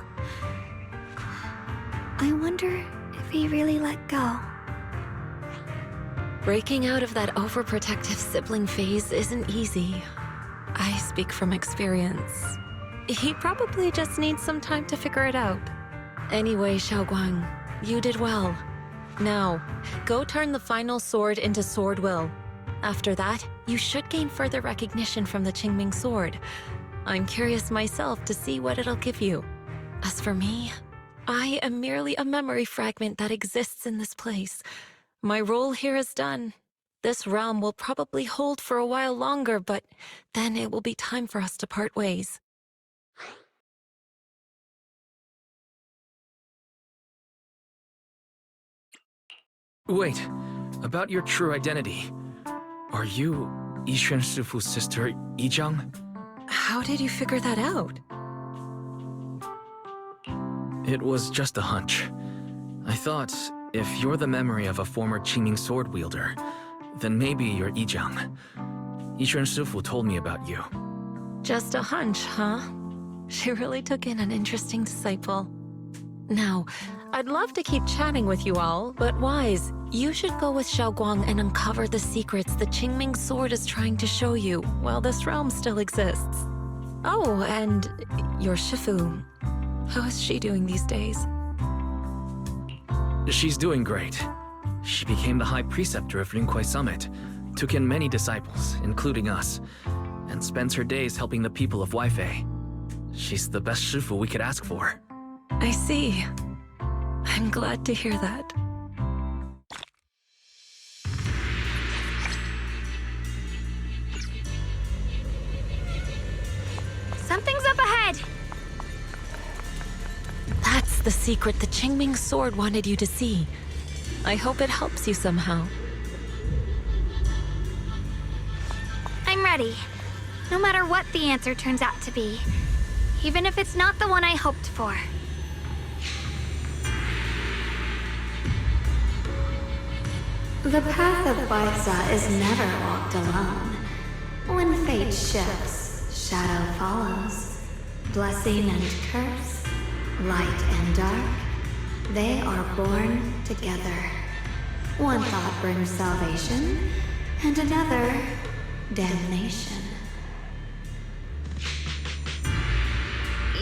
I wonder if he really let go. Breaking out of that overprotective sibling phase isn't easy. I speak from experience. He probably just needs some time to figure it out. Anyway, Shunguang, you did well. Now, go turn the final sword into sword will. After that, you should gain further recognition from the Qingming sword. I'm curious myself to see what it'll give you. As for me, I am merely a memory fragment that exists in this place. My role here is done. This realm will probably hold for a while longer, but then it will be time for us to part ways. Wait, about your true identity. Are you Yixuan Shifu's sister, Yizhang? How did you figure that out? It was just a hunch. I thought, if you're the memory of a former Qingming sword wielder, then maybe you're Yizhang. Yixuan Shifu told me about you. Just a hunch, huh? She really took in an interesting disciple. Now, I'd love to keep chatting with you all, but Wise, you should go with Shunguang and uncover the secrets the Qingming sword is trying to show you while this realm still exists. Oh, and your Shifu. How is she doing these days? She's doing great. She became the High Preceptor of Lingkuai Summit, took in many disciples, including us, and spends her days helping the people of Waifei. She's the best Shifu we could ask for. I see. I'm glad to hear that. Something's up ahead! That's the secret the Qingming sword wanted you to see. I hope it helps you somehow. I'm ready. No matter what the answer turns out to be. Even if it's not the one I hoped for. The path of Waifei is never walked alone. When fate shifts, shadow follows. Blessing and curse, light and dark, they are born together. One thought brings salvation, and another, damnation.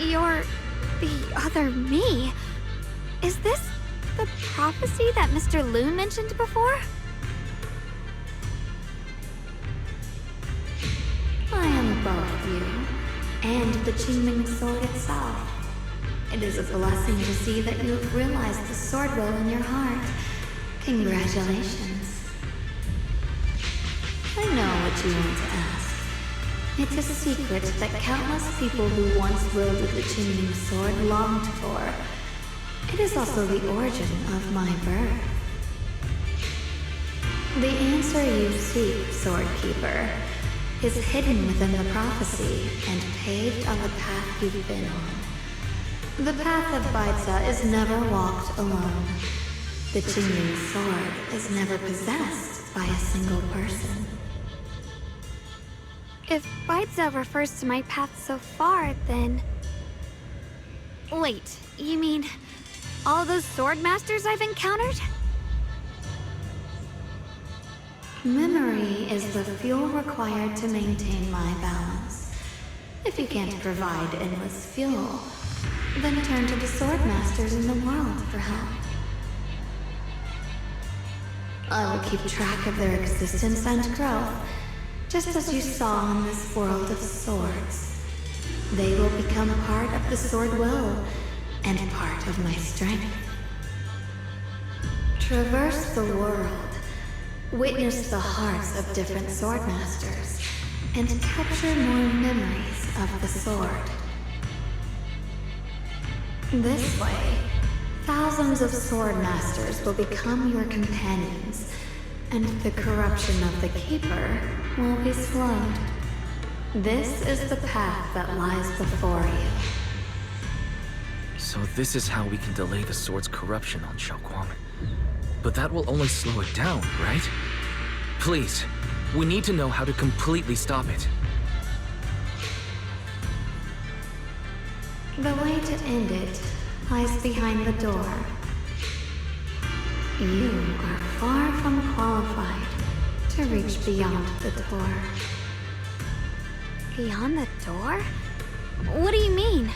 You're the other me. Is this the prophecy that Mr. Loon mentioned before? I am both you and the Qingming sword itself. It is a blessing to see that you have realized the sword will in your heart. Congratulations. I know what you want to ask. It's a secret that countless people who once wielded the Qingming sword longed for. It is also the origin of my birth. The answer you seek, Sword Keeper, is hidden within the prophecy and paved on the path you've been on. The path of Baitza is never walked alone. The Qingming sword is never possessed by a single person. If Baitza refers to my path so far, then... Wait, you mean all those sword masters I've encountered? Memory is the fuel required to maintain my balance. If you can't provide endless fuel, then turn to the sword masters in the world for help. I will keep track of their existence and growth, just as you saw in this world of swords. They will become part of the sword will, and part of my strength. Traverse the world, witness the hearts of different sword masters, and capture more memories of the sword. This way, thousands of sword masters will become your companions, and the corruption of the Keeper will be slowed. This is the path that lies before you. So this is how we can delay the sword's corruption on Shunguang. But that will only slow it down, right? Please, we need to know how to completely stop it. The way to end it lies behind the door. You are far from qualified to reach beyond the door. Beyond the door? What do you mean?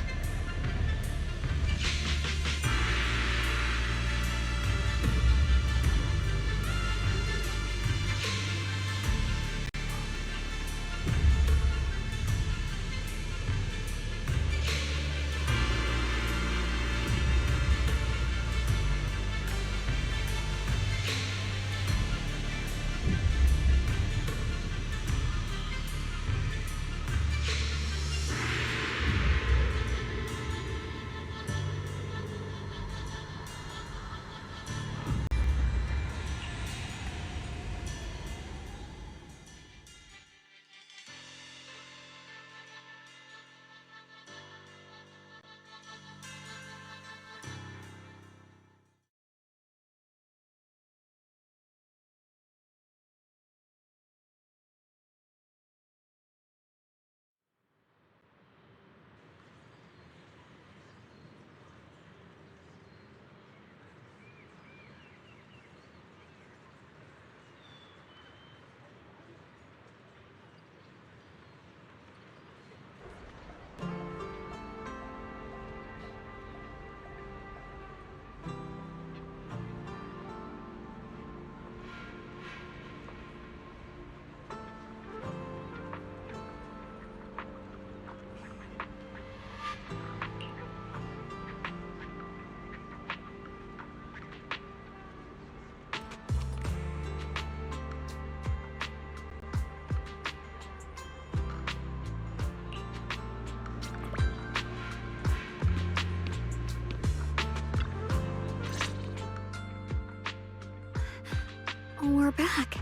We're back.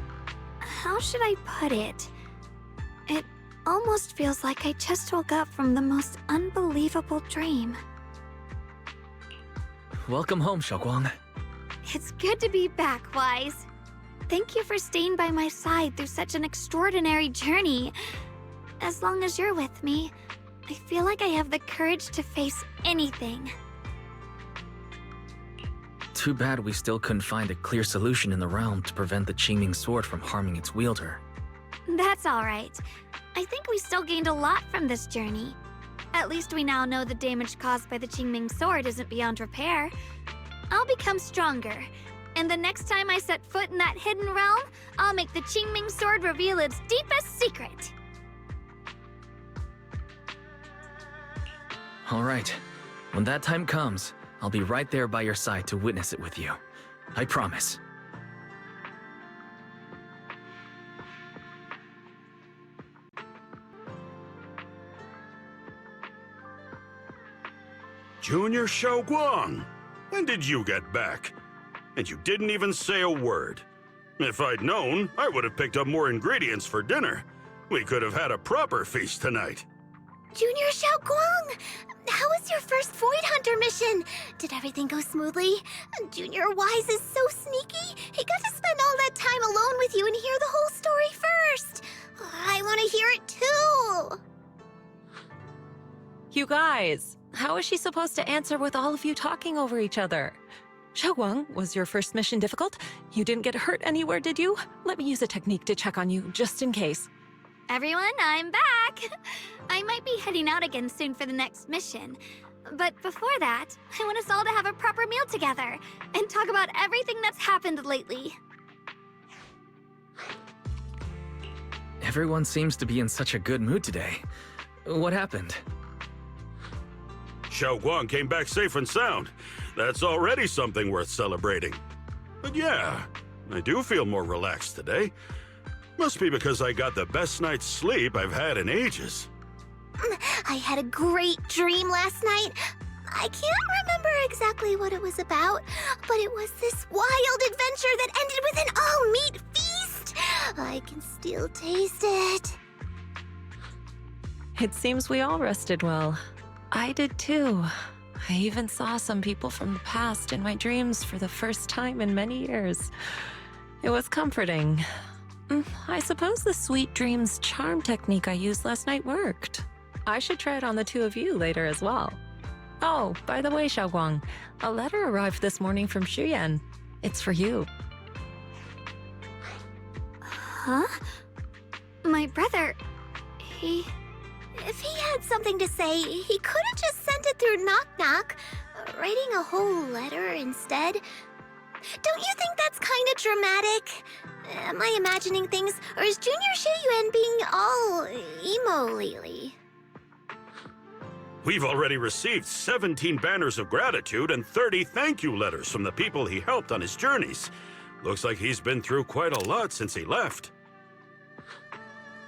How should I put it? It almost feels like I just woke up from the most unbelievable dream. Welcome home, Shunguang. It's good to be back, Wise. Thank you for staying by my side through such an extraordinary journey. As long as you're with me, I feel like I have the courage to face anything. Too bad we still couldn't find a clear solution in the realm to prevent the Qingming sword from harming its wielder. That's all right. I think we still gained a lot from this journey. At least we now know the damage caused by the Qingming sword isn't beyond repair. I'll become stronger, and the next time I set foot in that hidden realm, I'll make the Qingming sword reveal its deepest secret. All right. When that time comes, I'll be right there by your side to witness it with you. I promise. Junior Shunguang, when did you get back? And you didn't even say a word. If I'd known, I would have picked up more ingredients for dinner. We could have had a proper feast tonight. Junior Shunguang, how was your first Void Hunter mission? Did everything go smoothly? Junior Wise is so sneaky. He got to spend all that time alone with you and hear the whole story first. I want to hear it too. You guys, how is she supposed to answer with all of you talking over each other? Shunguang, was your first mission difficult? You didn't get hurt anywhere, did you? Let me use a technique to check on you, just in case. Everyone, I'm back! I might be heading out again soon for the next mission. But before that, I want us all to have a proper meal together and talk about everything that's happened lately. Everyone seems to be in such a good mood today. What happened? Shunguang came back safe and sound. That's already something worth celebrating. But yeah, I do feel more relaxed today. Must be because I got the best night's sleep I've had in ages. I had a great dream last night. I can't remember exactly what it was about, but it was this wild adventure that ended with an all-meat feast. I can still taste it. It seems we all rested well. I did too. I even saw some people from the past in my dreams for the first time in many years. It was comforting. I suppose the sweet dreams charm technique I used last night worked. I should try it on the two of you later as well. Oh, by the way, Shunguang, a letter arrived this morning from Xuyan. It's for you. Huh? My brother, If he had something to say, he could have just sent it through Knock Knock, writing a whole letter instead. Don't you think that's kind of dramatic? Am I imagining things, or is Junior Shiyuan being all emo lately? We've already received 17 banners of gratitude and 30 thank you letters from the people he helped on his journeys. Looks like he's been through quite a lot since he left.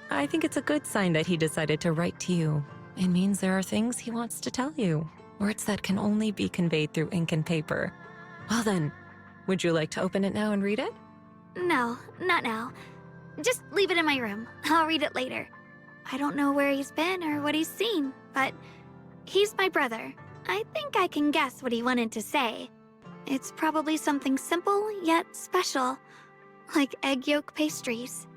I think it's a good sign that he decided to write to you. It means there are things he wants to tell you, words that can only be conveyed through ink and paper. Well then, would you like to open it now and read it? no, not now. Just leave it in my room. I'll read it later. I don't know where he's been or what he's seen, but he's my brother. I think I can guess what he wanted to say. It's probably something simple yet special, like egg yolk pastries.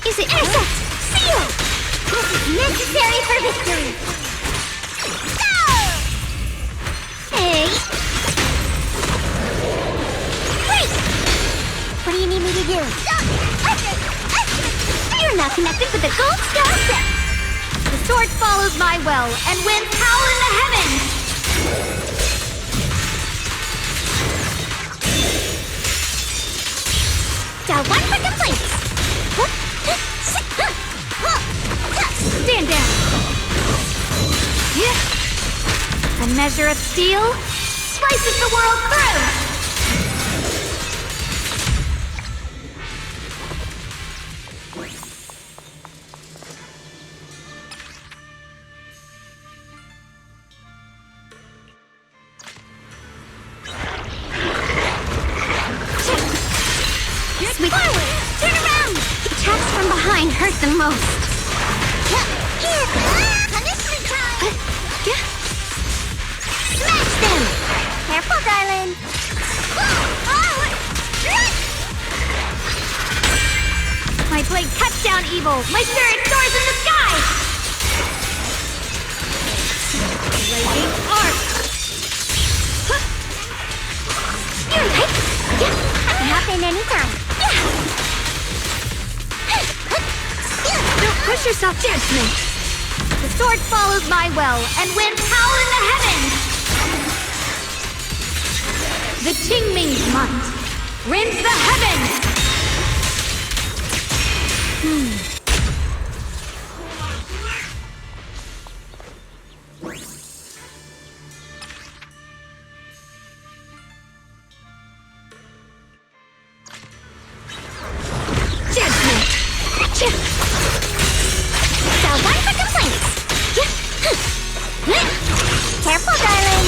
Is it intercept? Seal! This is necessary for victory! Go! Hey! Wait! What do you need me to do? You're not connected with the gold star set! The sword follows my well and winds howl in the heavens! Down one for complaints! Stand down! A measure of steel slices the world through! Sweep forward! Turn around! Attacks from behind hurt the most. Here! Punishment time! Smash them! Careful, darling! My blade cuts down evil! My spirit soars in the sky! Blazing arc! You're right! That can happen anytime. Don't push yourself, judgment! The sword follows my well and winds howl in the heavens! The Qingming's might rends the heavens! Judgment! Down one for complaints. Careful, darling.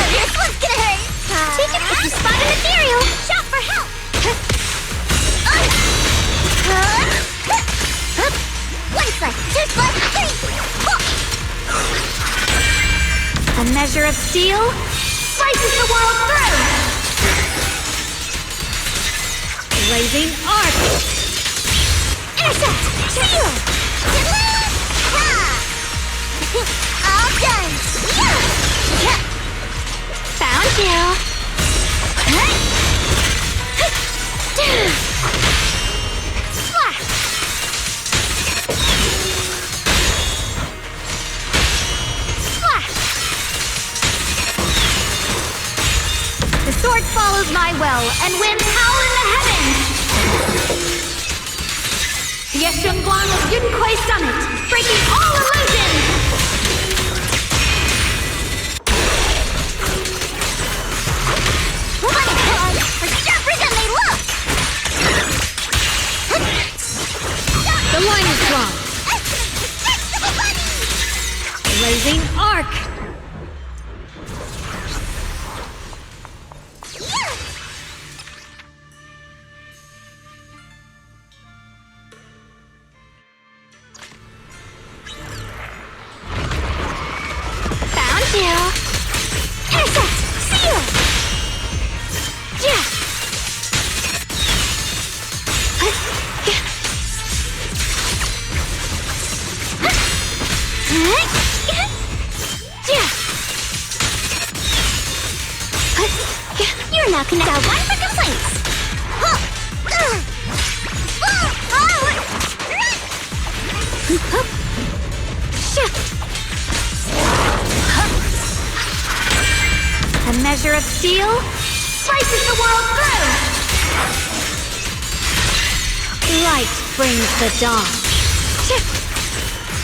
This one's gonna hurt. Take it if you spot an ethereal. Shout for help. One slice, two slice, three. A measure of steel slices the world through! Blazing arc! Intercept! Seal! All done! Found you! Slash! Slash! The sword follows my well and winds howl in the heavens! The Shunguang of Yunquei Summit, breaking all illusions! What a dog! For sharper than they look! The line is drawn! Blazing arc! Found you! Intercept! Seal! Yeah! You're not connected. One for complaints. A measure of steel slices the world through! Light brings the dawn.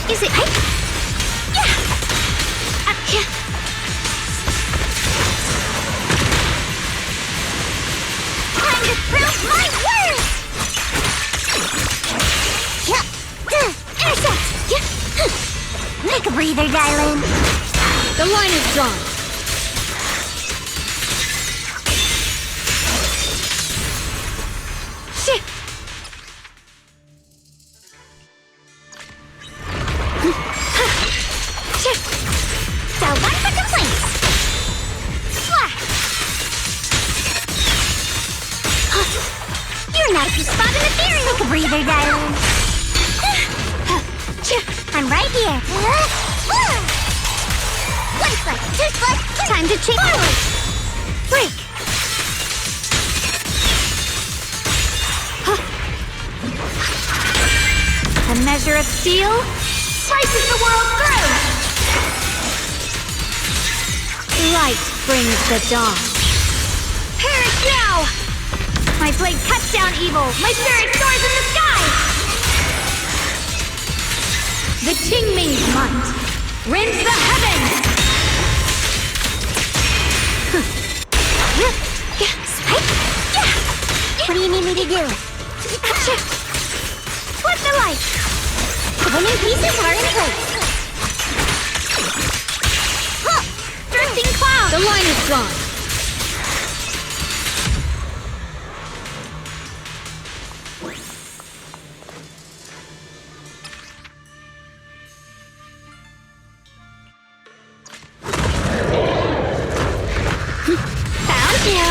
Is it? Time to prove my worth! Intercept! Take a breather, darling. The line is drawn. So one for complaints. Slash! Take a breather, darling. I'm right here. One foot, 2 foot. Time to change. Forward. Break. A measure of steel slices the world through. Light brings the dawn. Perish now! My blade cuts down evil. My spirit soars in the sky. The Qingming's might rends the heavens. What do you need me to do? Flip the light. The winning pieces are in place. Drifting cloud. The line is gone. Found you.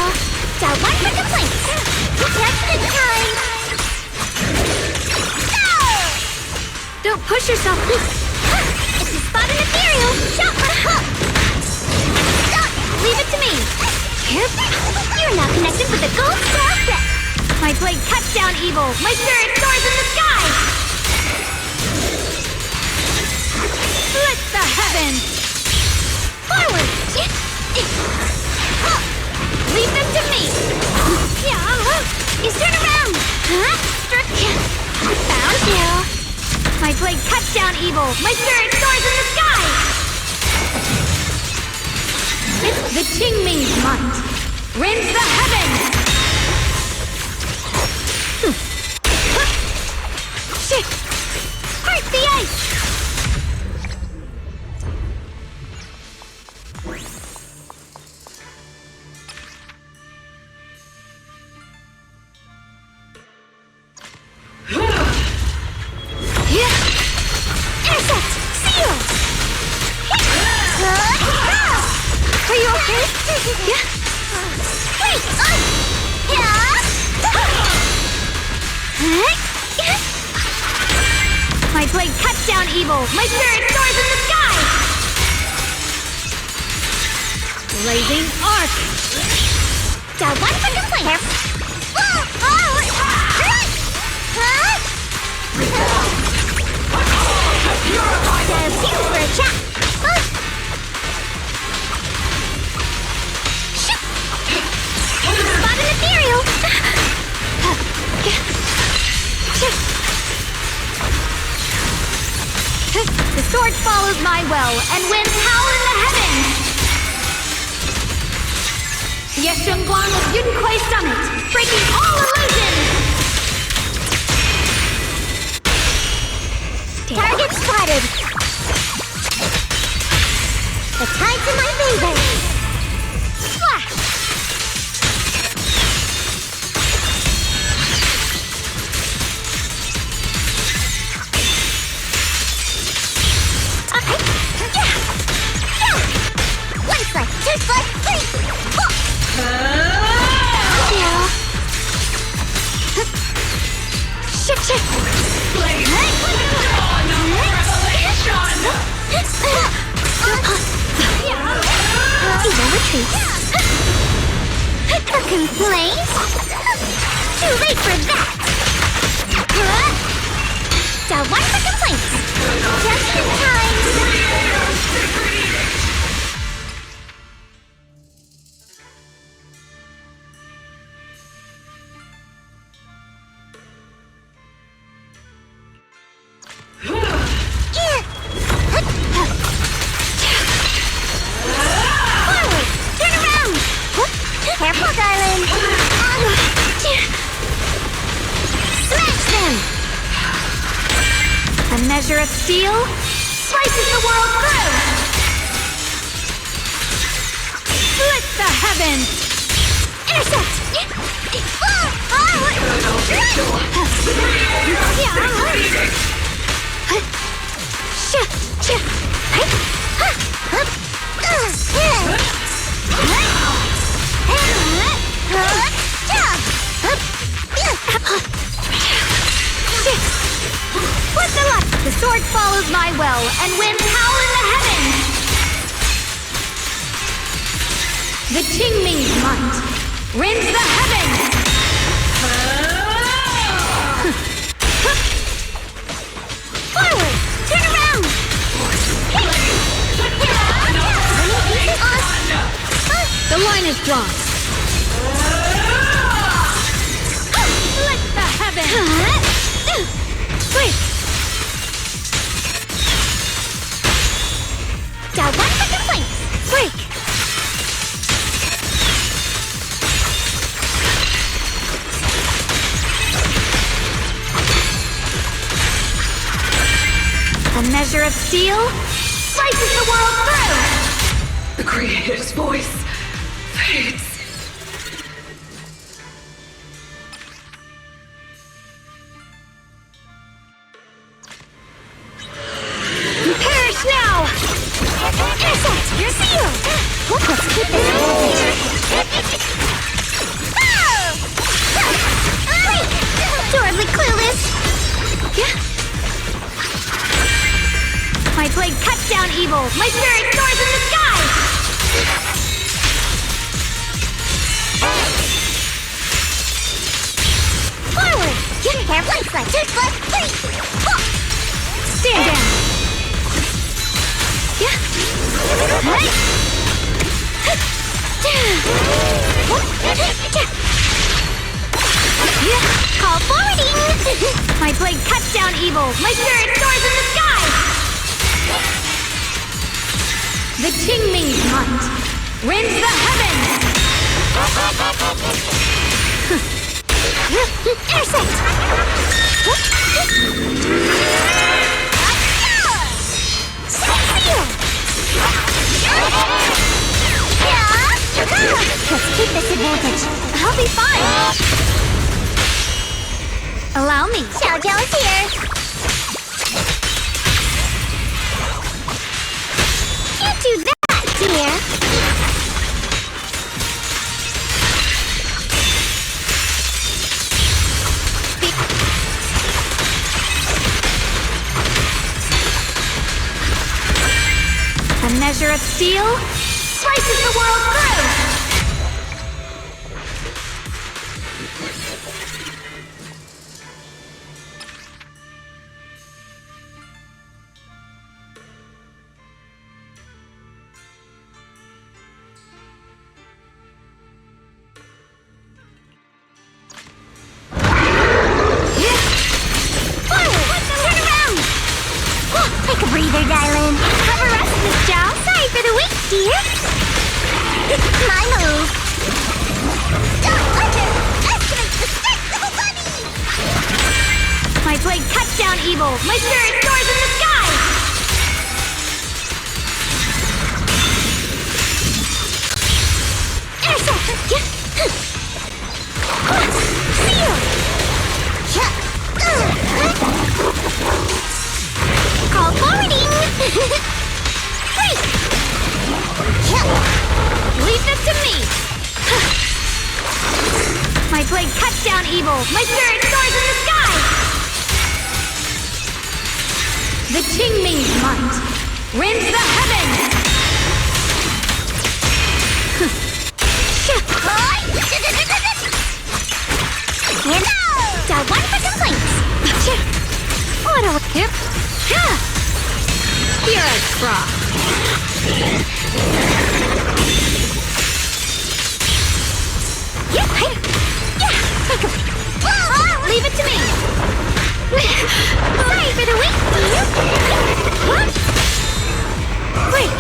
Got one for complaints. Just in time. Go! Don't push yourself. It's a spot in ethereal. Shot for hook. Leave it to me. You're now connected with the gold star set. My blade cuts down evil. My spirit soars in the sky. Split the heavens. Forward. Leave them to me. Is turn around. Found you. My blade cuts down evil. My spirit soars in the sky. The Qingming's might rends the heavens. Heart the ice. Intercept. Seal. Are you okay? Wait! My blade cuts down evil. My spirit soars in the sky. Blazing arc. Got one for complaints. Feel for a chat. Spot an ethereal. The sword follows my well and winds howl in the heavens. Yes, Shunguang of Yunquai Summit, breaking all illusions. Target spotted. The tide's in my favor. Flash. One foot, 2 foot, 3. Shit. Evil retreat. A complaint? Too late for that. Got one for complaints. Just in time. Forward! Turn around! Careful, darling! Smash them! A measure of steel slices the world through. Split the heavens. Intercept! sword follows my will and winds howl in the heavens! The Qingming's might rends the heavens! Forward! Turn around! The line is drawn. Let the heavens! Quick! Got one for complaints. Quick! A measure of steel slices the world through! The Creator's voice fades. Perish now! Intercept! Your seal! Let's keep this advantage. Adorably clueless! My blade cuts down evil! My spirit soars in the sky! Forward! Get a hair place like two foot three! Stand down! Call forwarding! My blade cuts down evil! My spirit soars in the sky! The Qingming's might rends the heavens! Intercept! Seal! Let's keep this advantage. I'll be fine! Allow me! Xiaojiao's here! Can't do that, dear! A measure of steel slices the world through! Take a breather, darling. Have a rest, Miss Zhao. Sorry for the wait, dear. My move. Don't underestimate the strength of a bunny! My blade cuts down evil! My spirit soars in the sky! Intercept! Seal! Call forwarding! Break! Leave this to me! My blade cuts down evil! My spirit soars in the sky! The Qingming's might rends the heavens! And got one for complaints! What a hip! You're a frog! Leave it to me! Sorry for the wait, What? Quick!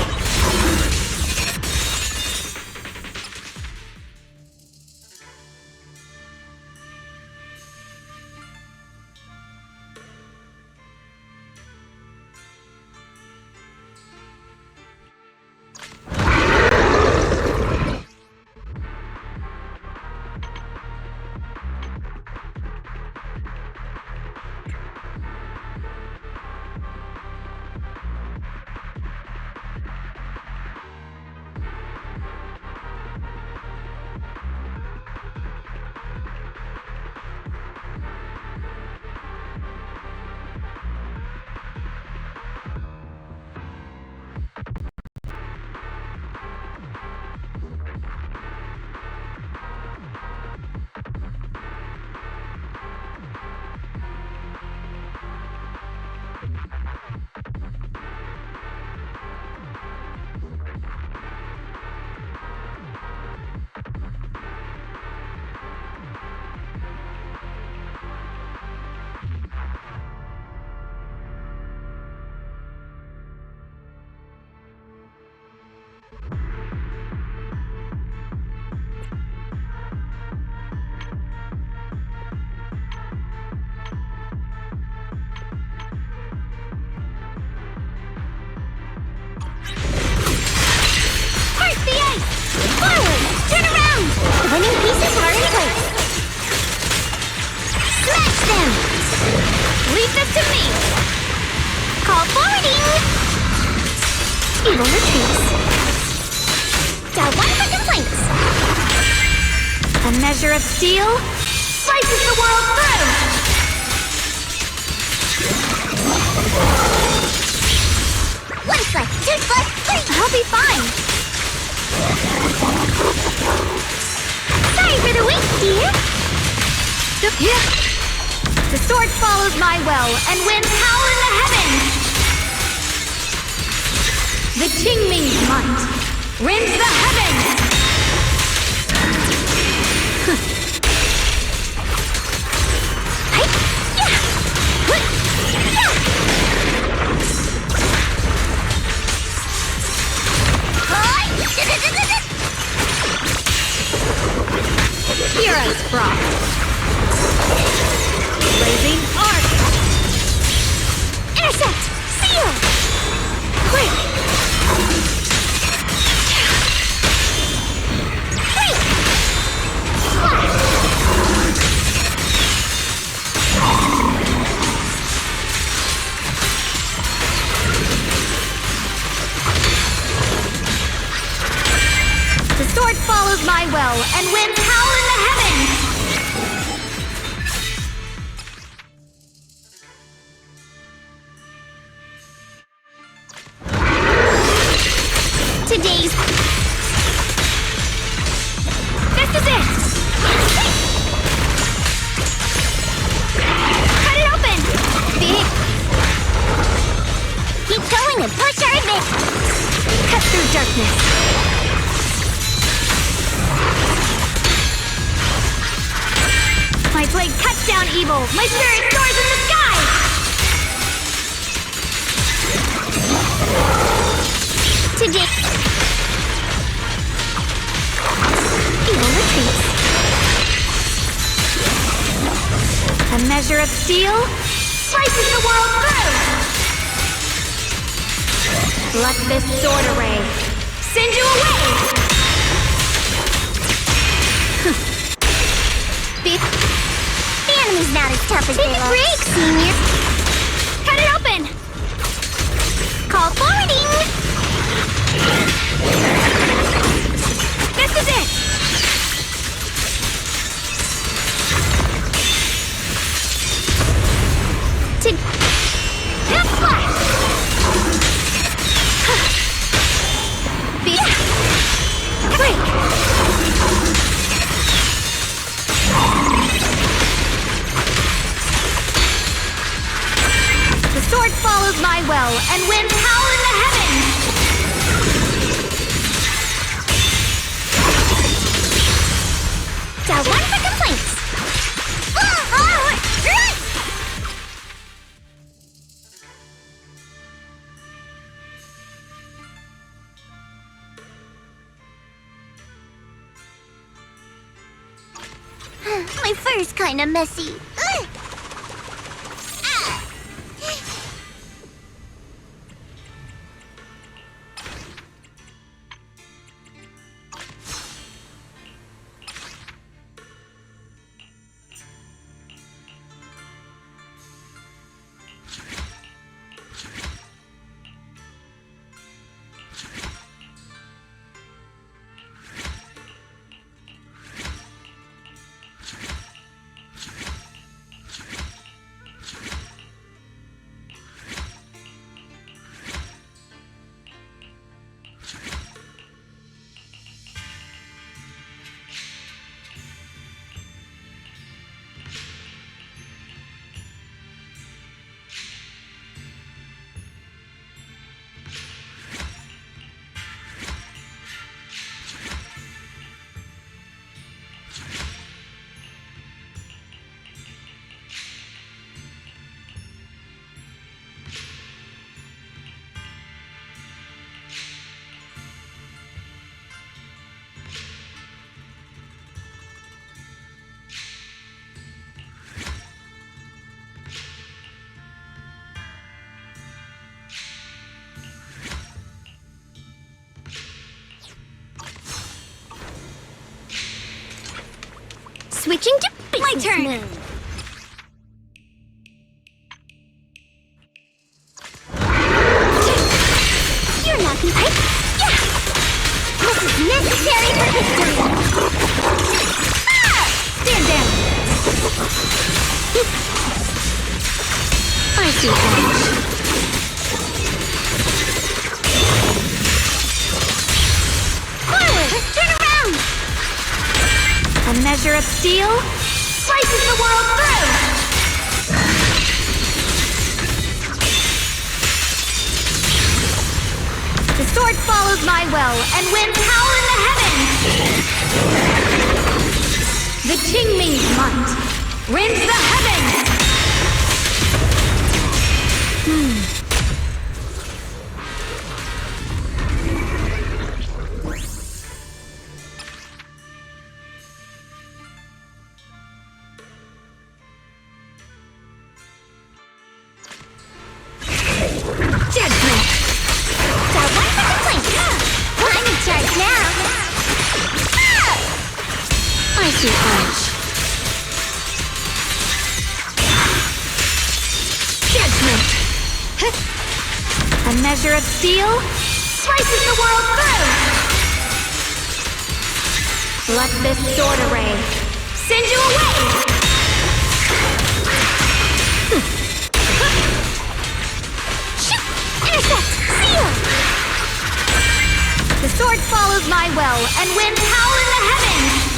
Leave this to me! Call forwarding! Evil retreats. Dial 1 for complaints. A measure of steel slices the world through! 1 foot, 2 foot, 3! I'll be fine! Sorry for the wait, dear! The sword follows my well, and winds howl in the heavens! The Qingming's might rends the heavens! Hero's frost! Blazing arc! Intercept! Seal! Quick! Break! Slash! The sword follows my well, and winds howl in the heavens! Today's... This is it! Cut it open! Keep going and push our advance! Cut through darkness! My blade cuts down evil! My spirit soars in the sky! Today... Evil retreats. A measure of steel slices the world through! Let this sword array send you away! The enemy's not as tough as they look. Take a break, senior! Cut it open! Call forwarding! This is it! To... Flash! Break! The sword follows my well, and winds howl in the heavens! Dial 1 for complaints! My fur's kinda messy. Switching to business mode. victory! Stand down! I see edge. Forward! Turn around! A measure of steel slices the world through! The sword follows my will and winds howl in the heavens! The Qingming's might rends the heavens! Judgment! Got one for complaints! I'm in charge now! I see edge. Judgment! A measure of steel slices the world through! Let this sword array send you away! Shoot! Intercept! Seal! The sword follows my will and winds howl in the heavens!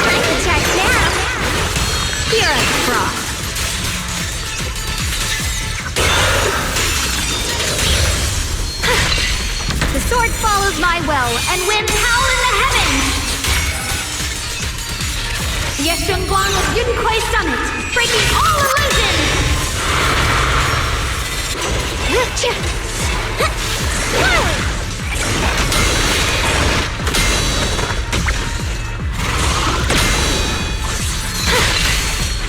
I'm in charge now! Here I cross. The sword follows my will and winds howl in the heavens! The Shunguang of Yunquai Summit, breaking all illusions!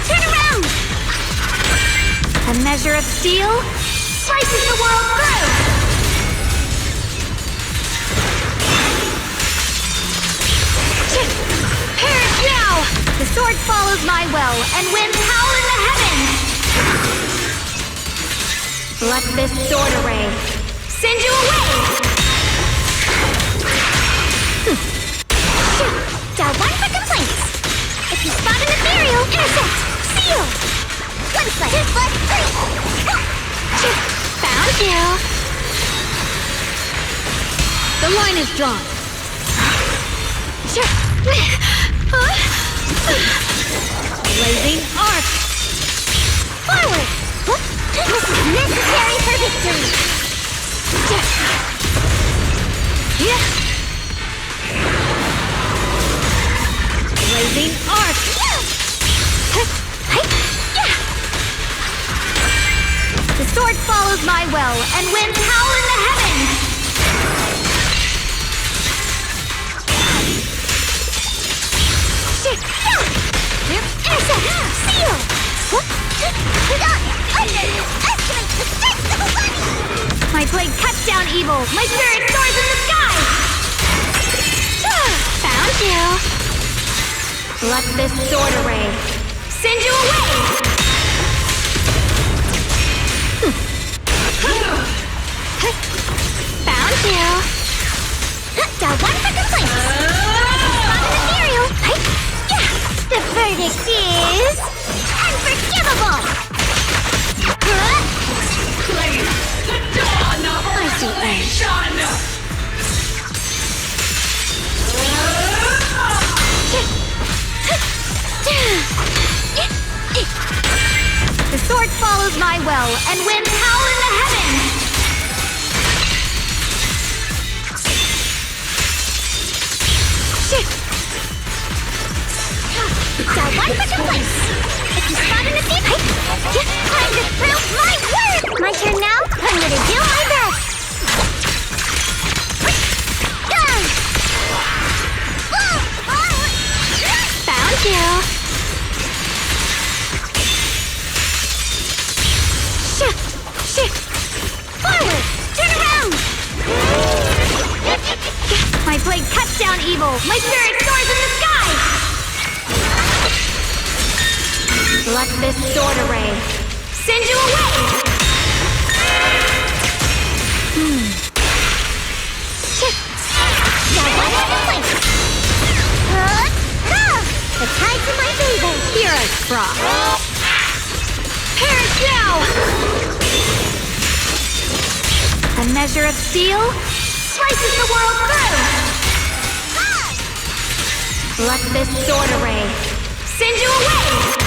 Turn around! A measure of steel slices the world through! Perish now! The sword follows my will and winds howl in the heavens! Let this sword array send you away! Got one for complaints! If you spot an ethereal, intercept! Seal! One slice! Two slice! Three! Found you! The line is drawn. Blazing arc! Forward! This is necessary for victory! Blazing arc! The sword follows my will and winds howl in the heavens! Intercept! Seal! Estimate the strength of a body! My blade cuts down evil! My spirit soars in the sky! Found you! Let this sword array send you away! Found you! Got one for complaints! Spot an ethereal! The verdict is... unforgivable! Claim the dawn of I see edge. The sword follows my will and winds howl in the heavens! Got one for complaints! If you spot an ethereal, time to prove my worth! My turn now? I'm gonna do my best! Found you! Let this sword array send you away! Now what is the place? The tide's in my favor. You're a fraud. Perish now! A measure of steel slices the world through! Let this sword array send you away!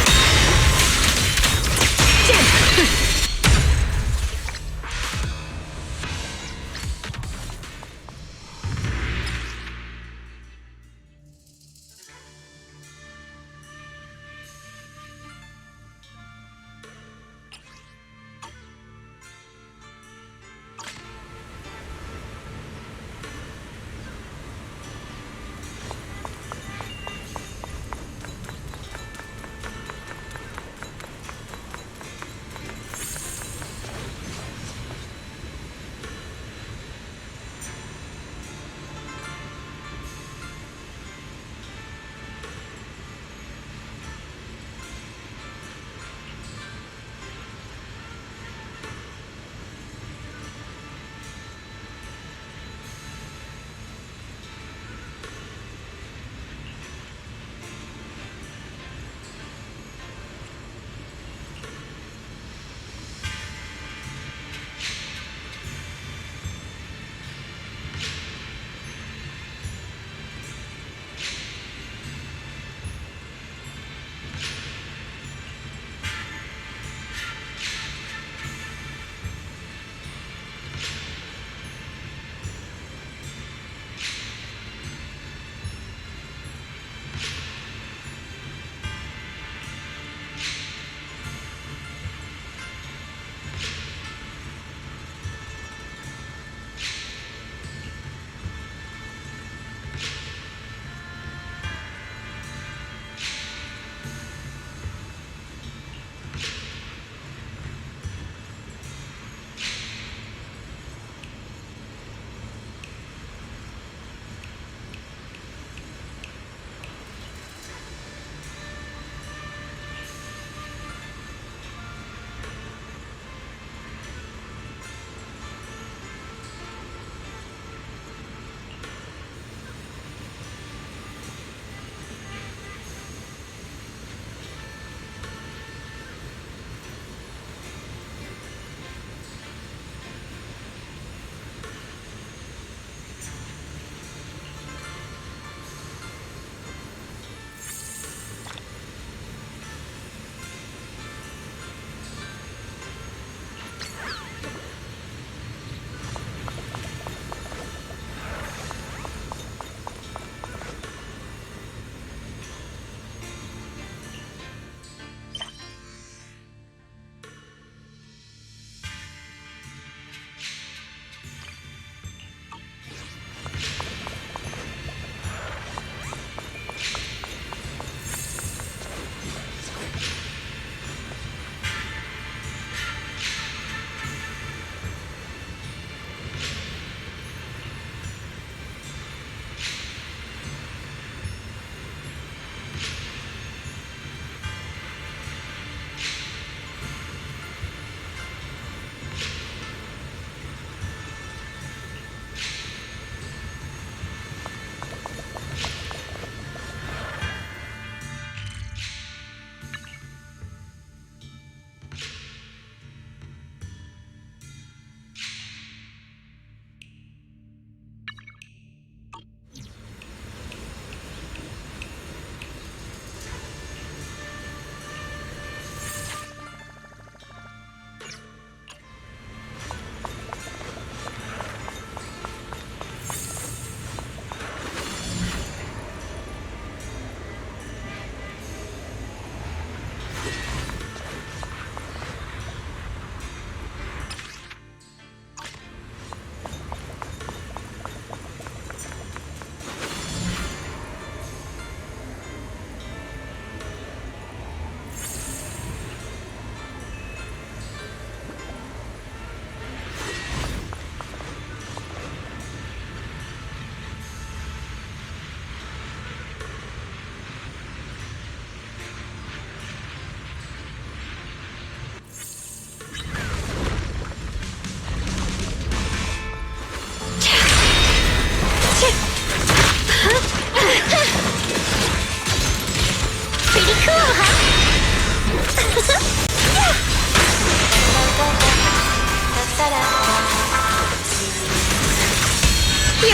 You're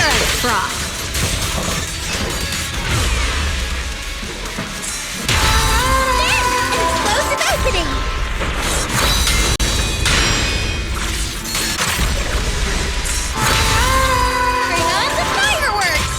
a fraud. There! An explosive opening! Bring on the fireworks!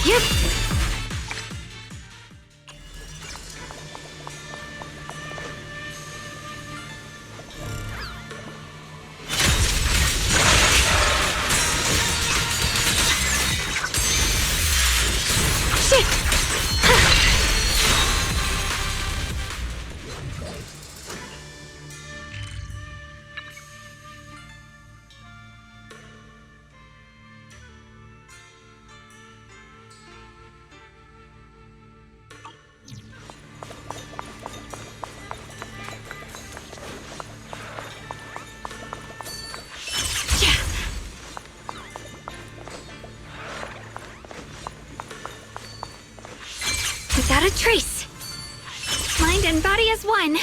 Yep. Without a trace. Mind and body as one.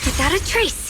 Without a trace.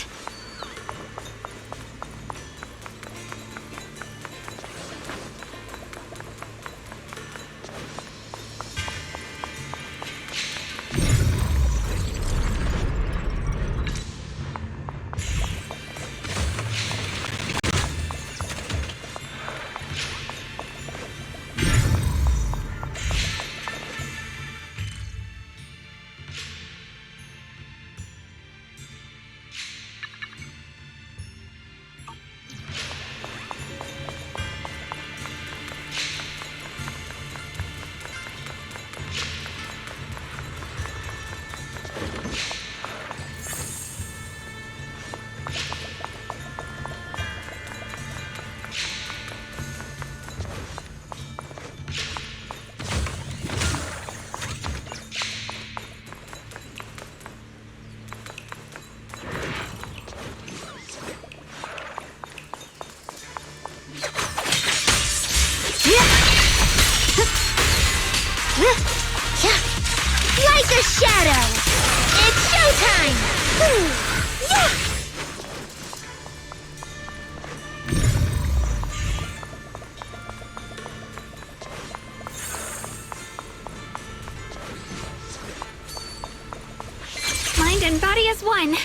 Like a shadow! It's showtime! Yeah! Mind and body as one.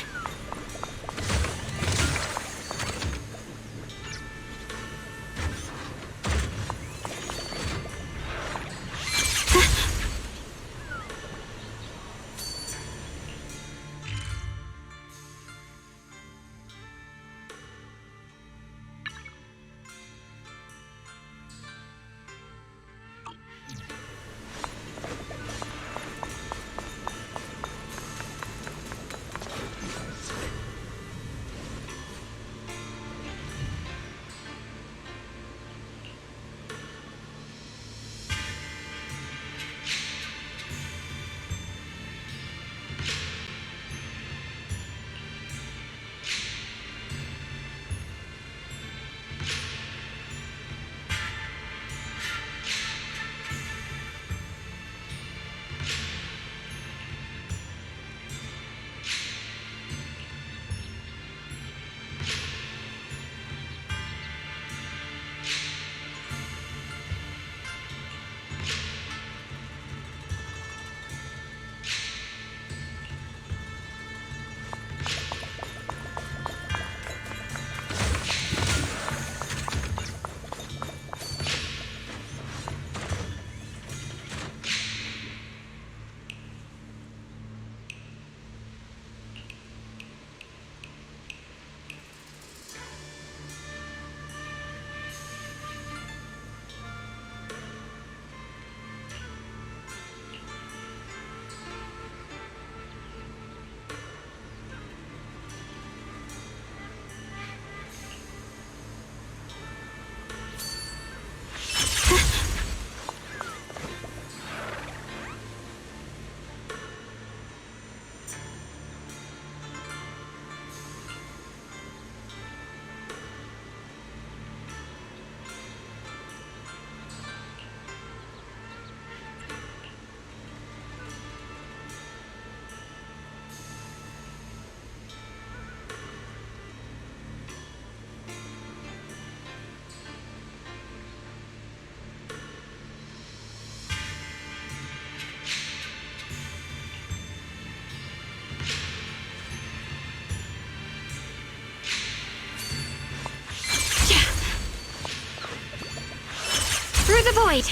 Through the void!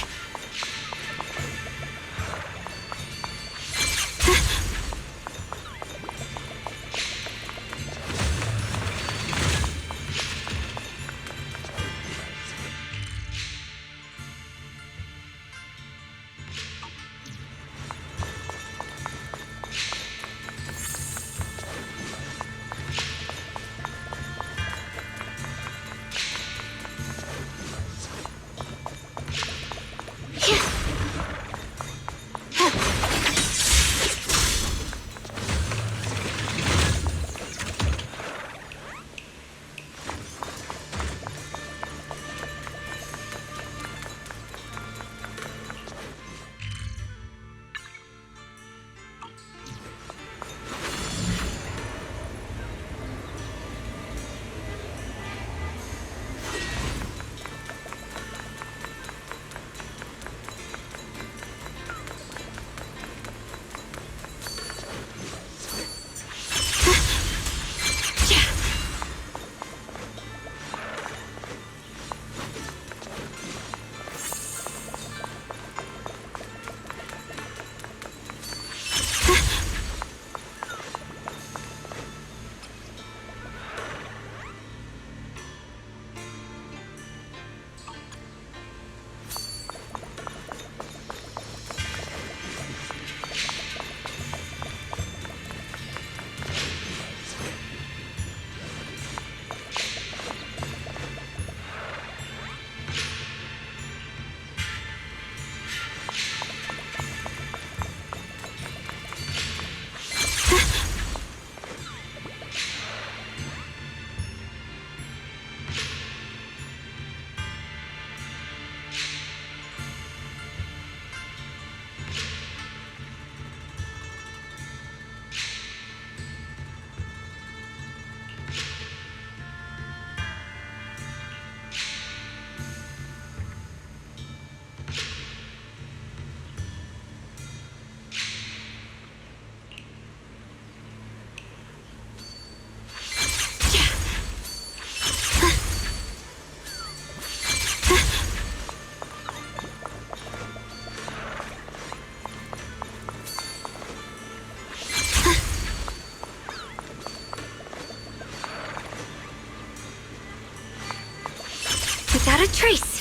Without a trace.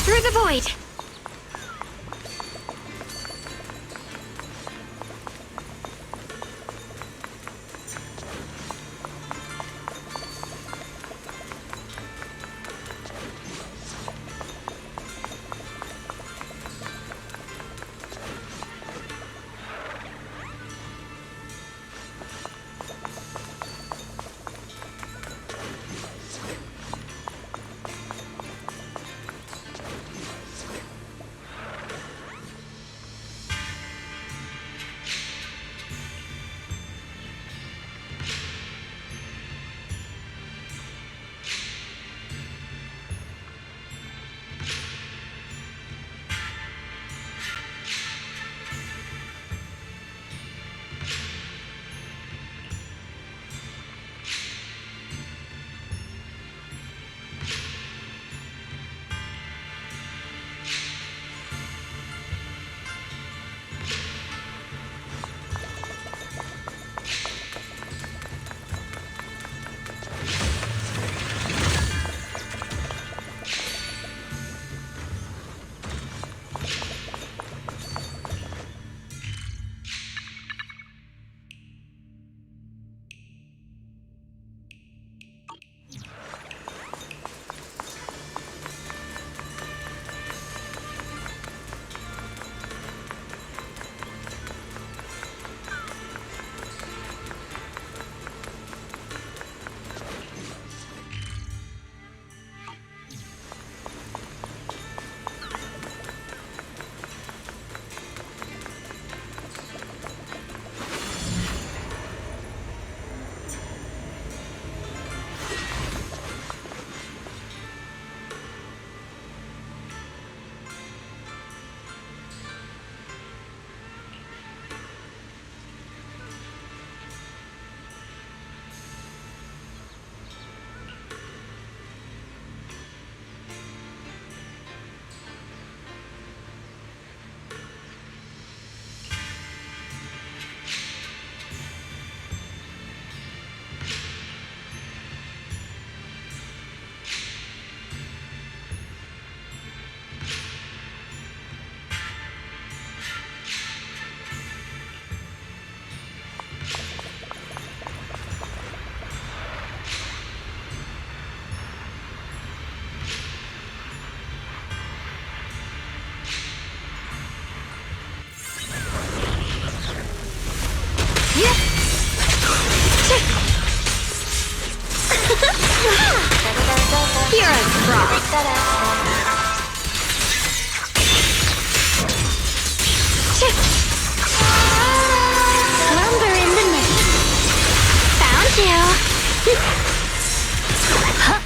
Through the void. You're a fraud. Slumber in the night. Found you. Huh.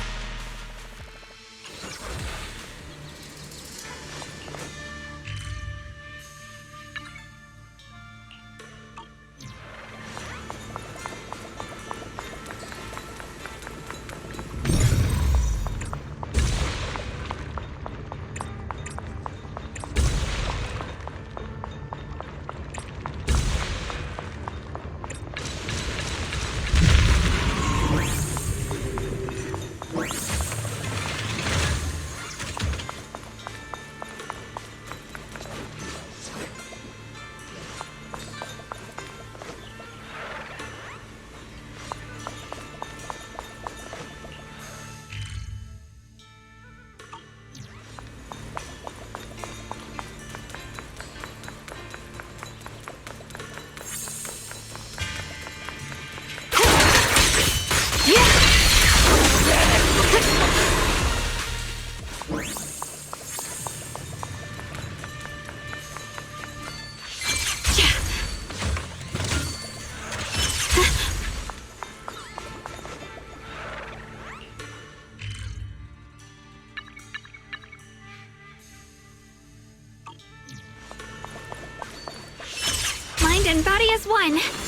Mind and body as one.